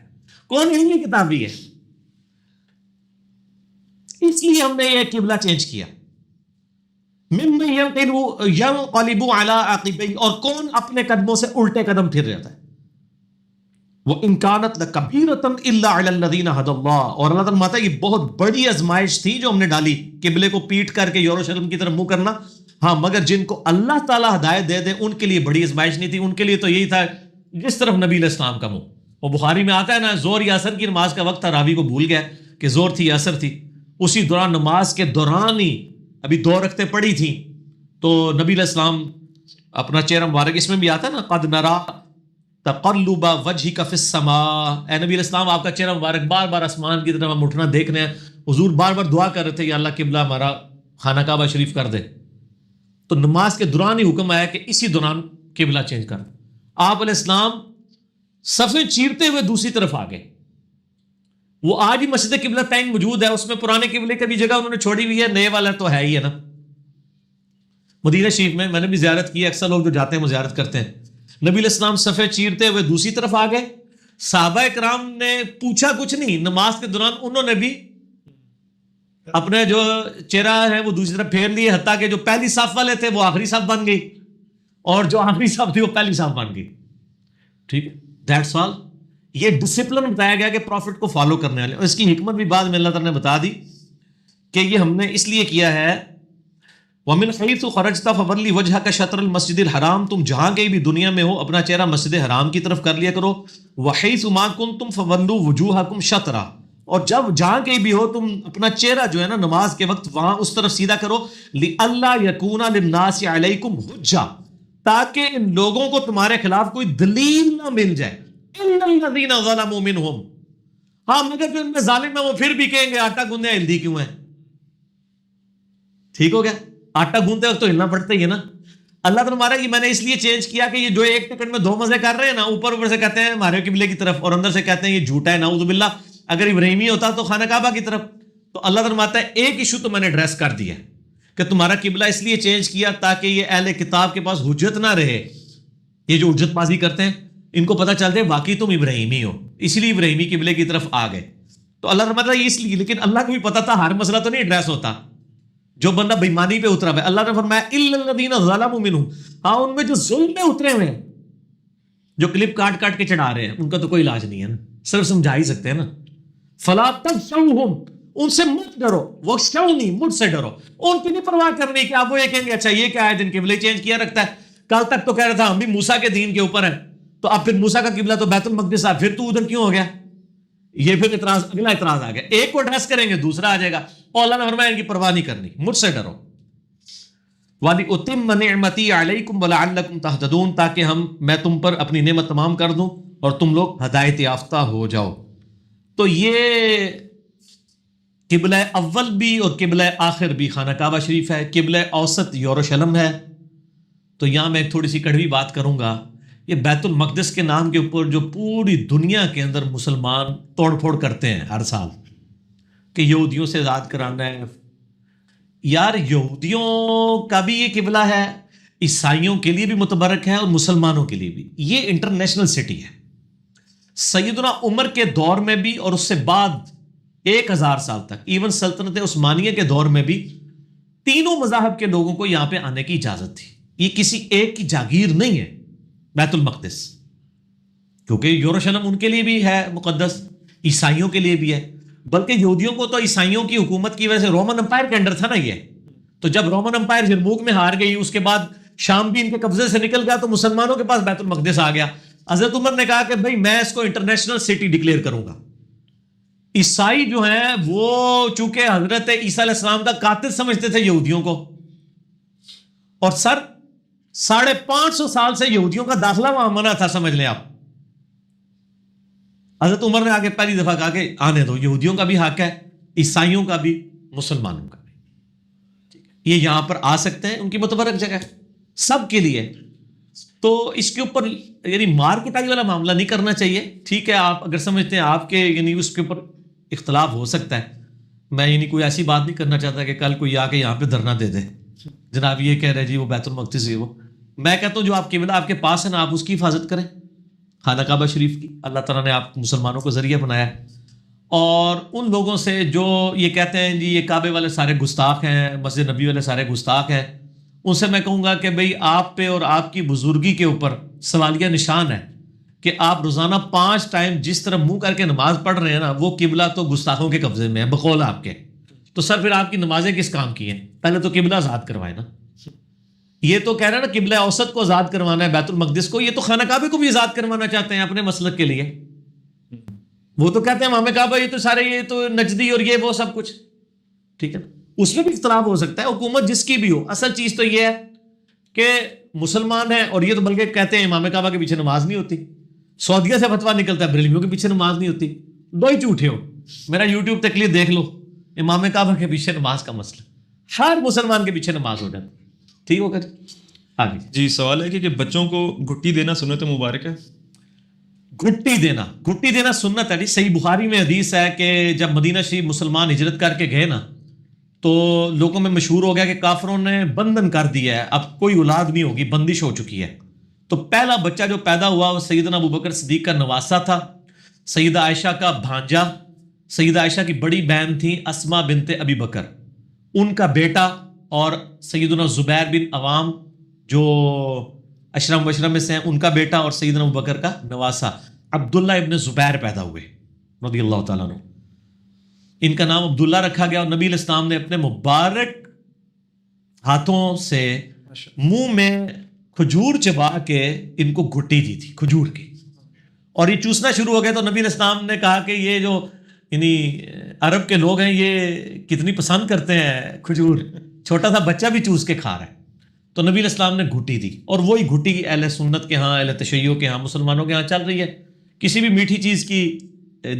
C: کون علمی کتابی ہے. اس لیے ہم نے یہ قبلہ چینج کیا. ممن ينقلب على عقبيه، اور کون اپنے قدموں سے الٹے قدم پھر جاتا ہے. وَإِن كَانَتْ لَكَبِيرَةً إِلَّا عَلَى الَّذِينَ هَدَى اللَّهُ، اور اللہ تعالیٰ فرماتا ہے یہ بہت بڑی آزمائش تھی جو ہم نے ڈالی قبلے کو پیٹ کر کے یروشلم کی طرف منہ کرنا. ہاں مگر جن کو اللہ تعالیٰ ہدایت دے دے ان کے لیے بڑی آزمائش نہیں تھی، ان کے لیے تو یہی تھا جس طرف نبی علیہ السلام کا منہ. وہ بخاری میں آتا ہے نا زور یا اثر کی نماز کا وقت تھا، راوی کو بھول گیا کہ زور تھی یا اثر تھی. اسی دوران نماز کے دوران ہی ابھی 2 رکعتیں پڑھی تھیں تو نبی علیہ السلام اپنا چہرہ مبارک، اس میں بھی آتا ہے نا قد نرا تقلب وجهک فی السماء، اے نبی علیہ السلام آپ کا چہرہ مبارک بار بار آسمان کی طرف ہم اٹھنا دیکھ رہے ہیں. حضور بار بار دعا کر رہے تھے یا اللہ قبلہ ہمارا خانہ کعبہ شریف کر دے. تو نماز کے دوران ہی حکم آیا کہ اسی دوران قبلہ چینج کر. آپ علیہ السلام صفیں چیرتے ہوئے دوسری طرف آ گئے. وہ آج ہی مسجد قبلہ تین موجود ہے، اس میں پرانے قبلے کی بھی جگہ انہوں نے چھوڑی ہوئی ہے، نئے والا تو ہے ہی ہے نا. مدینہ شریف میں نے بھی زیارت کی ہے، اکثر لوگ جو جاتے ہیں وہ زیارت کرتے ہیں. نبی علیہ السلام صفیں چیرتے ہوئے دوسری طرف آ گئے. صحابہ کرام نے پوچھا کچھ نہیں، نماز کے دوران انہوں نے بھی اپنے جو چہرہ ہے وہ دوسری طرف پھیر لیے، حتیٰ کہ جو پہلی صف والے تھے وہ آخری صف بن گئی اور جو آخری صف تھی وہ پہلی صف بن گئی. ٹھیک ہے، دیٹس آل. یہ ڈسپلن بتایا گیا کہ پروفٹ کو فالو کرنے والے، اور اس کی حکمت بھی بعد میں اللہ تعالیٰ نے بتا دی کہ یہ ہم نے اس لیے کیا ہے وَمِنْ حَيْثُ خَرَجْتَ فَوَلِّ وَجْهَكَ شَطْرَ الْمَسْجِدِ الْحَرَامِ، تم جہاں کہیں بھی دنیا میں ہو اپنا چہرہ مسجد حرام کی طرف کر لیا کرو. وَحَيْثُ مَا كُنْتُمْ فَوَلُّوا وُجُوهَكُمْ شَطْرًا، اور جہاں کہیں بھی ہو تم اپنا چہرہ جو ہے نا نماز کے وقت وہاں اس طرف سیدھا کرو. لِأَلَّا يَكُونَ لِلنَّاسِ عَلَيْكُمْ حُجَّةٌ، تاکہ ان لوگوں کو تمہارے خلاف کوئی دلیل نہ مل جائے. إِنَّ الَّذِينَ ظَلَمُوا مِنْهُمْ، ہاں مگر جو ان میں ظالم ہیں وہ پھر بھی کہیں گے آٹا گوندے ہلدی کیوں ہے. ٹھیک ہو گیا، آٹا گوندتے وقت تو ہلنا پڑتا ہی ہے نا. اللہ تعالیٰ ہمارا کہ میں نے اس لیے چینج کیا کہ یہ جو ایک ٹکٹ میں 2 مزے کر رہے ہیں نا، اوپر سے کہتے ہیں ہمارے قبلے کی طرف اور اندر سے کہتے ہیں یہ جھوٹا ہے، نعوذ باللہ. اگر ابراہیمی ہوتا تو خانہ کعبہ کی طرف. تو اللہ تعالیٰ فرماتا ہے ایک ایشو تو میں نے ایڈریس کر دیا کہ تمہارا قبلہ اس لیے چینج کیا تاکہ یہ اہل کتاب کے پاس حجت نہ رہے. یہ جو حجت بازی کرتے ہیں ان کو پتہ چل جائے واقعی تم ابراہیمی ہو، اس لیے ابراہیمی قبلے کی طرف آ گئے. تو اللہ فرماتا ہے اس لیے، لیکن اللہ کو بھی پتا تھا ہر مسئلہ تو نہیں ایڈریس ہوتا. جو بندہ بےمانی پہ اترا ہوا ہے. اللہ نے فرمایا الا الذین ظلموا منہم, ہاں ان میں جو ظلم میں اترے ہوئے ہیں, جو کلپ کاٹ کاٹ کے چڑھا رہے ہیں, ان کا تو کوئی علاج نہیں ہے نا, صرف سمجھا ہی سکتے ہیں نا. فلا تخشوہم, ان سے مت ڈرو, واخشونی, مجھ سے ڈرو. ان کی نہیں پرواہ کرنی کہ آپ وہ یہ کہیں گے اچھا یہ کیا ہے, دن قبلے چینج کیا رکھتا ہے, کل تک تو کہہ رہا تھا ہم بھی موسیٰ کے دین کے اوپر ہیں, تو اب پھر موسیٰ کا قبلہ تو بیت المقدس ہے, پھر تو ادھر کیوں ہو گیا؟ یہ پھر اعتراض, اگلا اعتراض آ گیا. ایک کو ایڈریس کریں گے دوسرا آ جائے گا. اور اللہ نے فرمایا ان کی پرواہ نہیں کرنی, مجھ سے ڈرو. وَلِأُتِمَّ نِعْمَتِي عَلَيْكُمْ وَلَعَلَّكُمْ تَهْتَدُونَ, تاکہ میں تم پر اپنی نعمت تمام کر دوں اور تم لوگ ہدایت یافتہ ہو جاؤ. تو یہ قبلہ اول بھی اور قبلہ آخر بھی خانہ کعبہ شریف ہے, قبلہ اوسط یروشلم ہے. تو یہاں میں ایک تھوڑی سی کڑوی بات کروں گا. یہ بیت المقدس کے نام کے اوپر جو پوری دنیا کے اندر مسلمان توڑ پھوڑ کرتے ہیں ہر سال کہ یہودیوں سے آزاد کرانا ہے, یار یہودیوں کا بھی یہ قبلہ ہے, عیسائیوں کے لیے بھی متبرک ہے اور مسلمانوں کے لیے بھی. یہ انٹرنیشنل سٹی ہے. سیدنا عمر کے دور میں بھی اور اس سے بعد 1000 سال تک, ایون سلطنت عثمانیہ کے دور میں بھی, تینوں مذاہب کے لوگوں کو یہاں پہ آنے کی اجازت تھی. یہ کسی ایک کی جاگیر نہیں ہے بیت المقدس, کیونکہ یروشلم ان کے لیے بھی ہے مقدس, عیسائیوں کے لیے بھی ہے. بلکہ یہودیوں کو تو عیسائیوں کی حکومت کی وجہ سے رومن امپائر کے انڈر تھا نا یہ, تو جب رومن امپائر یرموک میں ہار گئی, اس کے بعد شام بھی ان کے قبضے سے نکل گیا, تو مسلمانوں کے پاس بیت المقدس آ گیا. حضرت عمر نے کہا کہ بھائی میں اس کو انٹرنیشنل سٹی ڈکلیئر کروں گا. عیسائی جو ہیں وہ چونکہ حضرت عیسیٰ علیہ السلام کا قاتل سمجھتے تھے یہودیوں کو, اور سر 550 سال سے یہودیوں کا داخلہ وہاں منع تھا, سمجھ لیں آپ. حضرت عمر نے آگے پہلی دفعہ کہا کہ آنے دو, یہودیوں کا بھی حق ہے, عیسائیوں کا بھی, مسلمانوں کا بھی. یہ یہاں پر آ سکتے ہیں, ان کی متبرک جگہ ہے سب کے لیے. تو اس کے اوپر یعنی مار کٹائی والا معاملہ نہیں کرنا چاہیے. ٹھیک ہے, آپ اگر سمجھتے ہیں آپ کے یعنی اس کے اوپر اختلاف ہو سکتا ہے, میں یعنی کوئی ایسی بات نہیں کرنا چاہتا کہ کل کوئی آ کے یہاں پہ دھرنا دے دے, جناب یہ کہہ رہے جی وہ بیت المقدس ہے. وہ میں کہتا ہوں جو آپ قبلہ آپ کے پاس ہے نا, آپ اس کی حفاظت کریں, خانہ کعبہ شریف کی. اللہ تعالیٰ نے آپ مسلمانوں کو ذریعہ بنایا ہے. اور ان لوگوں سے جو یہ کہتے ہیں جی یہ کعبے والے سارے گستاخ ہیں, مسجد نبی والے سارے گستاخ ہیں, ان سے میں کہوں گا کہ بھئی آپ پہ اور آپ کی بزرگی کے اوپر سوالیہ نشان ہے کہ آپ روزانہ 5 ٹائم جس طرح منہ کر کے نماز پڑھ رہے ہیں نا, وہ قبلہ تو گستاخوں کے قبضے میں ہے بقول آپ کے. تو سر پھر آپ کی نمازیں کس کام کی ہیں؟ پہلے تو قبلہ آزاد کروائے نا. یہ تو کہہ رہے ہیں نا قبلہ اوسط کو آزاد کروانا ہے, بیت المقدس کو. یہ تو خانہ کعبے کو بھی آزاد کروانا چاہتے ہیں اپنے مسلک کے لیے. وہ تو کہتے ہیں امام کعبہ یہ تو سارے یہ تو نجدی اور یہ وہ سب کچھ, ٹھیک ہے نا. اس میں بھی اختلاف ہو سکتا ہے, حکومت جس کی بھی ہو. اصل چیز تو یہ ہے کہ مسلمان ہیں, اور یہ تو بلکہ کہتے ہیں امام کعبہ کے پیچھے نماز نہیں ہوتی. سعودیہ سے فتویٰ نکلتا ہے بریلویوں کے پیچھے نماز نہیں ہوتی. دو ہی جھوٹے ہو. میرا یوٹیوب تک لیے دیکھ لو, امام کعبہ کے پیچھے نماز کا مسئلہ, ہر مسلمان کے پیچھے نماز ہو جاتی. ٹھیک ہو گیا آگے
B: جی. سوال ہے کہ بچوں کو گھٹی دینا سنت مبارک ہے؟
C: گھٹی دینا سنت ہے. صحیح بخاری میں حدیث ہے کہ جب مدینہ شریف مسلمان ہجرت کر کے گئے نا, تو لوگوں میں مشہور ہو گیا کہ کافروں نے بندھن کر دیا ہے, اب کوئی اولاد نہیں ہوگی, بندش ہو چکی ہے. تو پہلا بچہ جو پیدا ہوا وہ سیدنا ابوبکر صدیق کا نواسہ تھا, سیدہ عائشہ کا بھانجا. سیدہ عائشہ کی بڑی بہن تھی اسما بنت ابی بکر, ان کا بیٹا, اور سیدنا زبیر بن عوام جو اشرم وشرم میں سے ہیں, ان کا بیٹا, اور سیدنا ابوبکر کا نواسہ عبداللہ ابن زبیر پیدا ہوئے رضی اللہ تعالیٰ عنہ. ان کا نام عبداللہ رکھا گیا, اور نبی علیہ السلام نے اپنے مبارک ہاتھوں سے منہ میں کھجور چبا کے ان کو گھٹی دی تھی کھجور کی, اور یہ چوسنا شروع ہو گیا. تو نبی علیہ السلام نے کہا کہ یہ جو یعنی عرب کے لوگ ہیں یہ کتنی پسند کرتے ہیں کھجور, چھوٹا سا بچہ بھی چوس کے کھا رہا ہے. تو نبی علیہ السلام نے گھٹی دی, اور وہی گھٹی اہل سنت کے ہاں, اہل تشیع کے ہاں, مسلمانوں کے ہاں چل رہی ہے. کسی بھی میٹھی چیز کی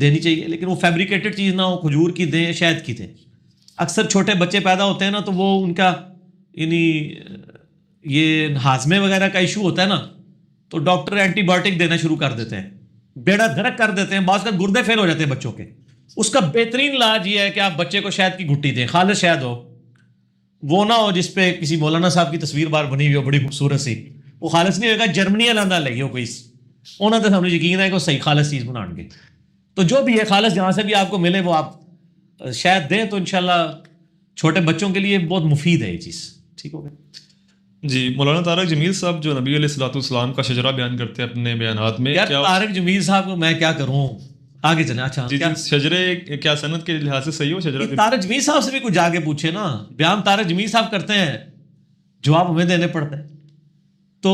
C: دینی چاہیے, لیکن وہ فیبریکیٹڈ چیز نہ ہو, کھجور کی دیں, شہد کی دیں. اکثر چھوٹے بچے پیدا ہوتے ہیں نا, تو وہ ان کا یعنی یہ ہاضمے وغیرہ کا ایشو ہوتا ہے نا, تو ڈاکٹر اینٹی بایوٹک دینا شروع کر دیتے ہیں, بیڑا گھرک کر دیتے ہیں, بعض کا گردے فیل ہو جاتے ہیں بچوں کے. اس کا بہترین علاج یہ ہے کہ آپ بچے کو شہد کی گھٹی دیں, خالص شہد ہو, وہ نہ ہو جس پہ کسی مولانا صاحب کی تصویر بار بنی ہوئی ہو بڑی خوبصورت سی, وہ خالص نہیں ہوگا, جرمنی والا لگی ہو کوئی, انہوں نے ہمیں یقین ہے کہ وہ صحیح خالص چیز بنائیں گے. تو جو بھی ہے خالص جہاں سے بھی آپ کو ملے وہ آپ شہد دیں, تو انشاءاللہ چھوٹے بچوں کے لیے بہت مفید ہے یہ چیز. ٹھیک ہو گیا
B: جی. مولانا طارق جمیل صاحب جو نبی علیہ الصلوۃ والسلام کا شجرہ بیان کرتے ہیں اپنے بیانات میں,
C: یار طارق جمیل صاحب کو میں کیا کروں, آگے چلیں. اچھا
B: جی شجرے کیا سند کے لحاظ سے صحیح ہو شجرہ؟
C: طارق جمیل صاحب سے بھی کچھ آگے پوچھے نا, بیان طارق جمیل صاحب کرتے ہیں, جواب ہمیں دینے پڑتے ہیں. تو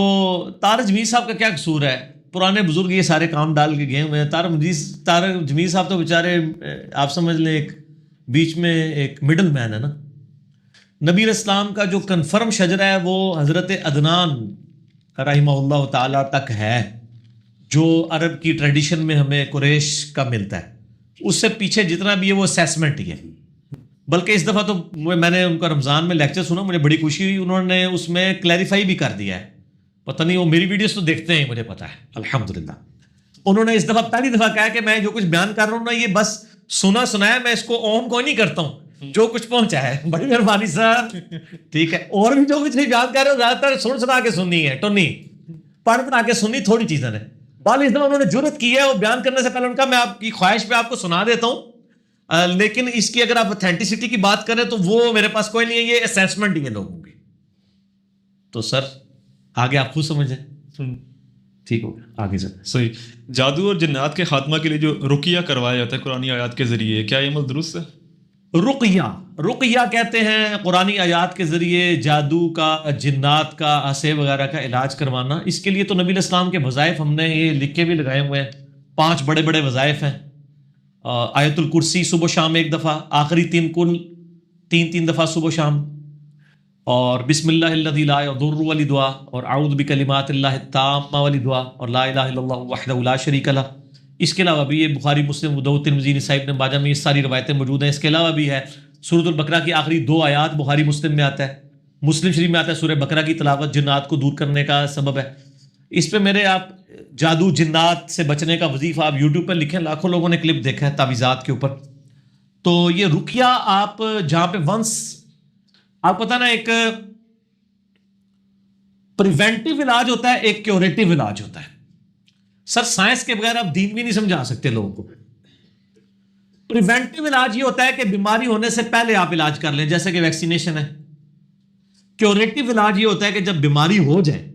C: طارق جمیل صاحب کا کیا قصور ہے؟ پرانے بزرگ یہ سارے کام ڈال کے گئے ہوئے ہیں. طارق جمیل صاحب تو بیچارے آپ سمجھ لیں ایک بیچ میں ایک مڈل مین ہے نا. نبی علیہ السلام کا جو کنفرم شجرہ ہے وہ حضرت عدنان رحمہ اللہ تعالیٰ تک ہے, جو عرب کی ٹریڈیشن میں ہمیں قریش کا ملتا ہے. اس سے پیچھے جتنا بھی ہے وہ اسیسمنٹ ہی ہے. بلکہ اس دفعہ تو میں نے ان کا رمضان میں لیکچر سنا, مجھے بڑی خوشی ہوئی, انہوں نے اس میں کلیریفائی بھی کر دیا ہے. پتہ نہیں وہ میری ویڈیوز تو دیکھتے ہیں, مجھے پتا ہے الحمدللہ. انہوں نے اس دفعہ پہلی دفعہ کہا کہ میں جو کچھ بیان کر رہا ہوں نا یہ بس سنا ہے, میں اس کو اون کوئی نہیں کرتا ہوں, جو کچھ پہنچا ہے. بڑی مہربانی سر, ٹھیک ہے. اور بھی جو کچھ بھی بیان کر رہے ہو زیادہ تر سنا کے سننی ہے, ٹونی پڑھ پڑھا کے سننی تھوڑی چیزیں نے. بال اس دفعہ انہوں نے جرت کی ہے, اور بیان کرنے سے پہلے ان کا میں آپ کی خواہش پہ آپ کو سنا دیتا ہوں, لیکن اس کی اگر آپ اتھینٹسٹی کی بات کریں تو وہ میرے پاس کوئی نہیں ہے, یہ اسیسمنٹ ہی ہے لوگوں کی. تو سر آگے آپ خود سمجھیں. ٹھیک ہو گیا, آگے چلیں.
B: صحیح. جادو اور جنات کے خاتمہ کے لیے جو رقیہ کروایا جاتا ہے قرآنی آیات کے ذریعے, کیا یہ عمل درست ہے؟
C: رقیہ کہتے ہیں قرآنی آیات کے ذریعے جادو کا, جنات کا, عصے وغیرہ کا علاج کروانا. اس کے لیے تو نبی علیہ السلام کے وظائف ہم نے یہ لکھ کے بھی لگائے ہوئے ہیں. 5 بڑے بڑے وظائف ہیں. آیت الکرسی صبح و شام 1 دفعہ, آخری 3 کل 3 دفعہ صبح و شام, اور بسم اللہ الذی لا یضر والی دعا, اور اعوذ بکلمات اللہ التامہ والی دعا, اور لا الہ الا اللہ وحدہ لا شریک لہ. اس کے علاوہ بھی یہ بخاری مسلم ابو داؤد ترمذی نسائی ابن ماجہ میں یہ ساری روایتیں موجود ہیں. اس کے علاوہ بھی ہے سورۃ البقرہ کی آخری 2 آیات بخاری مسلم میں آتا ہے, مسلم شریف میں آتا ہے. سورہ بقرہ کی تلاوت جنات کو دور کرنے کا سبب ہے. اس پہ میرے آپ جادو جنات سے بچنے کا وظیفہ آپ یوٹیوب پہ لکھیں, لاکھوں لوگوں نے کلپ دیکھا ہے تعویذات کے اوپر. تو یہ رقیہ آپ جہاں پہ ونس آپ پتہ نا ایک پریونٹیو علاج ہوتا ہے, ایک کیوریٹیو علاج ہوتا ہے. سر سائنس کے بغیر آپ دین بھی نہیں سمجھا سکتے لوگوں کو. پریونٹیو علاج یہ ہوتا ہے کہ بیماری ہونے سے پہلے آپ علاج کر لیں, جیسے کہ ویکسینیشن ہے. کیوریٹیو علاج یہ ہوتا ہے کہ جب بیماری ہو جائے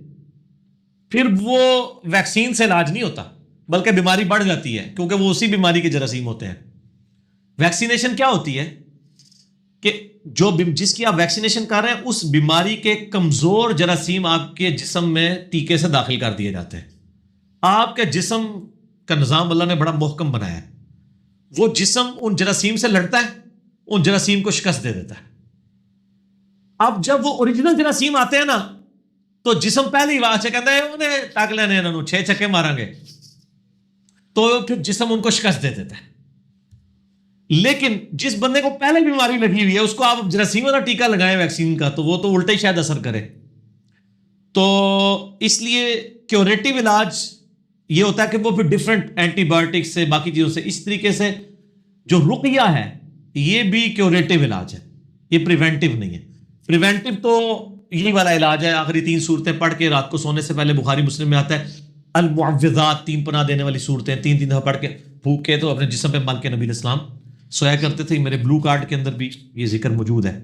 C: پھر وہ ویکسین سے علاج نہیں ہوتا, بلکہ بیماری بڑھ جاتی ہے, کیونکہ وہ اسی بیماری کے جراثیم ہوتے ہیں. ویکسینیشن کیا ہوتی ہے کہ جس کی آپ ویکسینیشن کر رہے ہیں اس بیماری کے کمزور جراثیم آپ کے جسم میں ٹیکے سے داخل کر دیے جاتے ہیں. آپ کے جسم کا نظام اللہ نے بڑا محکم بنایا ہے. وہ جسم ان جراثیم سے لڑتا ہے, ان جراثیم کو شکست دے دیتا ہے. اب جب وہ اوریجنل جراثیم آتے ہیں نا تو جسم پہلے ہی وہاں سے کہتا ہے انہیں ٹاک لینے انہوں 6 چھکے ماریں گے, تو پھر جسم ان کو شکست دے دیتا ہے. لیکن جس بندے کو پہلے بیماری لگی ہوئی ہے اس کو آپ جراثیم والا ٹیکہ لگائیں ویکسین کا, تو وہ تو الٹا ہی شاید اثر کرے. تو اس لیے کیوریٹیو علاج یہ ہوتا ہے کہ وہ پھر ڈفرینٹ اینٹی بایوٹکس سے باقی چیزوں سے, اس طریقے سے جو رقیہ ہے یہ بھی کیوریٹیو علاج ہے, یہ پریونٹیو نہیں ہے. پریونٹیو تو یہی والا علاج ہے, آخری 3 صورتیں پڑھ کے رات کو سونے سے پہلے, بخاری مسلم میں آتا ہے المعوذات 3 پناہ دینے والی صورتیں 3 دفعہ پڑھ کے پھونک کے تو اپنے جسم پہ مل کے نبی علیہ السلام سویا کرتے تھے. میرے بلو کارڈ کے اندر بھی یہ ذکر موجود ہے,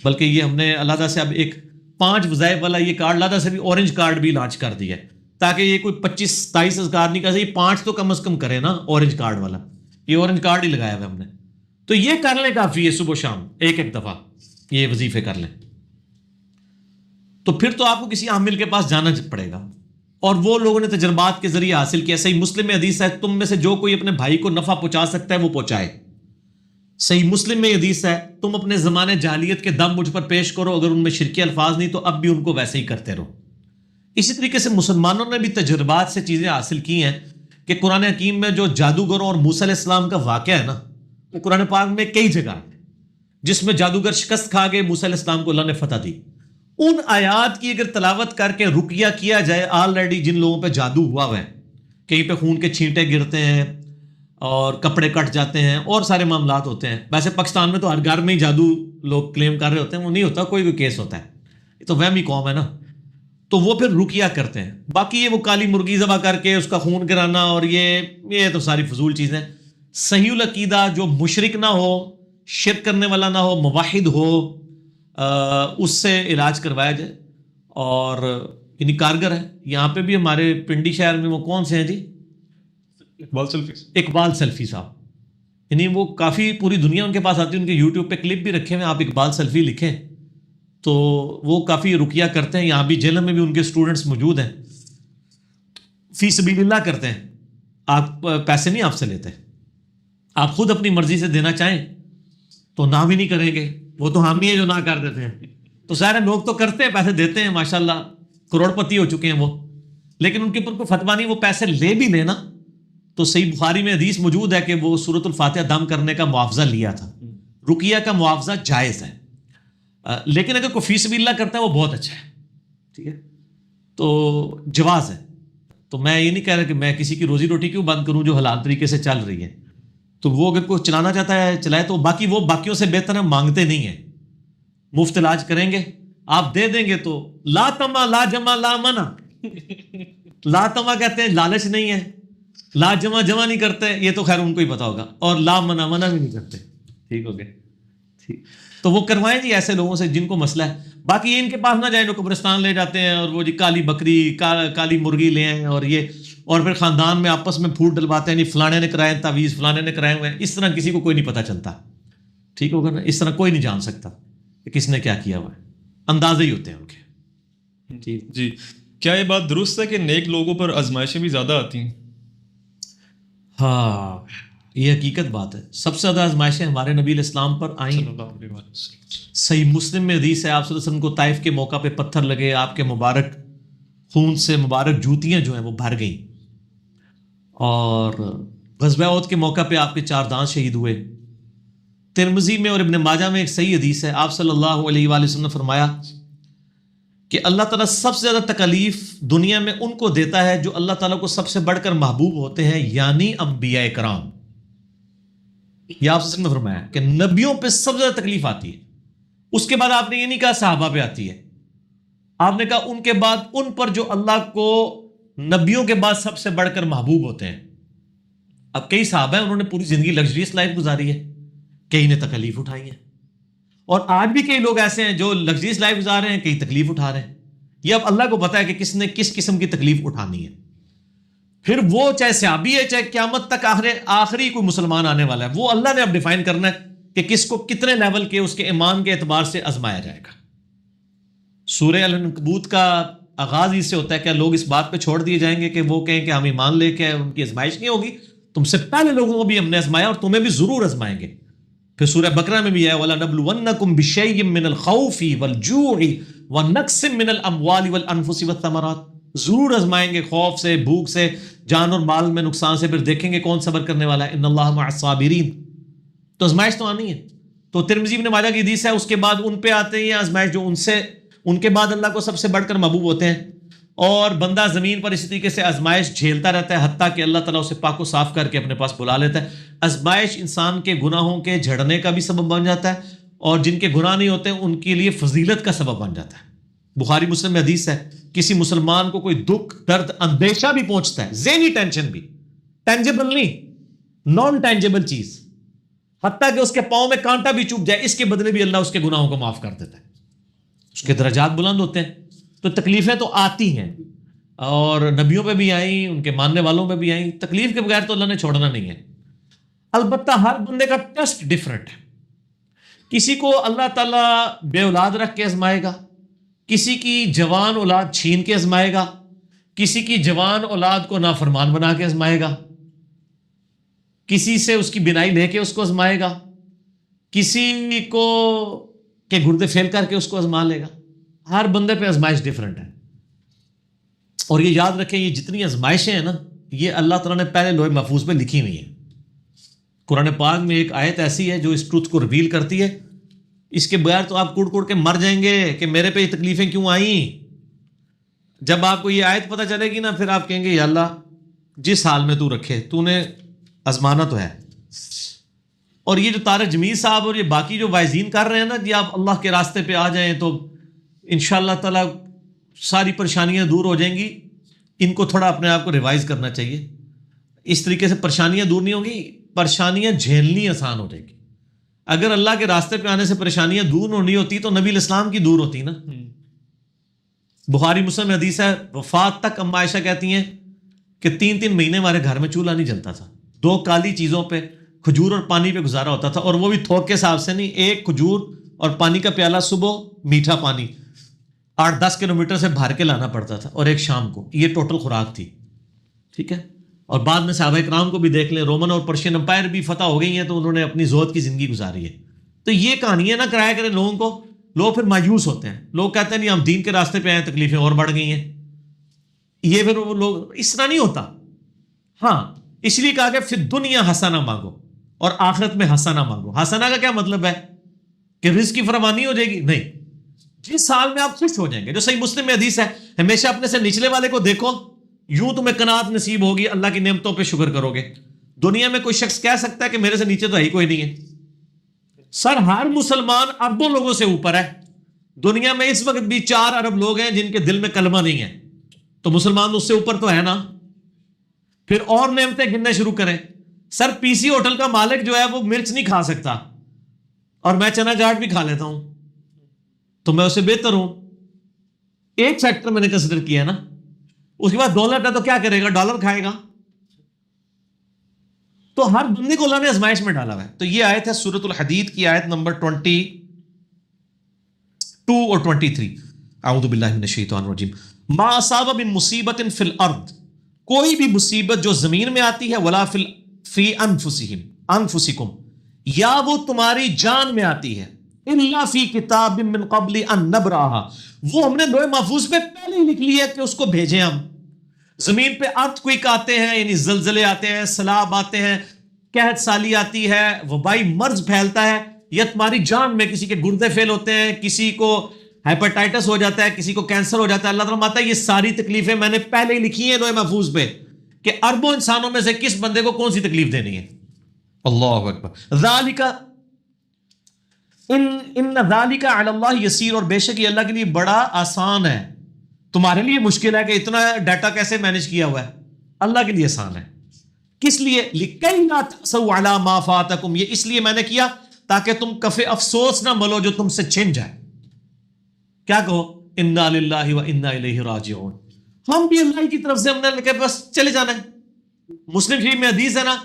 C: بلکہ یہ ہم نے علیحدہ سے اب ایک 5 وظائف والا یہ کارڈ علیحدہ سے بھی اورنج کارڈ بھی لانچ کر دیا ہے, تاکہ یہ کوئی 25-27 اذکار نہیں کر سکے, 5 تو کم از کم کرے نا اورنج کارڈ والا. یہ اورنج کارڈ ہی لگایا ہوا ہم نے. تو یہ کر لیں کافی ہے, صبح و شام 1 دفعہ یہ وظیفے کر لیں. تو پھر تو آپ کو کسی عامل کے پاس جانا پڑے گا, اور وہ لوگوں نے تجربات کے ذریعے حاصل کیا. صحیح مسلم میں حدیث ہے تم میں سے جو کوئی اپنے بھائی کو نفع پہنچا سکتا ہے وہ پہنچائے. صحیح مسلم میں حدیث ہے تم اپنے زمانے جاہلیت کے دم مجھ پر پیش کرو, اگر ان میں شرکی الفاظ نہیں تو اب بھی ان کو ویسے ہی کرتے رہو. اسی طریقے سے مسلمانوں نے بھی تجربات سے چیزیں حاصل کی ہیں کہ قرآن حکیم میں جو جادوگروں اور موسیٰ علیہ السلام کا واقعہ ہے نا, وہ قرآن پاک میں کئی جگہ ہے جس میں جادوگر شکست کھا گئے, موسیٰ علیہ السلام کو اللہ نے فتح دی. ان آیات کی اگر تلاوت کر کے رقیہ کیا جائے, آلریڈی جن لوگوں پہ جادو ہوا ہے, کہیں پہ خون کے چھینٹے گرتے ہیں اور کپڑے کٹ جاتے ہیں اور سارے معاملات ہوتے ہیں. ویسے پاکستان میں تو ہر گھر میں ہی جادو لوگ کلیم کر رہے ہوتے ہیں, وہ نہیں ہوتا, کوئی کیس ہوتا ہے, یہ تو وہمی قوم ہے نا. تو وہ پھر رقیہ کرتے ہیں. باقی یہ وہ کالی مرغی ذبح کر کے اس کا خون گرانا اور یہ تو ساری فضول چیزیں. صحیح العقیدہ جو مشرک نہ ہو, شرک کرنے والا نہ ہو، موحد ہو، اس سے علاج کروایا جائے، اور یعنی کارگر ہے۔ یہاں پہ بھی ہمارے پنڈی شہر میں وہ کون سے ہیں جی، اقبال سلفی صاحب، یعنی وہ کافی پوری دنیا ان کے پاس آتی ہے، ان کے یوٹیوب پہ کلپ بھی رکھے ہوئے ہیں، آپ اقبال سلفی لکھیں تو وہ کافی رقیہ کرتے ہیں۔ یہاں بھی جیلم میں بھی ان کے اسٹوڈنٹس موجود ہیں، فی سبیل اللہ کرتے ہیں، آپ پیسے نہیں آپ سے لیتے، آپ خود اپنی مرضی سے دینا چاہیں تو نہ بھی نہیں کریں گے، وہ تو ہم ہی ہیں جو نہ کر دیتے ہیں، تو سارے لوگ تو کرتے ہیں، پیسے دیتے ہیں، ماشاءاللہ کروڑ پتی ہو چکے ہیں وہ، لیکن ان کے اوپر کوئی فتویٰ نہیں، وہ پیسے لے بھی لینا تو صحیح بخاری میں حدیث موجود ہے کہ وہ سورۃ الفاتحہ دم کرنے کا معاوضہ لیا تھا، رقیہ کا معاوضہ جائز ہے، لیکن اگر کوئی فی سبیل اللہ کرتا ہے وہ بہت اچھا ہے، ٹھیک ہے، تو جواز ہے۔ تو میں یہ نہیں کہہ رہا کہ میں کسی کی روزی روٹی کیوں بند کروں جو حلال طریقے سے چل رہی ہے، تو وہ اگر کوئی چلانا چاہتا ہے چلائے، تو باقی وہ باقیوں سے بہتر ہے، مانگتے نہیں ہیں، مفت علاج کریں گے، آپ دے دیں گے تو لا تما لا جمع لا منع، لا تما کہتے ہیں لالچ نہیں ہے، لا جمع جمع نہیں کرتے، یہ تو خیر ان کو ہی پتا ہوگا، اور لا منع منع بھی نہیں کرتے، ٹھیک ہو گیا، ٹھیک، تو وہ کروائیں جی ایسے لوگوں سے جن کو مسئلہ ہے۔ باقی یہ ان کے پاس نہ جائیں جو قبرستان لے جاتے ہیں اور وہ جی کالی بکری کالی مرغی لے آئیں اور یہ، اور پھر خاندان میں آپس میں پھوٹ ڈلواتے ہیں، نہیں فلانے نے کرائے تعویذ، فلانے نے کرائے ہوئے ہیں، اس طرح کسی کو کوئی نہیں پتہ چلتا، ٹھیک ہوگا نا، اس طرح کوئی نہیں جان سکتا کہ کس نے کیا کیا ہوا ہے، اندازے ہی ہوتے ہیں ان کے۔
B: جی، کیا یہ بات درست ہے کہ نیک لوگوں پر آزمائشیں بھی زیادہ آتی ہیں؟
C: ہاں، یہ حقیقت بات ہے، سب سے زیادہ آزمائشیں ہمارے نبی علیہ السلام پر آئیں۔ صحیح مسلم میں حدیث ہے، آپ صلی اللہ علیہ وسلم کو طائف کے موقع پہ پتھر لگے، آپ کے مبارک خون سے مبارک جوتیاں جو ہیں وہ بھر گئیں، اور غزوہ احد کے موقع پہ آپ کے 4 دانت شہید ہوئے۔ ترمذی میں اور ابن ماجہ میں ایک صحیح حدیث ہے، آپ صلی اللہ علیہ وآلہ وسلم نے فرمایا کہ اللہ تعالیٰ سب سے زیادہ تکالیف دنیا میں ان کو دیتا ہے جو اللہ تعالیٰ کو سب سے بڑھ کر محبوب ہوتے ہیں، یعنی انبیاء کرام۔ یہ آپ سے نے فرمایا کہ نبیوں پہ سب سے زیادہ تکلیف آتی ہے، اس کے بعد آپ نے یہ نہیں کہا صحابہ پہ آتی ہے، آپ نے کہا ان کے بعد ان پر جو اللہ کو نبیوں کے بعد سب سے بڑھ کر محبوب ہوتے ہیں۔ اب کئی صحابہ ہیں انہوں نے پوری زندگی لگژریس لائف گزاری ہے، کئی نے تکلیف اٹھائی ہے، اور آج بھی کئی لوگ ایسے ہیں جو لگژریس لائف گزار رہے ہیں، کئی تکلیف اٹھا رہے ہیں۔ یہ اب اللہ کو پتا ہے کہ کس نے کس قسم کی تکلیف اٹھانی ہے، پھر وہ چاہے صحابی ہے چاہے قیامت تک آخری کوئی مسلمان آنے والا ہے، وہ اللہ نے اب ڈیفائن کرنا ہے کہ کس کو کتنے لیول کے اس کے ایمان کے اعتبار سے آزمایا جائے گا۔ سورہ العنکبوت کا آغاز اس سے ہوتا ہے کہ لوگ اس بات پہ چھوڑ دیے جائیں گے کہ وہ کہیں کہ ہم ایمان لے کے ان کی آزمائش نہیں ہوگی، تم سے پہلے لوگوں کو بھی ہم نے آزمایا اور تمہیں بھی ضرور آزمائیں گے۔ پھر سورہ بقرہ میں بھی ہے وَلَنَبْلُوَنَّكُمْ بِشَيْءٍ مِّنَ الْخَوْفِ وَالْجُوعِ وَنَقْصٍ مِّنَ الْأَمْوَالِ وَالْأَنفُسِ وَالثَّمَرَاتِ، ضرور آزمائیں گے، خوف سے، بھوک سے، جان اور مال میں نقصان سے، پھر دیکھیں گے کون صبر کرنے والا ہے، ان اللہ مع الصابرین۔ تو آزمائش تو آنی ہے۔ تو ترمذی ابن ماجہ کی حدیث ہے، اس کے بعد ان پہ آتے ہیں آزمائش جو ان کے بعد اللہ کو سب سے بڑھ کر محبوب ہوتے ہیں، اور بندہ زمین پر اسی طریقے سے آزمائش جھیلتا رہتا ہے حتیٰ کہ اللہ تعالیٰ اسے پاک و صاف کر کے اپنے پاس بلا لیتا ہے۔ آزمائش انسان کے گناہوں کے جھڑنے کا بھی سبب بن جاتا ہے، اور جن کے گناہ نہیں ہوتے ان کے لیے فضیلت کا سبب بن جاتا ہے۔ بخاری مسلم میں حدیث ہے، کسی مسلمان کو کوئی دکھ درد اندیشہ بھی پہنچتا ہے، ذہنی ٹینشن بھی، ٹینجیبل نہیں، نان ٹینجیبل چیز، حتیٰ کہ اس کے پاؤں میں کانٹا بھی چوب جائے، اس کے بدلے بھی اللہ اس کے گناہوں کو معاف کر دیتا ہے، اس کے درجات بلند ہوتے ہیں۔ تو تکلیفیں تو آتی ہیں، اور نبیوں پہ بھی آئیں، ان کے ماننے والوں پہ بھی آئیں، تکلیف کے بغیر تو اللہ نے چھوڑنا نہیں ہے۔ البتہ ہر بندے کا ٹیسٹ ڈفرینٹ ہے، کسی کو اللہ تعالیٰ بے اولاد رکھ کے آزمائے گا، کسی کی جوان اولاد چھین کے آزمائے گا، کسی کی جوان اولاد کو نافرمان بنا کے آزمائے گا، کسی سے اس کی بینائی لے کے اس کو آزمائے گا، کسی کو کے گردے فیل کر کے اس کو آزما لے گا۔ ہر بندے پہ آزمائش ڈفرینٹ ہے، اور یہ یاد رکھیں یہ جتنی آزمائشیں ہیں نا، یہ اللہ تعالیٰ نے پہلے لوح محفوظ پہ لکھی ہوئی ہیں۔ قرآن پاک میں ایک آیت ایسی ہے جو اس ٹروتھ کو ریویل کرتی ہے، اس کے بغیر تو آپ کوڑ کوڑ کے مر جائیں گے کہ میرے پہ یہ تکلیفیں کیوں آئیں۔ جب آپ کو یہ آیت پتہ چلے گی نا، پھر آپ کہیں گے یا اللہ جس حال میں تو رکھے، تو نے آزمانا تو ہے۔ اور یہ جو طارق جمیل صاحب اور یہ باقی جو وائزین کر رہے ہیں نا کہ آپ اللہ کے راستے پہ آ جائیں تو انشاءاللہ تعالیٰ ساری پریشانیاں دور ہو جائیں گی، ان کو تھوڑا اپنے آپ کو ریوائز کرنا چاہیے۔ اس طریقے سے پریشانیاں دور نہیں ہوں گی، پریشانیاں جھیلنی آسان ہو جائے گی۔ اگر اللہ کے راستے پہ آنے سے پریشانیاں دور ہونی ہوتی تو نبی الاسلام کی دور ہوتی نا. بخاری مسلم حدیث ہے, وفات تک اما عائشہ کہتی ہیں کہ 3 مہینے ہمارے گھر میں چولہا نہیں جلتا تھا. 2 کالی چیزوں پہ, کھجور اور پانی پہ گزارا ہوتا تھا, اور وہ بھی تھوک کے حساب سے نہیں, 1 کھجور اور پانی کا پیالہ صبح, میٹھا پانی 8-10 کلومیٹر سے بھر کے لانا پڑتا تھا, اور ایک شام کو. یہ ٹوٹل خوراک تھی. ٹھیک ہے. اور بعد میں صحابہ کرام کو بھی دیکھ لیں, رومن اور پرشین امپائر بھی فتح ہو گئی ہیں تو انہوں نے اپنی زہد کی زندگی گزاری ہے. تو یہ کہانیاں نہ کرایا کریں لوگوں کو. لوگ پھر مایوس ہوتے ہیں, لوگ کہتے ہیں نہیں ہم دین کے راستے پہ آئے, تکلیفیں اور بڑھ گئی ہیں. یہ پھر وہ لوگ, اس طرح نہیں ہوتا. ہاں اس لیے کہا کہ پھر دنیا حسنہ مانگو اور آخرت میں حسنہ مانگو. حسنہ کا کیا مطلب ہے کہ رزق کی فراوانی ہو جائے گی؟ نہیں, جس حال میں آپ خوش ہو جائیں گے. جو صحیح مسلم میں حدیث ہے, ہمیشہ اپنے سے نچلے والے کو دیکھو, یوں تمہیں قناعت نصیب ہوگی, اللہ کی نعمتوں پہ شکر کرو گے. دنیا میں کوئی شخص کہہ سکتا ہے کہ میرے سے نیچے تو ہی کوئی نہیں ہے؟ سر ہر مسلمان اربوں لوگوں سے اوپر ہے. دنیا میں اس وقت بھی 4 ارب لوگ ہیں جن کے دل میں کلمہ نہیں ہے, تو مسلمان اس سے اوپر تو ہے نا. پھر اور نعمتیں گننے شروع کریں. سر پی سی ہوٹل کا مالک جو ہے وہ مرچ نہیں کھا سکتا, اور میں چنا چاٹ بھی کھا لیتا ہوں, تو میں اسے بہتر ہوں. ایک فیکٹر میں نے کنسیڈر کیا ہے نا. اس کے بعد دولت ہے تو کیا کرے گا؟ ڈالر کھائے گا. تو ہر بندے کو اللہ نے آزمائش میں ڈالا ہوا ہے. تو یہ آیت ہے سورۃ الحدید کی آیت نمبر 22 اور 23. اعوذ باللہ من الشیطان الرجیم. ما اصاب من مصیبت فی الارض, کوئی بھی مصیبت جو زمین میں آتی ہے, ولا فی انفسکم, یا وہ تمہاری جان میں آتی ہے, الا فی کتاب من قبل ان نبرأھا, وہ ہم نے لوح محفوظ پہ پہلے ہی لکھ لی ہے کہ اس کو بھیجیں ہم. زمین پہ ارتھ کوئک آتے ہیں, یعنی زلزلے آتے ہیں, سیلاب آتے ہیں, قحط سالی آتی ہے, وبائی مرض پھیلتا ہے, یا تمہاری جان میں کسی کے گردے فیل ہوتے ہیں, کسی کو ہیپاٹائٹس ہو جاتا ہے, کسی کو کینسر ہو جاتا ہے. اللہ تعالیٰ ماتا ہے یہ ساری تکلیفیں میں نے پہلے ہی لکھی ہیں لوح محفوظ پہ کہ اربوں انسانوں میں سے کس بندے کو کون سی تکلیف دینی ہے. اللہ اکبر. ذالک ان ذالک علی اللہ یسیر, اور بے شک یہ اللہ کے لیے بڑا آسان ہے. تمہارے لیے مشکل ہے کہ اتنا ڈیٹا کیسے مینج کیا ہوا ہے, اللہ کے لیے آسان ہے. کس لیے؟ لِكَيْ لَا تَأْسَوْا عَلَىٰ مَا فَاتَكُمْ, یہ اس لیے میں نے کیا تاکہ تم کف افسوس نہ ملو جو تم سے چھن جائے. کیا کہو؟ اِنَّا لِلَّهِ وَإِنَّا إِلَيْهِ راجعون. ہم بھی اللہ کی طرف سے, ہم نے کہا بس چلے جانا ہے. مسلم شریف میں حدیث ہے نا,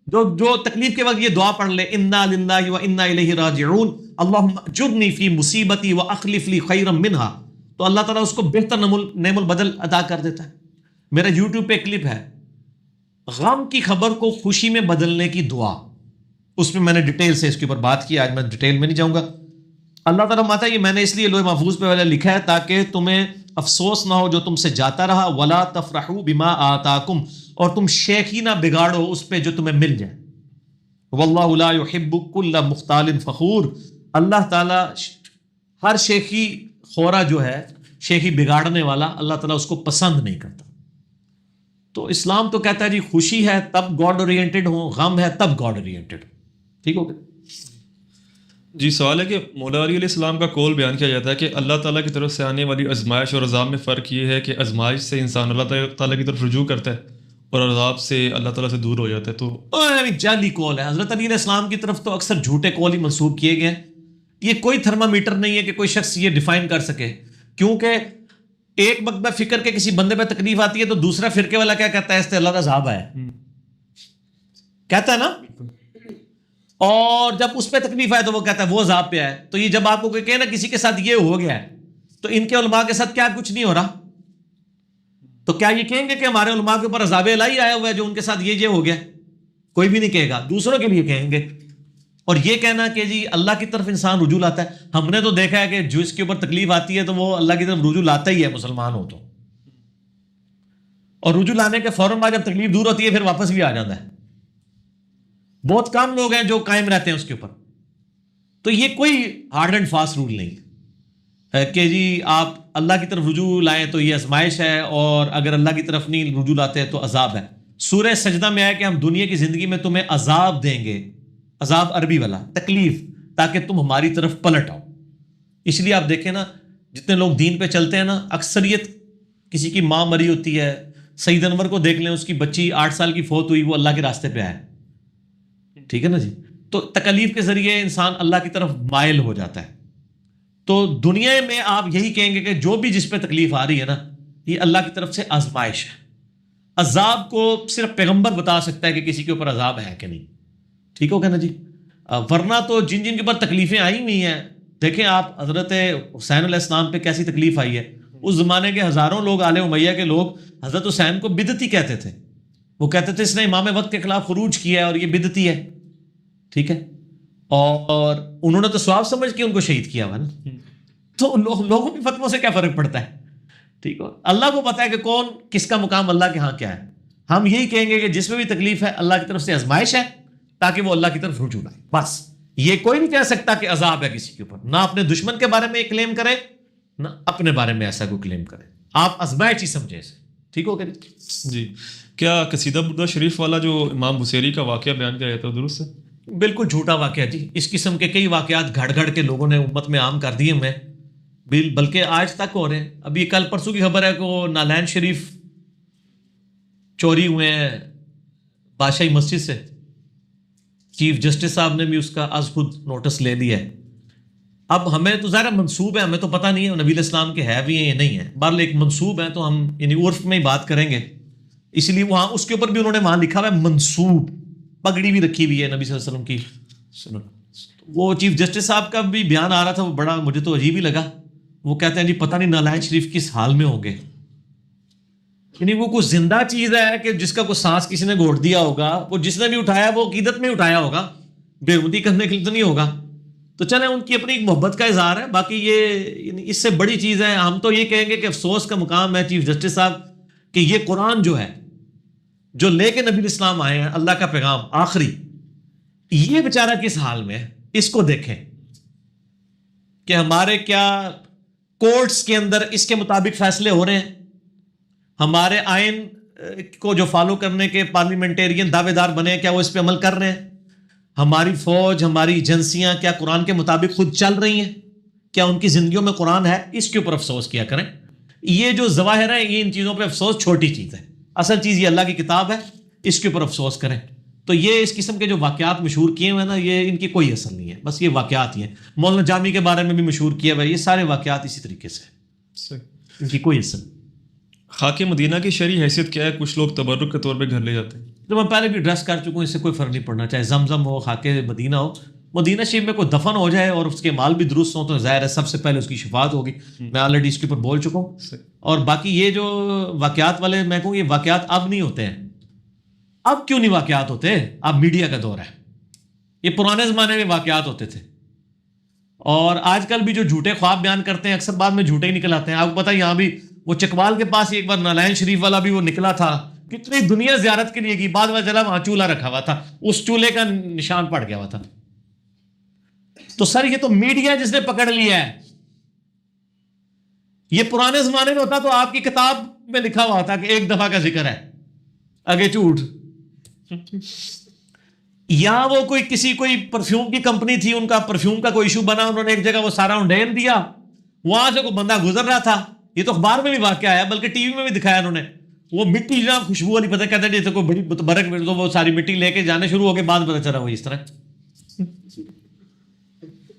C: جو تکلیف کے وقت یہ دعا پڑھ لے, اِنَّا لِلَّهِ وَإِنَّا إِلَيْهِ راجعون اللہم اجرنی فی مصیبتی واخلف لی خیرا منہا, تو اللہ تعالیٰ اس کو بہتر نعم البدل عطا کر دیتا ہے. میرا یوٹیوب پہ کلپ ہے, غم کی خبر کو خوشی میں بدلنے کی دعا, اس میں میں نے ڈیٹیل سے اس کے اوپر بات کی, آج میں ڈیٹیل میں نہیں جاؤں گا. اللہ تعالیٰ ماتا یہ میں نے اس لیے لوح محفوظ پہ لکھا ہے تاکہ تمہیں افسوس نہ ہو جو تم سے جاتا رہا, ولا تفرحوا بما آتاکم, اور تم شیخی نہ بگاڑو اس پہ جو تمہیں مل جائے. واللہ لا يحب كل مختال فخور, اللہ تعالیٰ ہر شیخی خورا جو ہے, شیخی بگاڑنے والا, اللہ تعالیٰ اس کو پسند نہیں کرتا. تو اسلام تو کہتا ہے جی خوشی ہے تب گاڈ اورینٹڈ ہو, غم ہے تب گاڈ اورینٹڈ. ٹھیک ہو گیا
B: جی. سوال ہے کہ مولا علی علیہ السلام کا قول بیان کیا جاتا ہے کہ اللہ تعالیٰ کی طرف سے آنے والی آزمائش اور عذاب میں فرق یہ ہے کہ آزمائش سے انسان اللہ تعالیٰ کی طرف رجوع کرتا ہے اور عذاب سے اللہ تعالیٰ سے دور ہو جاتا ہے. تو
C: جعلی قول ہے. حضرت علی علیہ السلام کی طرف تو اکثر جھوٹے قول ہی منسوب کیے گئے. یہ کوئی تھرمامیٹر نہیں ہے کہ کوئی شخص یہ ڈیفائن کر سکے, کیونکہ ایک مکتبہ فکر کے کسی بندے پہ تکلیف آتی ہے تو دوسرا فرقے والا کیا کہتا ہے؟ اس سے اللہ کا عذاب ہے, کہتا ہے نا. اور جب اس پہ تکلیف آئے تو وہ کہتا ہے وہ عذاب پہ آئے. تو یہ جب آپ کو کوئی کہے نا کسی کے ساتھ یہ ہو گیا ہے, تو ان کے علماء کے ساتھ کیا کچھ نہیں ہو رہا, تو کیا یہ کہیں گے کہ ہمارے علماء کے اوپر عذاب الہی آیا ہوا ہے جو ان کے ساتھ یہ ہو گیا؟ کوئی بھی نہیں کہے گا, دوسروں کے لیے کہیں گے. اور یہ کہنا کہ جی اللہ کی طرف انسان رجوع لاتا ہے, ہم نے تو دیکھا ہے کہ جو اس کے اوپر تکلیف آتی ہے تو وہ اللہ کی طرف رجوع لاتا ہی ہے مسلمان ہو تو, اور رجوع لانے کے فوراً بعد جب تکلیف دور ہوتی ہے پھر واپس بھی آ جاتا ہے. بہت کم لوگ ہیں جو قائم رہتے ہیں اس کے اوپر. تو یہ کوئی ہارڈ اینڈ فاسٹ رول نہیں ہے کہ جی آپ اللہ کی طرف رجوع لائیں تو یہ آزمائش ہے, اور اگر اللہ کی طرف نہیں رجوع لاتے ہیں تو عذاب ہے. سورہ سجدہ میں آیا کہ ہم دنیا کی زندگی میں تمہیں عذاب دیں گے, عذاب عربی والا تکلیف, تاکہ تم ہماری طرف پلٹ آؤ. اس لیے آپ دیکھیں نا جتنے لوگ دین پہ چلتے ہیں نا, اکثریت کسی کی ماں مری ہوتی ہے. سعید انور کو دیکھ لیں, اس کی بچی 8 سال کی فوت ہوئی, وہ اللہ کے راستے پہ آئے. ٹھیک ہے نا جی. تو تکلیف کے ذریعے انسان اللہ کی طرف مائل ہو جاتا ہے. تو دنیا میں آپ یہی کہیں گے کہ جو بھی جس پہ تکلیف آ رہی ہے نا یہ اللہ کی طرف سے آزمائش ہے. عذاب کو صرف پیغمبر بتا سکتا ہے کہ کسی کے اوپر عذاب ہے کہ نہیں. ٹھیک ہوگا نا جی. ورنہ تو جن کے اوپر تکلیفیں آئی ہوئی ہیں, دیکھیں آپ حضرت حسین علیہ السلام پہ کیسی تکلیف آئی ہے. اس زمانے کے ہزاروں لوگ آل امیہ کے لوگ حضرت حسین کو بدعتی کہتے تھے. وہ کہتے تھے اس نے امام وقت کے خلاف خروج کیا ہے اور یہ بدعتی ہے. ٹھیک ہے, اور انہوں نے تو ثواب سمجھ کے ان کو شہید کیا ہوا نا. تو لوگوں کی فتووں سے کیا فرق پڑتا ہے. ٹھیک ہو, اللہ کو پتا ہے کہ کون کس کا مقام اللہ کے ہاں کیا ہے. ہم یہی کہیں گے کہ جس میں بھی تکلیف ہے اللہ کی طرف سے آزمائش ہے تاکہ وہ اللہ کی طرف رجوع لائے. بس یہ کوئی نہیں کہہ سکتا کہ عذاب ہے کسی کے اوپر. نہ اپنے دشمن کے بارے میں یہ کلیم کرے نہ اپنے بارے میں ایسا کوئی کلیم کرے. آپ آزمائش ہی سمجھے اسے. ٹھیک ہو گیا
B: جی. کیا قصیدہ بردہ شریف والا جو امام بصیری کا واقعہ بیان کیا جاتا ہے درست ہے؟
C: بالکل جھوٹا واقعہ جی. اس قسم کے کئی واقعات گھڑ گھڑ کے لوگوں نے امت میں عام کر دیے ہوئے ہیں, بلکہ آج تک ہو رہے ہیں. ابھی کل پرسوں کی خبر ہے کہ وہ نالین شریف چوری ہوئے ہیں بادشاہی مسجد سے. چیف جسٹس صاحب نے بھی اس کا از خود نوٹس لے لیا ہے. اب ہمیں تو ظاہر منسوب ہے, ہمیں تو پتہ نہیں ہے نبی علیہ السلام کے ہے بھی ہیں یا نہیں ہے. بہرحال ایک منسوب ہے تو ہم یعنی عرف میں ہی بات کریں گے. اس لیے وہاں اس کے اوپر بھی انہوں نے وہاں لکھا ہوا ہے منسوب, پگڑی بھی رکھی ہوئی ہے نبی صلی اللہ علیہ وسلم کی. وہ چیف جسٹس صاحب کا بھی بیان آ رہا تھا, وہ بڑا مجھے تو عجیب ہی لگا. وہ کہتے ہیں جی پتہ نہیں نالائن شریف کس حال میں ہوں گے. یعنی وہ کوئی زندہ چیز ہے کہ جس کا کوئی سانس کسی نے گھونٹ دیا ہوگا, وہ جس نے بھی اٹھایا وہ عقیدت میں اٹھایا ہوگا, بےحودی کرنے کے لیے تو نہیں ہوگا. تو چلیں ان کی اپنی ایک محبت کا اظہار ہے. باقی یہ اس سے بڑی چیز ہے. ہم تو یہ کہیں گے کہ افسوس کا مقام ہے چیف جسٹس صاحب کہ یہ قرآن جو ہے جو لے کے نبی الاسلام آئے ہیں, اللہ کا پیغام آخری, یہ بیچارہ کس حال میں ہے. اس کو دیکھیں کہ ہمارے کیا کورٹس کے اندر اس کے مطابق فیصلے ہو رہے ہیں. ہمارے آئین کو جو فالو کرنے کے پارلیمنٹیرین دعوے دار بنے, کیا وہ اس پہ عمل کر رہے ہیں. ہماری فوج, ہماری ایجنسیاں کیا قرآن کے مطابق خود چل رہی ہیں, کیا ان کی زندگیوں میں قرآن ہے. اس کے اوپر افسوس کیا کریں. یہ جو ظواہر ہے یہ ان چیزوں پہ افسوس چھوٹی چیز ہے. اصل چیز یہ اللہ کی کتاب ہے, اس کے اوپر افسوس کریں. تو یہ اس قسم کے جو واقعات مشہور کیے ہوئے ہیں نا, یہ ان کی کوئی اصل نہیں ہے. بس یہ واقعات ہی ہیں. مولانا جامی کے بارے میں بھی مشہور کیا ہوا ہے. یہ سارے واقعات اسی طریقے سے, ان کی کوئی اصل.
B: خاک مدینہ کی شرعی حیثیت کیا ہے؟ کچھ لوگ تبرک کے طور پہ گھر لے جاتے ہیں.
C: تو میں پہلے بھی ایڈریس کر چکا ہوں, اس سے کوئی فرق نہیں پڑنا. چاہے زمزم ہو, خاک مدینہ ہو, مدینہ شریف میں کوئی دفن ہو جائے اور اس کے مال بھی درست ہوں تو ظاہر ہے سب سے پہلے اس کی شفاعت ہوگی. میں آلریڈی اس کے اوپر بول چکا ہوں. اور باقی یہ جو واقعات والے میں کہوں, یہ واقعات اب نہیں ہوتے ہیں. اب کیوں نہیں واقعات ہوتے؟ اب میڈیا کا دور ہے. یہ پرانے زمانے میں واقعات ہوتے تھے. اور آج کل بھی جو جھوٹے خواب بیان کرتے ہیں اکثر بعد میں جھوٹے ہی نکل آتے ہیں. آپ کو پتہ ہے یہاں بھی وہ چکوال کے پاس ایک بار نالائن شریف والا بھی وہ نکلا تھا, کتنی دنیا زیارت کے لیے کی, بعد میں چلا وہاں چولہا رکھا ہوا تھا, اس چولہے کا نشان پڑ گیا ہوا تھا. تو سر یہ تو میڈیا جس نے پکڑ لیا ہے. یہ پرانے زمانے میں ہوتا تو آپ کی کتاب میں لکھا ہوا تھا کہ ایک دفعہ کا ذکر ہے, آگے جھوٹ. یا وہ کوئی پرفیوم کی کمپنی تھی, ان کا پرفیوم کا کوئی ایشو بنا, انہوں نے ایک جگہ وہ سارا انڈین دیا, وہاں سے کوئی بندہ گزر رہا تھا. یہ تو اخبار میں بھی واقعہ ہے, بلکہ ٹی وی میں بھی دکھایا انہوں نے. وہ مٹی جناب خوشبو والی, پتہ کہتے ہیں جیسے کوئی بڑی برک میں, تو وہ ساری مٹی لے کے جانے شروع ہو گئے, بعد پتہ چلا وہ اس طرح.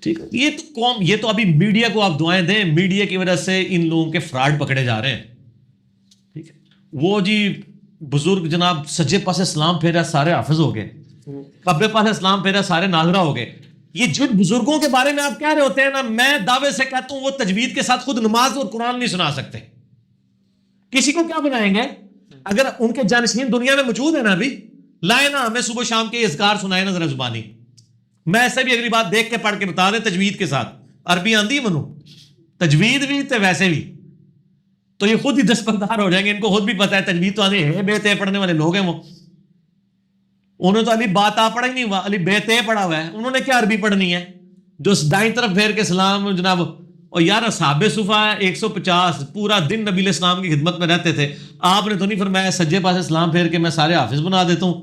C: ٹھیک ہے, یہ تو قوم, یہ تو ابھی میڈیا کو آپ دعائیں دیں, میڈیا کی وجہ سے ان لوگوں کے فراڈ پکڑے جا رہے ہیں. ٹھیک ہے, وہ جی بزرگ جناب سجے پاسے اسلام پھیرا سارے حافظ ہو گئے, کبے پاسے اسلام پھیرا سارے ناظرہ ہو گئے. یہ جن بزرگوں کے بارے میں آپ کہہ رہے ہوتے ہیں نا, میں دعوے سے کہتا ہوں وہ تجوید کے ساتھ خود نماز اور قرآن نہیں سنا سکتے. کسی کو کیا بنائیں گے؟ اگر ان کے جانشین دنیا میں موجود ہیں نا, ابھی لائے نا, ہمیں صبح شام کے اذکار سنائے نا ذرا زبانی. میں ایسے بھی اگلی بات دیکھ کے پڑھ کے بتا دیں تجوید کے ساتھ. عربی آندھی منو, تجوید بھی تو ویسے بھی, تو یہ خود ہی دستبردار ہو جائیں گے. ان کو خود بھی پتا ہے تجوید تو آندھی ہے, بے تے پڑھنے والے لوگ ہیں وہ. انہوں نے تو علی بات آ پڑھا ہی نہیں, علی بے تے پڑھا ہوا ہے. انہوں نے کیا عربی پڑھنی ہے؟ جو دائیں طرف پھیر کے سلام جناب. اور یار اصحاب صفا 150 پورا دن نبی علیہ السلام کی خدمت میں رہتے تھے. آپ نے تو نہیں فرمایا سجے پاسے سلام پھیر کے میں سارے حافظ بنا دیتا ہوں,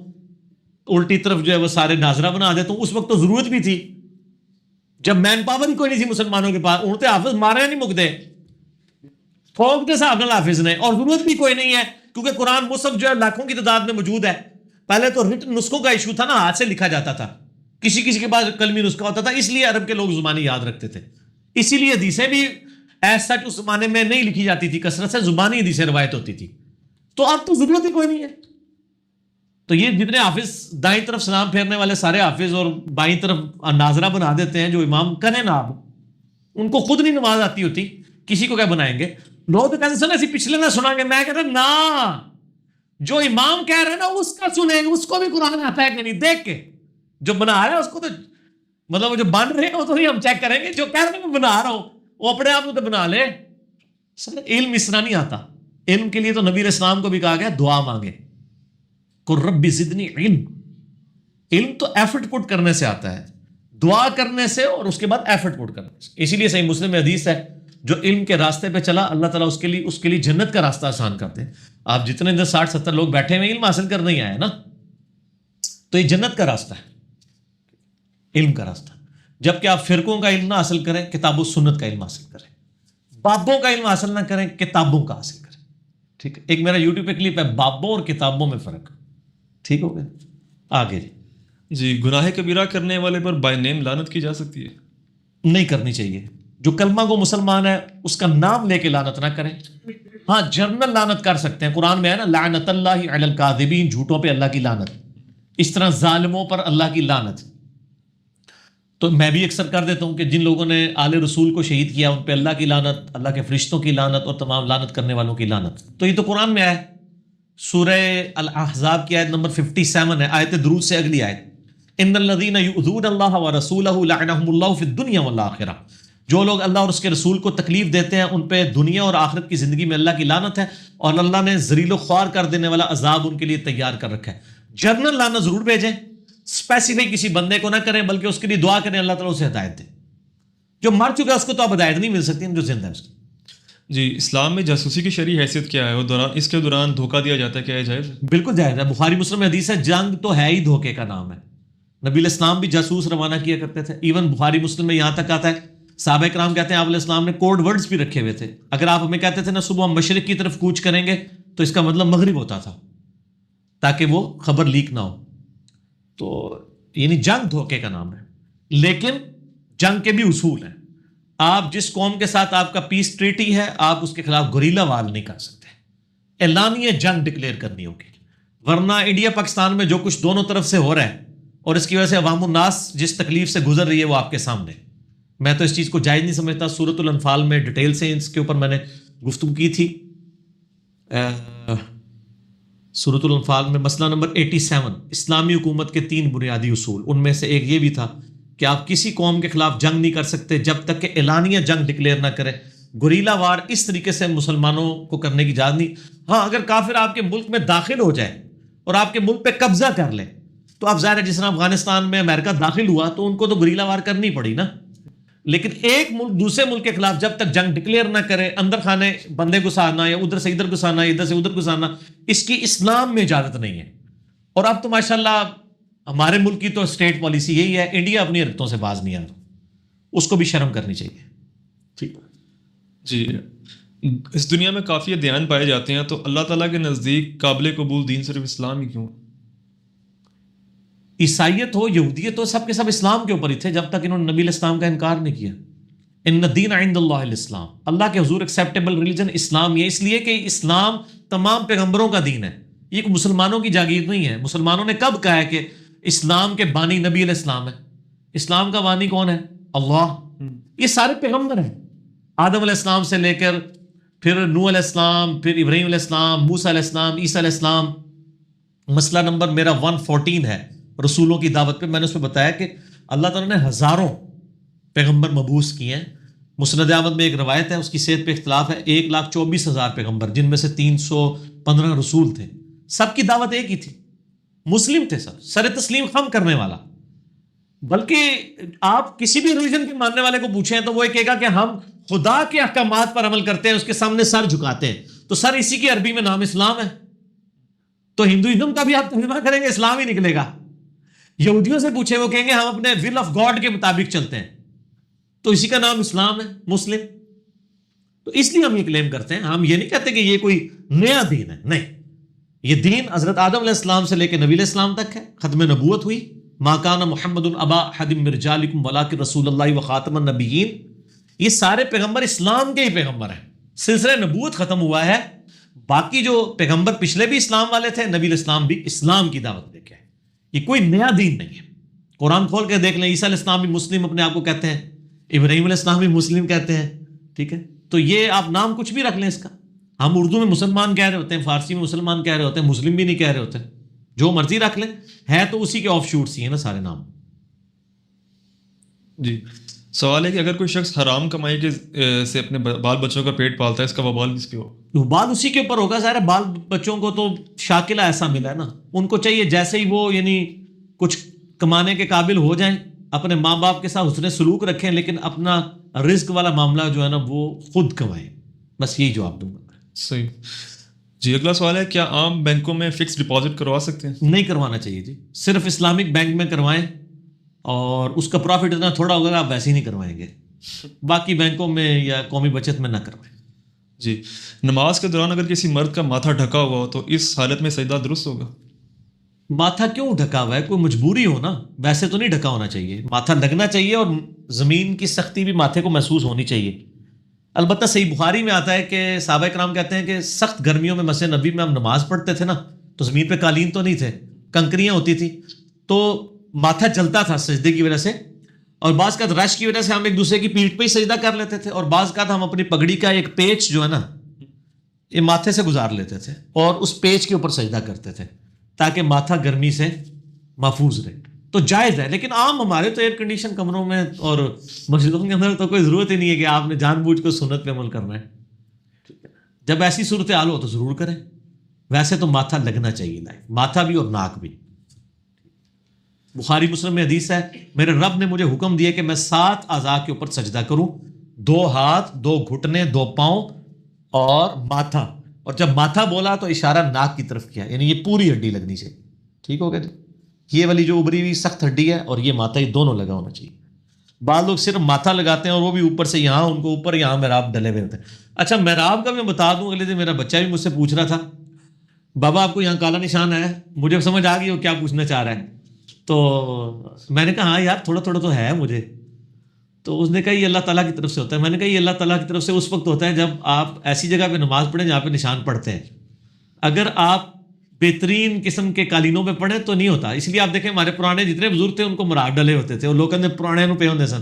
C: الٹی طرف جو ہے وہ سارے ناظرہ بنا دیتا ہوں. اس وقت تو ضرورت بھی تھی جب مین پاور ہی کوئی نہیں تھی مسلمانوں کے پاس. انہوں نے حافظ مارے نہیں مکتے, ٹھوکتے صاحب حافظ نے, اور ضرورت بھی کوئی نہیں ہے کیونکہ قرآن مصحف جو ہے لاکھوں کی تعداد میں موجود ہے. پہلے تو رٹن نسخوں کا ایشو تھا نا, ہاتھ سے لکھا جاتا تھا. کسی کسی کے پاس کلمی نسخہ ہوتا تھا، اس لیے عرب کے لوگ زبانی یاد رکھتے تھے. اسی لیے حدیثیں بھی ایز سچ اس زمانے میں نہیں لکھی جاتی تھی، کثرت سے زبانی حدیثیں روایت ہوتی تھی. تو اب تو ضرورت ہی کوئی نہیں ہے. تو یہ جتنے حافظ دائیں طرف سلام پھیرنے والے سارے حافظ اور بائیں طرف ناظرہ بنا دیتے ہیں جو امام کریں نا، آپ ان کو خود نہیں نماز آتی ہوتی، کسی کو کیا بنائیں گے. لوگ تو کہتے ہیں پچھلے نہ سنیں گے، میں کہتا ہوں نا، جو امام کہہ رہے ہیں نا اس کا سنیں گے، اس کو بھی قرآن آتا ہے کہ نہیں دیکھ کے. جو بنا رہا ہے اس کو تو مطلب وہ جو بن رہے ہیں وہ تو نہیں ہم چیک کریں گے، جو کہہ رہے ہیں میں بنا رہا ہوں وہ اپنے آپ کو تو بنا لے. سر علم اس طرح نہیں آتا. علم کے لیے تو نبی علیہ السلام کو بھی کہا گیا دعا مانگے، قل رب زدنی علم. علم تو ایفرٹ پٹ کرنے سے آتا ہے، دعا کرنے سے اور اس کے بعد ایفرٹ پٹ کرنے سے. اسی لیے صحیح مسلم میں حدیث ہے، جو علم کے راستے پہ چلا اللہ تعالیٰ اس کے لیے جنت کا راستہ آسان کرتے ہیں. آپ جتنے دن 60-70 لوگ بیٹھے ہوئے علم حاصل کرنے ہی آئے نا، تو یہ جنت کا راستہ ہے، علم کا راستہ. جبکہ آپ فرقوں کا علم نہ حاصل کریں، کتاب و سنت کا علم حاصل کریں. بابوں کا علم حاصل نہ کریں، کتابوں کا حاصل کریں. ٹھیک ہے، ایک میرا یوٹیوب پہ کلپ ہے بابوں اور کتابوں میں فرق. ٹھیک ہو گیا. آگے
B: جی گناہ کبیرہ کرنے والے پر بائی نیم لعنت کی جا سکتی ہے؟
C: نہیں کرنی چاہیے. جو کلمہ کو مسلمان ہے اس کا نام لے کے لعنت نہ کریں. ہاں جنرل لعنت کر سکتے ہیں، قرآن میں ہے نا لعنت اللہ علی الکاذبین، جھوٹوں پہ اللہ کی لعنت. اس طرح ظالموں پر اللہ کی لعنت. تو میں بھی اکثر کر دیتا ہوں کہ جن لوگوں نے آل رسول کو شہید کیا ان پہ اللہ کی لعنت، اللہ کے فرشتوں کی لعنت اور تمام لعنت کرنے والوں کی لعنت. تو یہ تو قرآن میں آیا ہے، سورہ الاحزاب کی آیت نمبر 57 ہے، آیت درود سے اگلی آیت، ان الذین یؤذون اللہ ورسولہ لعنہم اللہ فی الدنیا والآخرہ. جو لوگ اللہ اور اس کے رسول کو تکلیف دیتے ہیں ان پہ دنیا اور آخرت کی زندگی میں اللہ کی لعنت ہے، اور اللہ نے ذلیل و خوار کر دینے والا عذاب ان کے لیے تیار کر رکھا ہے. جنرل لعنت ضرور بھیجیں، اسپیسیفک کسی بندے کو نہ کریں، بلکہ اس کے لیے دعا کریں اللہ تعالیٰ اسے ہدایت دے. جو مر چکا ہے اس کو تو اب ہدایت نہیں مل سکتی، جو زندہ ہے اس کی.
B: جی اسلام میں جاسوسی کی شرعی حیثیت کیا ہے؟ وہ اس کے دوران دھوکہ دیا جاتا ہے، کیا یہ جائز ہے؟
C: بالکل جائز ہے. بخاری مسلم میں حدیث ہے جنگ تو ہے ہی دھوکے کا نام ہے. نبی علیہ السلام بھی جاسوس روانہ کیا کرتے تھے. ایون بخاری مسلم میں یہاں تک آتا ہے، صحابہ کرام کہتے ہیں آپ علیہ السلام نے کوڈ ورڈز بھی رکھے ہوئے تھے. اگر آپ ہمیں کہتے تھے نا صبح ہم مشرق کی طرف کوچ کریں گے تو اس کا مطلب مغرب ہوتا تھا تاکہ وہ خبر لیک نہ ہو. تو یعنی جنگ دھوکے کا نام ہے، لیکن جنگ کے بھی اصول ہیں. آپ جس قوم کے ساتھ آپ کا پیس ٹریٹی ہے آپ اس کے خلاف گوریلا وار نہیں کر سکتے، اعلانیہ جنگ ڈکلیئر کرنی ہوگی. ورنہ انڈیا پاکستان میں جو کچھ دونوں طرف سے ہو رہا ہے اور اس کی وجہ سے عوام الناس جس تکلیف سے گزر رہی ہے وہ آپ کے سامنے. میں تو اس چیز کو جائز نہیں سمجھتا. سورۃ الانفال میں ڈیٹیل سے اس کے اوپر میں نے گفتگو کی تھی. سورۃ الانفال میں مسئلہ نمبر 87 اسلامی حکومت کے 3 بنیادی اصول، ان میں سے ایک یہ بھی تھا کہ آپ کسی قوم کے خلاف جنگ نہیں کر سکتے جب تک کہ اعلانیہ جنگ ڈکلیئر نہ کرے. گوریلا وار اس طریقے سے مسلمانوں کو کرنے کی اجازت نہیں. ہاں اگر کافر آپ کے ملک میں داخل ہو جائے اور آپ کے ملک پہ قبضہ کر لے تو اب ظاہر ہے جس طرح افغانستان میں امریکہ داخل ہوا تو ان کو تو گوریلا وار کرنی پڑی نا. لیکن ایک ملک دوسرے ملک کے خلاف جب تک جنگ ڈکلیئر نہ کرے، اندر خانے بندے گھسانا یا ادھر سے ادھر گھسانا، ادھر سے ادھر گھسانا، اس کی اسلام میں اجازت نہیں ہے. اور اب تو ماشاءاللہ ہمارے ملک کی تو اسٹیٹ پالیسی یہی ہے، انڈیا اپنی حرکتوں سے باز نہیں آ رہا، اس کو بھی شرم کرنی چاہیے. ٹھیک
B: جی اس دنیا میں کافی ادیان پائے جاتے ہیں، تو اللہ تعالیٰ کے نزدیک قابل قبول دین صرف اسلام ہی کیوں؟
C: عیسائیت ہو، یہودیت ہو، سب کے سب اسلام کے اوپر ہی تھے جب تک انہوں نے نبی علیہ السلام کا انکار نہیں کیا. ان الدین عند اللہ الاسلام، اللہ کے حضور ایکسیپٹیبل ریلیجن اسلام. یہ اس لیے کہ اسلام تمام پیغمبروں کا دین ہے، یہ مسلمانوں کی جاگیر نہیں ہے. مسلمانوں نے کب کہا ہے کہ اسلام کے بانی نبی علیہ السلام ہے؟ اسلام کا بانی کون ہے؟ اللہ. یہ سارے پیغمبر ہیں، آدم علیہ السلام سے لے کر پھر نوح علیہ السلام، پھر ابراہیم علیہ السلام، موسیٰ علیہ السلام، عیسیٰ علیہ السلام. مسئلہ نمبر میرا 114 ہے رسولوں کی دعوت پہ. میں نے اس پہ بتایا کہ اللہ تعالیٰ نے ہزاروں پیغمبر مبعوث کیے ہیں. مسند احمد میں ایک روایت ہے، اس کی صحت پہ اختلاف ہے، 1,24,000 پیغمبر جن میں سے 315 رسول تھے. سب کی دعوت ایک ہی تھی، مسلم تھے سب، سر تسلیم خم کرنے والا. بلکہ آپ کسی بھی ریلیجن کے ماننے والے کو پوچھیں تو وہ یہ کہے گا کہ ہم خدا کے احکامات پر عمل کرتے ہیں، اس کے سامنے سر جھکاتے ہیں. تو سر اسی کی عربی میں نام اسلام ہے. تو ہندوازم کا بھی آپ ترجمہ کریں گے اسلام ہی نکلے گا. یہودیوں سے پوچھیں وہ کہیں گے ہم اپنے ول آف گاڈ کے مطابق چلتے ہیں، تو اسی کا نام اسلام ہے، مسلم. تو اس لیے ہم یہ کلیم کرتے ہیں. ہم یہ نہیں کہتے کہ یہ کوئی نیا دین ہے، نہیں. یہ دین حضرت آدم علیہ السلام سے لے کے نبی علیہ السلام تک ہے. ختم نبوت ہوئی ما کان محمد ابا احد من رجالکم ولکن رسول اللہ وخاتم النبیین، یہ سارے پیغمبر اسلام کے ہی پیغمبر ہیں، سلسلہ نبوت ختم ہوا ہے، باقی جو پیغمبر پچھلے بھی اسلام والے تھے، نبی علیہ السلام بھی اسلام کی دعوت دے کے، یہ کوئی نیا دین نہیں ہے۔ قرآن کھول کے دیکھ لیں، عیسیٰ علیہ السلام بھی مسلم اپنے آپ کو کہتے ہیں، ابراہیم علیہ السلام بھی مسلم کہتے ہیں، ٹھیک ہے، تو یہ آپ نام کچھ بھی رکھ لیں اس کا، ہم اردو میں مسلمان کہہ رہے ہوتے ہیں، فارسی میں مسلمان کہہ رہے ہوتے ہیں، مسلم بھی نہیں کہہ رہے ہوتے، جو مرضی رکھ لیں، ہے تو اسی کے آف شوٹس ہی ہیں نا سارے نام۔
B: جی سوال ہے کہ اگر کوئی شخص حرام کمائی کے سے اپنے بال بچوں کا پیٹ پالتا ہے، اس کا وبال کس پہ ہو؟
C: بال اسی کے اوپر ہوگا، ظاہر ہے بال بچوں کو تو شاکلہ ایسا ملا ہے نا، ان کو چاہیے جیسے ہی وہ یعنی کچھ کمانے کے قابل ہو جائیں، اپنے ماں باپ کے ساتھ حسن سلوک رکھیں، لیکن اپنا رزق والا معاملہ جو ہے نا وہ خود کمائیں، بس یہی جواب دوں گا۔
B: صحیح۔ جی اگلا سوال ہے، کیا عام بینکوں میں فکس ڈپازٹ کروا سکتے ہیں؟
C: نہیں کروانا چاہیے جی، صرف اسلامک بینک میں کروائیں، اور اس کا پروفٹ اتنا تھوڑا ہوگا آپ ویسے ہی نہیں کروائیں گے، باقی بینکوں میں یا قومی بچت میں نہ کروائیں۔
B: جی نماز کے دوران اگر کسی مرد کا ماتھا ڈھکا ہوا ہو تو اس حالت میں سجدہ درست ہوگا؟
C: ماتھا کیوں ڈھکا ہوا ہے؟ کوئی مجبوری ہو نا، ویسے تو نہیں ڈھکا ہونا چاہیے، ماتھا لگنا چاہیے، اور زمین کی سختی بھی ماتھے کو محسوس ہونی چاہیے۔ البتہ صحیح بخاری میں آتا ہے کہ صحابہ کرام کہتے ہیں کہ سخت گرمیوں میں مسجد نبی میں ہم نماز پڑھتے تھے نا، تو زمین پہ قالین تو نہیں تھے، کنکریاں ہوتی تھی، تو ماتھا جلتا تھا سجدے کی وجہ سے، اور بعض کا رش کی وجہ سے ہم ایک دوسرے کی پیٹھ پہ ہی سجدہ کر لیتے تھے، اور بعض کا ہم اپنی پگڑی کا ایک پیچ جو ہے نا یہ ماتھے سے گزار لیتے تھے اور اس پیچ کے اوپر سجدہ کرتے تھے تاکہ ماتھا گرمی سے محفوظ رہے، تو جائز ہے۔ لیکن عام ہمارے تو ایئر کنڈیشن کمروں میں اور مسجدوں کے اندر تو کوئی ضرورت ہی نہیں ہے کہ آپ نے جان بوجھ کو سنت پہ عمل کرنا ہے، جب ایسی صورتحال ہو تو ضرور کریں، ویسے تو ماتھا لگنا چاہیے، ماتھا بھی اور ناک بھی۔ بخاری مسلم میں حدیث ہے، میرے رب نے مجھے حکم دیا کہ میں 7 اعضاء کے اوپر سجدہ کروں، 2 ہاتھ، 2 گھٹنے، 2 پاؤں اور ماتھا، اور جب ماتھا بولا تو اشارہ ناک کی طرف کیا، یعنی یہ پوری ہڈی لگنی چاہیے، ٹھیک ہو گیا جی، یہ والی جو ابری ہوئی سخت ہڈی ہے اور یہ ماتھا، یہ دونوں لگا ہونا چاہیے۔ بعض لوگ صرف ماتھا لگاتے ہیں اور وہ بھی اوپر سے، یہاں ان کو اوپر، یہاں محراب ڈلے ہوئے ہوتے ہیں۔ اچھا محراب کا میں بتا دوں، اگلے دن میرا بچہ بھی مجھ سے پوچھ رہا تھا، بابا آپ کو یہاں کالا نشان ہے، مجھے سمجھ آ گئی وہ کیا پوچھنا چاہ رہا ہے، تو میں نے کہا ہاں یار تھوڑا تھوڑا تو ہے مجھے، تو اس نے کہا یہ اللہ تعالیٰ کی طرف سے ہوتا ہے۔ میں نے کہا یہ اللہ تعالیٰ کی طرف سے اس وقت ہوتا ہے جب آپ ایسی جگہ پہ نماز پڑھیں جہاں پہ نشان پڑھتے ہیں، اگر آپ بہترین قسم کے قالینوں پہ پڑھیں تو نہیں ہوتا۔ اس لیے آپ دیکھیں ہمارے پرانے جتنے بزرگ تھے ان کو مراد ڈلے ہوتے تھے، اور لوگ نے پرانے پہ ہوتے سن۔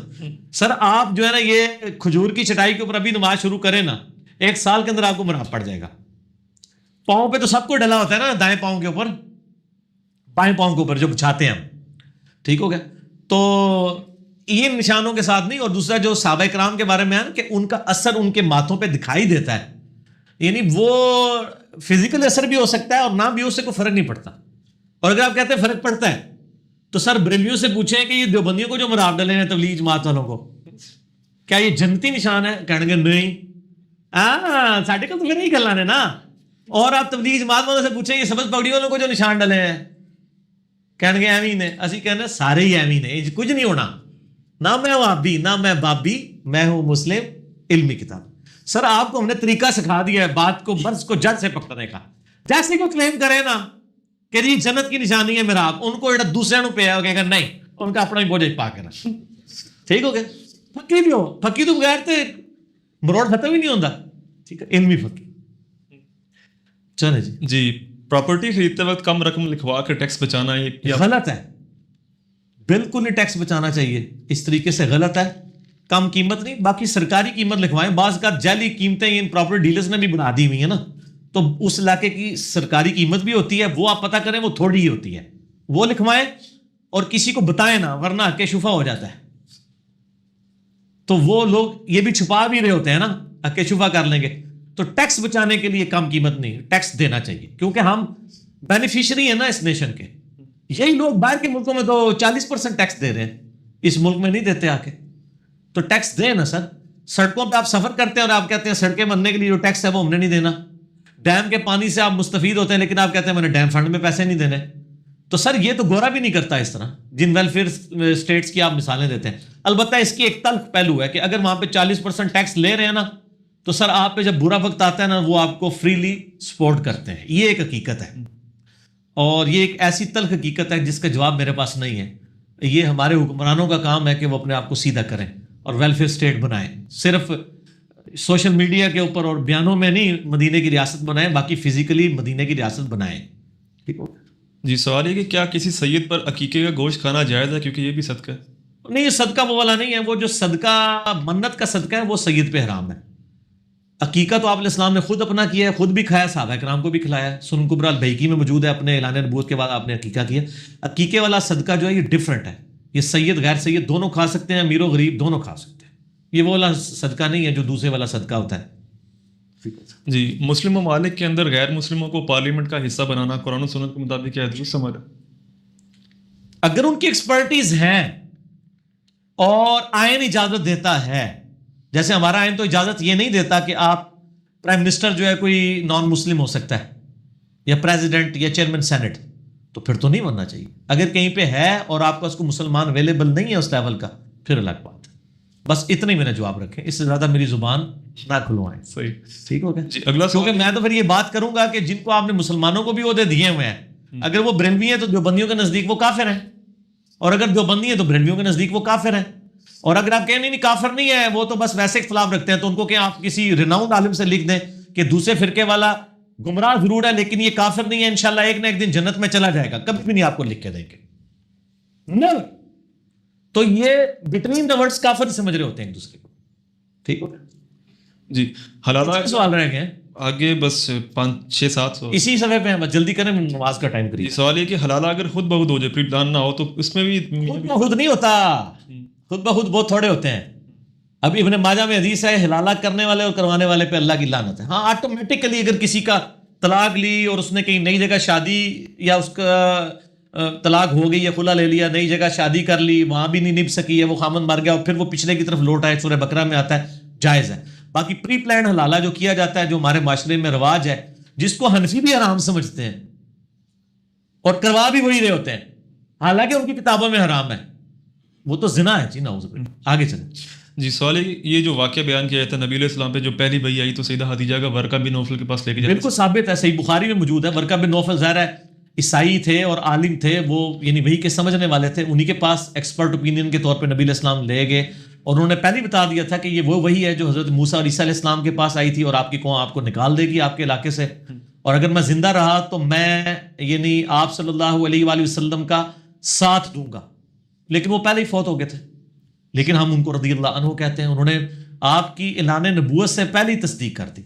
C: سر آپ جو ہے نا یہ کھجور کی چٹائی کے اوپر ابھی نماز شروع کریں نا، 1 سال کے اندر آپ کو مراد پڑ جائے گا۔ پاؤں پہ تو سب کو ڈلا ہوتا ہے نا، دائیں پاؤں کے اوپر، بائیں پاؤں کے اوپر جو بچھاتے ہیں ہم، ٹھیک ہو گیا۔ تو یہ نشانوں کے ساتھ نہیں، اور دوسرا جو صحابہ کرام کے بارے میں ہے نا کہ ان کا اثر ان کے ماتھوں پہ دکھائی دیتا ہے، یعنی وہ فزیکل اثر بھی ہو سکتا ہے اور نہ بھی، اس سے کوئی فرق نہیں پڑتا۔ اور اگر آپ کہتے ہیں فرق پڑتا ہے تو سر بریلیوں سے پوچھیں کہ یہ دیوبندیوں کو جو مراد ڈلے ہیں تبلیغ جماعت والوں کو، کیا یہ جنتی نشان ہے؟ کہنے گے نہیں، ساڈے کو تو پھر نہیں گلانے نا۔ اور آپ تبلیغ جماعت والوں سے پوچھیں یہ سبز پگڑی والوں کو جو نشان ڈلے ہیں، کہنے گے ایویں نے، اسی کہنے سارے ہی ایویں نے، کچھ نہیں ہونا، نہ میں وہابی نہ میں بابی، میں ہوں مسلم علمی کتاب۔ سر آپ کو ہم نے طریقہ سکھا دیا ہے بات کو مرض کو جڑ سے پکڑنے کا۔ جیسے کو کلیم کرے نا کہ جی جنت کی نشانی ہے میرا، ان کو ایڈا دوسرے نو پیا ہو گیا، نہیں ان کا اپنا ہی بوجھ پا کے نا، ٹھیک ہو گیا۔ پکی بھی ہو، پکی تو بغیر تے مروڑ ختم ہی نہیں ہوتا، ٹھیک ہے، علمی پکی۔ چلے جی
B: پراپرٹی خریدتے وقت کم رقم لکھوا کے ٹیکس بچانا یہ
C: غلط ہے، بالکل نہیں ٹیکس بچانا چاہیے، اس طریقے سے غلط ہے۔ کم قیمت نہیں، باقی سرکاری قیمت لکھوائیں۔ بعض کا جعلی قیمتیں ان پراپرٹی ڈیلرز نے بھی بنا دی ہوئی ہیں نا، تو اس علاقے کی سرکاری قیمت بھی ہوتی ہے، وہ آپ پتہ کریں وہ تھوڑی ہی ہوتی ہے، وہ لکھوائیں اور کسی کو بتائیں نا، ورنہ حق شفا ہو جاتا ہے۔ تو وہ لوگ یہ بھی چھپا بھی رہے ہوتے ہیں نا، حق شفا کر لیں گے۔ تو ٹیکس بچانے کے لیے کم قیمت نہیں، ٹیکس دینا چاہیے، کیونکہ ہم بینیفیشری ہیں نا اس نیشن کے۔ یہی لوگ باہر کے ملکوں میں تو 40% ٹیکس دے رہے ہیں، اس ملک میں نہیں دیتے آ کے، تو ٹیکس دیں نا سر۔ سڑکوں پہ آپ سفر کرتے ہیں اور آپ کہتے ہیں سڑکیں بننے کے لیے جو ٹیکس ہے وہ ہم نے نہیں دینا۔ ڈیم کے پانی سے آپ مستفید ہوتے ہیں لیکن آپ کہتے ہیں میں نے ڈیم فنڈ میں پیسے نہیں دینے۔ تو سر یہ تو گورا بھی نہیں کرتا اس طرح، جن ویلفیئر اسٹیٹس کی آپ مثالیں دیتے ہیں۔ البتہ اس کی ایک تلخ پہلو ہے کہ اگر وہاں پہ 40% ٹیکس لے رہے ہیں نا، تو سر آپ پہ جب برا وقت آتا ہے نا وہ آپ کو فریلی سپورٹ کرتے ہیں۔ یہ ایک حقیقت ہے، اور یہ ایک ایسی تلخ حقیقت ہے جس کا جواب میرے پاس نہیں ہے۔ یہ ہمارے حکمرانوں کا کام ہے کہ وہ اپنے آپ کو سیدھا کریں اور ویلفیئر اسٹیٹ بنائیں. صرف سوشل میڈیا کے اوپر اور بیانوں میں نہیں مدینے کی ریاست بنائیں, باقی فزیکلی مدینے کی ریاست بنائیں. ٹھیک ہو
B: جی سوال یہ کہ کیا کسی سید پر عقیقے کا گوشت کھانا جائز ہے, کیونکہ یہ بھی صدقہ ہے؟
C: نہیں, یہ صدقہ وہ والا نہیں ہے. وہ جو صدقہ منت کا صدقہ ہے وہ سید پہ حرام ہے. عقیقہ تو آپ علیہ السلام نے خود اپنا کیا ہے, خود بھی کھایا, صحابہ کرام کو بھی کھلایا ہے. سنن کبریٰ البیہقی میں موجود ہے, اپنے اعلان نبوت کے بعد آپ نے عقیقہ کیا. عقیقے والا صدقہ جو ہے یہ ڈفرینٹ ہے. یہ سید غیر سید دونوں کھا سکتے ہیں, امیر و غریب دونوں کھا سکتے ہیں. یہ وہ والا صدقہ نہیں ہے جو دوسرے والا صدقہ ہوتا ہے.
B: جی, مسلم ممالک کے اندر غیر مسلموں کو پارلیمنٹ کا حصہ بنانا قرآن و سنت کے مطابق کیا درست سمجھ؟
C: اگر ان کی ایکسپرٹیز ہیں اور آئین اجازت دیتا ہے, جیسے ہمارا آئین تو اجازت یہ نہیں دیتا کہ آپ پرائم منسٹر جو ہے کوئی نان مسلم ہو سکتا ہے, یا پریزیڈنٹ یا چیئرمین سینٹ, تو پھر تو نہیں بننا چاہیے. اگر کہیں پہ ہے اور آپ کا اس کو مسلمان اویلیبل نہیں ہے اس لیول کا, پھر الگ بات ہے. بس اتنا ہی میرا جواب رکھیں, اس سے زیادہ میری زبان نہ کھلوائیں.
B: صحیح,
C: ٹھیک ہو گیا
B: جی. اگلا
C: کیونکہ میں تو پھر یہ بات کروں گا کہ جن کو آپ نے مسلمانوں کو بھی عہدے دیے ہوئے ہیں, اگر وہ بریلوی ہیں تو دیوبندیوں کے نزدیک وہ کافر ہیں, اور اگر دیوبندی ہیں تو بریلویوں کے نزدیک وہ کافر ہیں. اور اگر آپ کہیں نہیں کافر نہیں ہے, وہ تو بس ویسے اختلاف رکھتے ہیں, تو ان کو کیا آپ کسی ریناؤنڈ عالم سے لکھ دیں کہ دوسرے فرقے والا گمراہ ضرور ہے لیکن یہ کافر نہیں ہے, انشاءاللہ ایک نہ ایک دن جنت میں چلا جائے گا. کبھی بھی نہیں آپ کو لکھ کے دیں گے. نہ تو یہ بٹوین دا ورڈز کافر سمجھ رہے ہوتے ہیں ایک دوسرے کو. ٹھیک ہو گیا
B: جی. حلالہ
C: سوال رہ گئے
B: آگے بس 5-6-7
C: اسی صفحے پہ ہیں, بس جلدی کریں, نماز کا ٹائم کریے.
B: سوال یہ کہ حلالہ اگر خود بخود ہو جائے, پری پلان نہ ہو, تو اس میں بھی
C: خود بخود نہیں ہوتا. خود بخود بہت تھوڑے ہوتے ہیں. اب ابن ماجہ میں حدیث ہے, حلالہ کرنے والے اور کروانے والے پہ اللہ کی لعنت ہے. ہاں, آٹومیٹکلی اگر کسی کا طلاق لی اور اس نے کہیں نئی جگہ شادی, یا اس کا طلاق ہو گئی یا خلا لے لیا, نئی جگہ شادی کر لی, وہاں بھی نہیں نبھ سکی, یا وہ خامن مر گیا اور پھر وہ پچھلے کی طرف لوٹ آئے, سورہ بقرہ میں آتا ہے, جائز ہے. باقی پری پلان حلالہ جو کیا جاتا ہے, جو ہمارے معاشرے میں رواج ہے, جس کو حنفی بھی حرام سمجھتے ہیں اور کروا بھی وہی رہے ہوتے ہیں, حالانکہ ان کی کتابوں میں حرام ہے, وہ تو زنا ہے. جی نعوذ باللہ. آگے چلیں.
B: جی. سوال یہ جو واقعہ بیان کیا جاتا ہے, نبی علیہ السلام پہ جو پہلی بھئی آئی تو سیدہ خدیجہ کا ورقہ بن نوفل کے پاس لے کے جاتی,
C: بالکل ثابت ہے, صحیح بخاری میں موجود ہے. ورقہ بن نوفل ظاہر ہے عیسائی تھے اور عالم تھے, وہ یعنی وہی کے سمجھنے والے تھے. انہی کے پاس ایکسپرٹ اوپینین کے طور پہ نبی علیہ السلام لے گئے, اور انہوں نے پہلے بتا دیا تھا کہ یہ وہ وہی ہے جو حضرت موسیٰ اور عیسیٰ علیہ السلام کے پاس آئی تھی, اور آپ کی قوم آپ کو نکال دے گی آپ کے علاقے سے, اور اگر میں زندہ رہا تو میں یعنی آپ صلی اللہ علیہ وآلہ وسلم کا ساتھ دوں گا. لیکن وہ پہلے ہی فوت ہو گئے تھے, لیکن ہم ان کو رضی اللہ عنہ کہتے ہیں. انہوں نے آپ کی اعلان نبوت سے پہلے ہی تصدیق کر دی.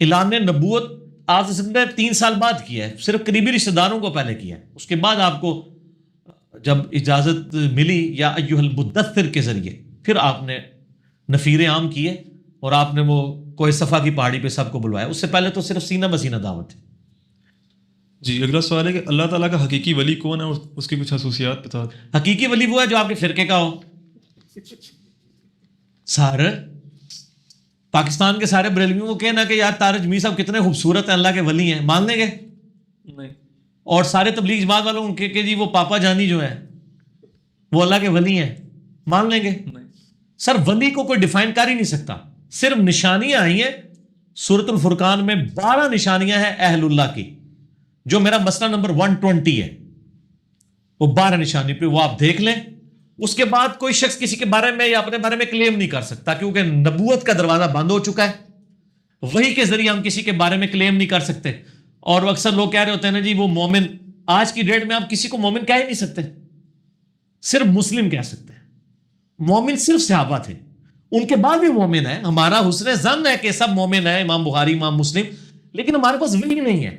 C: اعلان نبوت آپ نے 3 سال بعد کیا ہے, صرف قریبی رشتہ داروں کو پہلے کیا ہے. اس کے بعد آپ کو جب اجازت ملی یا ایھا المدثر کے ذریعے, پھر آپ نے نفیر عام کیے اور آپ نے وہ کوہ صفا کی پہاڑی پہ سب کو بلوایا. اس سے پہلے تو صرف سینہ بسینہ دعوت تھی.
B: جی. اگلا سوال ہے کہ اللہ تعالیٰ کا حقیقی ولی کون ہے, اور اس کی کچھ خصوصیات بتا دیں.
C: حقیقی ولی وہ ہے جو آپ کے فرقے کا ہو. سارے پاکستان کے سارے بریلویوں کو کہنا کہ یار تارج می صاحب کتنے خوبصورت ہیں, اللہ کے ولی ہیں, مان لیں گے؟
B: نہیں. اور
C: سارے تبلیغ جماعت والوں ان کے کہ جی وہ پاپا جانی جو ہے وہ اللہ کے ولی ہیں, مان لیں گے؟
B: نہیں.
C: سر ولی کو کوئی ڈیفائن کر ہی نہیں سکتا. صرف نشانیاں آئی ہیں سورۃ الفرقان میں, 12 نشانیاں ہیں اہل اللہ کی, جو میرا مسئلہ نمبر 120 ہے. وہ 12 نشانی پہ وہ آپ دیکھ لیں. اس کے بعد کوئی شخص کسی کے بارے میں یا اپنے بارے میں کلیم نہیں کر سکتا, کیونکہ نبوت کا دروازہ بند ہو چکا ہے. وحی کے ذریعے ہم کسی کے بارے میں کلیم نہیں کر سکتے. اور اکثر لوگ کہہ رہے ہوتے ہیں نا جی وہ مومن, آج کی ڈیٹ میں آپ کسی کو مومن کہہ ہی نہیں سکتے, صرف مسلم کہہ سکتے ہیں. مومن صرف صحابہ تھے, ان کے بعد بھی مومن ہے. ہمارا حسن ظن ہے کہ سب مومن ہیں, امام بخاری امام مسلم, لیکن ہمارے پاس وحی نہیں ہے,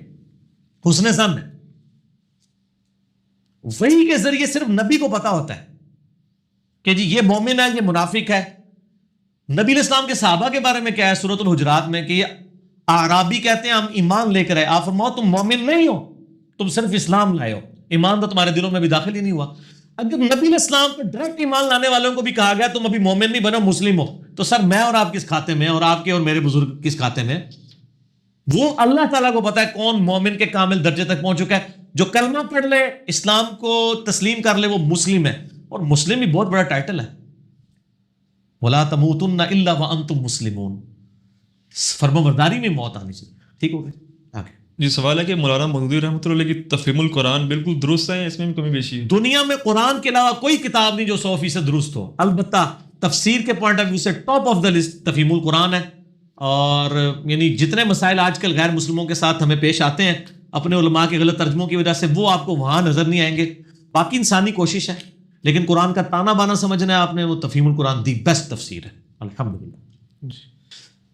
C: حسن ظن ہے. وحی کے ذریعے صرف نبی کو پتا ہوتا ہے کہ جی یہ مومن ہے, یہ منافق ہے. نبی علیہ السلام کے صحابہ کے بارے میں کیا ہے سورۃ الحجرات میں کہ یہ اعرابی کہتے ہیں ہم ایمان لے کر آئے. آپ فرماؤ تم مومن نہیں ہو, تم صرف اسلام لائے ہو, ایمان تو تمہارے دلوں میں بھی داخل ہی نہیں ہوا. اگر نبی علیہ السلام پہ ڈائریکٹ ایمان لانے والوں کو بھی کہا گیا تم ابھی مومن نہیں بنو, مسلم ہو, تو سر میں اور آپ کس کھاتے میں, اور آپ کے اور میرے بزرگ کس کھاتے میں؟ وہ اللہ تعالیٰ کو پتا ہے کون مومن کے کامل درجے تک پہنچ چکا ہے. جو کلمہ پڑھ لے, اسلام کو تسلیم کر لے, وہ مسلم ہے. اور مسلم بھی بہت بڑا ٹائٹل ہے, وَلَا تَمُوتُنَّ إِلَّا وَأَنْتُمْ مُسْلِمُونَ, فرمانبرداری میں موت آنی چاہیے. ٹھیک ہو گئے. آگے
B: جی سوال ہے کہ مولانا مودودی رحمۃ اللہ علیہ کی تفہیم القرآن بالکل درست ہے، اس میں بھی کمی بیشی ہے؟
C: دنیا میں قرآن کے علاوہ کوئی کتاب نہیں جو 100% درست ہو. البتہ تفسیر کے پوائنٹ آف ویو سے ٹاپ آف دا لسٹ تفہیم القرآن ہے. اور یعنی جتنے مسائل آج کل غیر مسلموں کے ساتھ ہمیں پیش آتے ہیں اپنے علماء کے غلط ترجموں کی وجہ سے، وہ آپ کو وہاں نظر نہیں آئیں گے. باقی انسانی کوشش ہے، لیکن قرآن کا تانا بانا سمجھنا ہے آپ نے، وہ تفہیم القرآن دی بیسٹ تفسیر ہے الحمدللہ.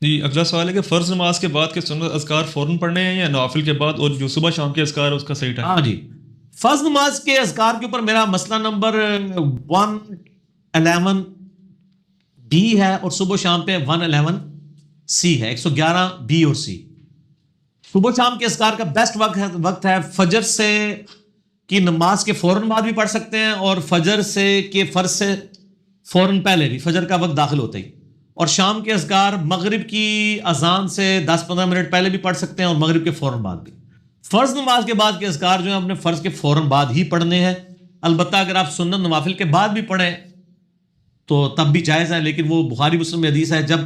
B: جی اگلا سوال ہے کہ فرض نماز کے بعد کے سنت اذکار فوراً پڑھنے ہیں یا نوافل کے بعد، اور جو صبح شام کے اذکار ہے اس کا صحیح ٹائم؟
C: ہاں جی، فرض نماز کے اذکار کے اوپر میرا مسئلہ نمبر 111 بی ہے، اور صبح شام پہ 111 سی ہے. 111 بی اور سی. صبح شام کے اذکار کا بیسٹ وقت ہے فجر سے کی نماز کے فوراً بعد بھی پڑھ سکتے ہیں، اور فجر سے کے فرض سے فوراً پہلے بھی، فجر کا وقت داخل ہوتا ہی. اور شام کے اذکار مغرب کی اذان سے 10-15 منٹ پہلے بھی پڑھ سکتے ہیں، اور مغرب کے فوراً بعد بھی. فرض نماز کے بعد کے اذکار جو ہیں اپنے فرض کے فوراً بعد ہی پڑھنے ہیں. البتہ اگر آپ سنت نوافل کے بعد بھی پڑھیں تو تب بھی جائز ہے، لیکن وہ بخاری مسلم میں حدیث ہے جب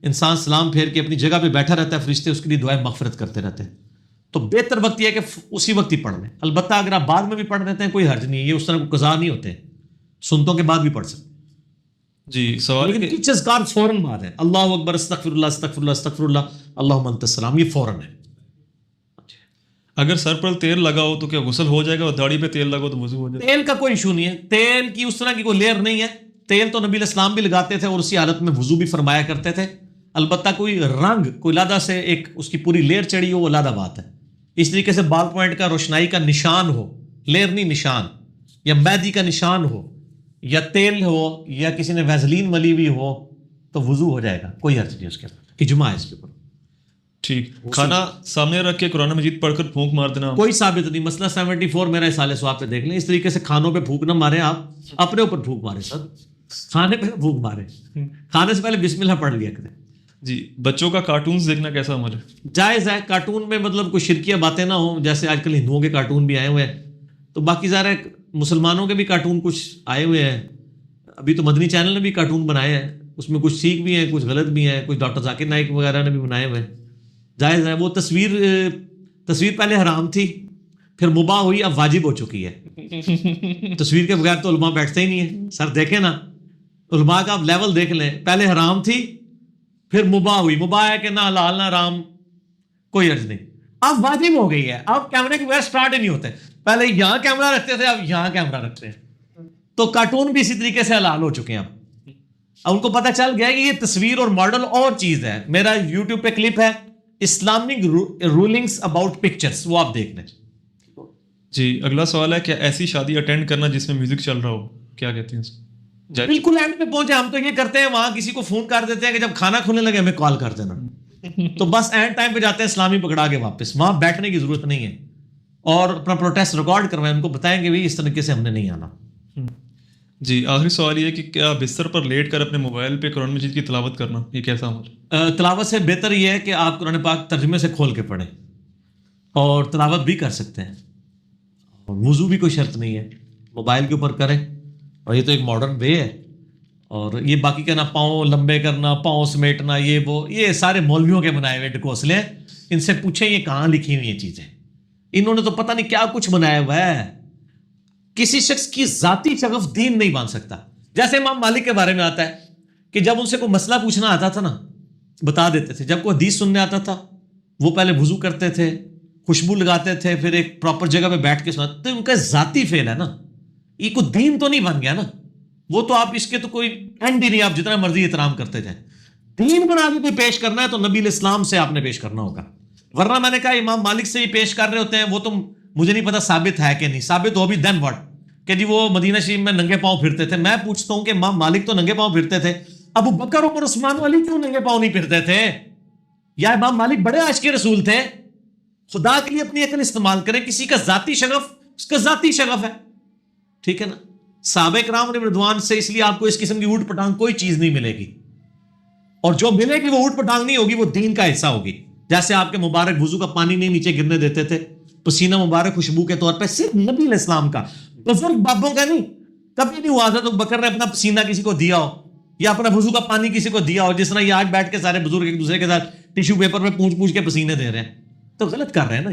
C: انسان سلام پھیر کے اپنی جگہ پہ بیٹھا رہتا ہے فرشتے اس کے لیے دعائیں مغفرت کرتے رہتے ہیں. تو بہتر وقت یہ ہے کہ اسی وقت ہی پڑھ لیں. البتہ اگر آپ بعد میں بھی پڑھ دیتے ہیں کوئی حرج نہیں ہے، یہ اس طرح کو قضا نہیں ہوتے، سنتوں کے بعد بھی پڑھ سکتے ہیں.
B: جی سوال ہے
C: لیکن کچھ اذکار فوراً بعد ہے. اللہ اکبر، استغفر اللہ، استغفر اللہ، استغفر اللہ، اللہم انت السلام، یہ فوراً ہے.
B: اگر سر پر تیل لگا ہو تو کیا غسل ہو جائے گا، اور داڑھی پہ تیل لگا ہو تو وضو ہو جائے گا؟
C: تیل کا کوئی ایشو نہیں ہے، تیل کی اس طرح کی کوئی لیئر نہیں ہے. تیل تو نبی علیہ السلام بھی لگاتے تھے اور اسی حالت میں وضو بھی فرمایا کرتے تھے. البتہ کوئی رنگ، کوئی لادہ سے ایک اس کی پوری لیئر چڑھی ہو، وہ لادہ بات ہے. اس طریقے سے بال پوائنٹ کا روشنائی کا نشان ہو، لیئر نہیں نشان، یا مہندی کا نشان ہو، یا تیل ہو، یا کسی نے ویزلین ملی ہوئی ہو، تو وضو ہو جائے گا، کوئی حرج نہیں اس کے اوپر. اجماع ہے اس کے اوپر.
B: ٹھیک. کھانا سامنے رکھ کے قرآن مجید پڑھ کر پھونک مار دینا
C: کوئی ثابت نہیں. مسئلہ 74 میرا اصالہ ثواب پہ دیکھ لیں. اس طریقے سے کھانوں پہ پھونک نہ ماریں، آپ اپنے اوپر پھونک ماریں. سر کھانے پہ پھونک ماریں، کھانے سے پہلے بسم اللہ پڑھ لیا کریں.
B: جی بچوں کا کارٹونز دیکھنا کیسا عمل ہے؟
C: جائز ہے. کارٹون میں مطلب کوئی شرکیہ باتیں نہ ہوں، جیسے آج کل ہندوؤں کے کارٹون بھی آئے ہوئے ہیں، تو باقی ظاہر ہے مسلمانوں کے بھی کارٹون کچھ آئے ہوئے ہیں. ابھی تو مدنی چینل نے بھی کارٹون بنائے ہیں، اس میں کچھ سیکھ بھی ہیں، کچھ غلط بھی ہیں، کچھ ڈاکٹر ذاکر نائک وغیرہ نے بھی بنائے ہوئے ہیں. جائز ہے. وہ تصویر پہلے حرام تھی، پھر مباح ہوئی، اب واجب ہو چکی ہے. تصویر کے بغیر تو علماء بیٹھتے ہی نہیں ہیں. سر دیکھیں نا، علماء کا آپ لیول دیکھ لیں. پہلے حرام تھی، پھر مباح ہوئی. مباح ہے کہ نہ حلال نہ حرام، کوئی عرض نہیں. اب واجب ہو گئی ہے. اب کیمرے کے بغیر سٹارٹ ہی نہیں ہوتے. پہلے یہاں کیمرہ رکھتے تھے، اب یہاں کیمرہ رکھتے ہیں. تو کارٹون بھی اسی طریقے سے حلال ہو چکے ہیں. اب ان کو پتہ چل گیا کہ یہ تصویر اور ماڈل اور چیز ہے. میرا یوٹیوب پہ کلپ ہے اسلامک رولنگس اباؤٹ پکچرز، وہ آپ دیکھ لیں.
B: جی اگلا سوال ہے کہ ایسی شادی اٹینڈ کرنا جس میں میوزک چل رہا ہو، کیا کہتے ہیں اس کو؟
C: بالکل اینڈ پہ پہنچے. ہم تو یہ کرتے ہیں، وہاں کسی کو فون کر دیتے ہیں کہ جب کھانا کھلنے لگے ہمیں کال کر دینا. تو بس اینڈ ٹائم پہ جاتے ہیں اسلامی پکڑا کے واپس. وہاں بیٹھنے کی ضرورت نہیں ہے، اور اپنا پروٹیسٹ ریکارڈ کروائیں، ان کو بتائیں کہ بھی اس طریقے سے ہم نے نہیں آنا.
B: جی آخری سوال یہ ہے کہ کیا بستر پر لیٹ کر اپنے موبائل پہ قرآن مجید کی تلاوت کرنا یہ کیسا عمل ہے؟
C: تلاوت سے بہتر یہ ہے کہ آپ قرآن پاک ترجمے سے کھول کے پڑھیں، اور تلاوت بھی کر سکتے ہیں. وضو بھی کوئی شرط نہیں ہے، موبائل کے اوپر کریں. اور یہ تو ایک ماڈرن وے ہے. اور یہ باقی کہنا پاؤں لمبے کرنا، پاؤں سمیٹنا، یہ سارے مولویوں کے بنائے ہوئے ڈکوسلے. ان سے پوچھیں یہ کہاں لکھی ہوئی یہ چیزیں. انہوں نے تو پتہ نہیں کیا کچھ بنایا ہوا ہے. کسی شخص کی ذاتی شغف دین نہیں بان سکتا. جیسے امام مالک کے بارے میں آتا ہے کہ جب ان سے کوئی مسئلہ پوچھنا آتا تھا نا، بتا دیتے تھے. جب کوئی حدیث سننے آتا تھا، وہ پہلے وضو کرتے تھے، خوشبو لگاتے تھے، پھر ایک پراپر جگہ پہ بیٹھ کے سناتے. تو ان کا ذاتی فعل ہے نا، یہ کوئی دین تو نہیں بن گیا نا. وہ تو آپ اس کے تو کوئی اینڈ ہی نہیں، آپ جتنا مرضی احترام کرتے جائیں. دین بنا کے کوئی پیش کرنا ہے تو نبی علیہ السلام سے آپ نے پیش کرنا ہوگا. ورنہ میں نے کہا امام مالک سے ہی پیش کر رہے ہوتے ہیں، وہ تو مجھے نہیں پتا ثابت ہے کہ نہیں. ثابت ہو بھی دین واٹ، کہ جی وہ مدینہ شریف میں ننگے پاؤں پھرتے تھے. میں پوچھتا ہوں کہ امام مالک تو ننگے پاؤں پھرتے تھے، ابو بکر عمر عثمان والی کیوں ننگے پاؤں نہیں پھرتے تھے؟ یا امام مالک بڑے عاشق رسول تھے؟ خدا کے لیے اپنی عقل استعمال کریں. کسی کا ذاتی شغف اس کا ذاتی شغف ہے، ٹھیک ہے نا. صحابہ کرام رضوان سے اس لیے آپ کو اس قسم کی اوٹ پٹانگ کوئی چیز نہیں ملے گی، اور جو ملے گی وہ اوٹ پٹانگ نہیں ہوگی، وہ دین کا حصہ ہوگی. جیسے آپ کے مبارک وضو کا پانی نہیں نیچے گرنے دیتے تھے، پسینہ مبارک خوشبو کے طور پہ صرف نبی علیہ السلام کا، بزرگ بابوں کا نہیں. کبھی نہیں ہوا تھا تو بکر نے اپنا پسینہ کسی کو دیا ہو، یا اپنا وضو کا پانی کسی کو دیا ہو، جس طرح یہ آج بیٹھ کے سارے بزرگ ایک دوسرے کے ساتھ ٹیشو پیپر پہ پونچھ کے پسینے دے رہے ہیں. تو غلط کر رہے ہیں نا.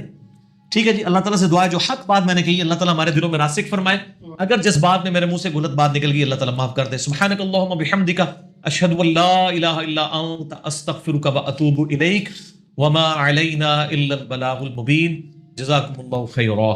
C: ٹھیک ہے جی, اللہ تعالیٰ سے دعا ہے جو حق بات میں نے کہی اللہ تعالیٰ ہمارے دلوں میں راسخ فرمائے, اگر جس بات میں میرے منہ سے غلط بات نکل گئی اللہ تعالیٰ معاف کر دے. سبحانک اللہم بحمدک اشہد ان لا الہ الا انت استغفرک واتوب الیک وما علینا الا البلاغ المبین. جزاکم اللہ خیرا.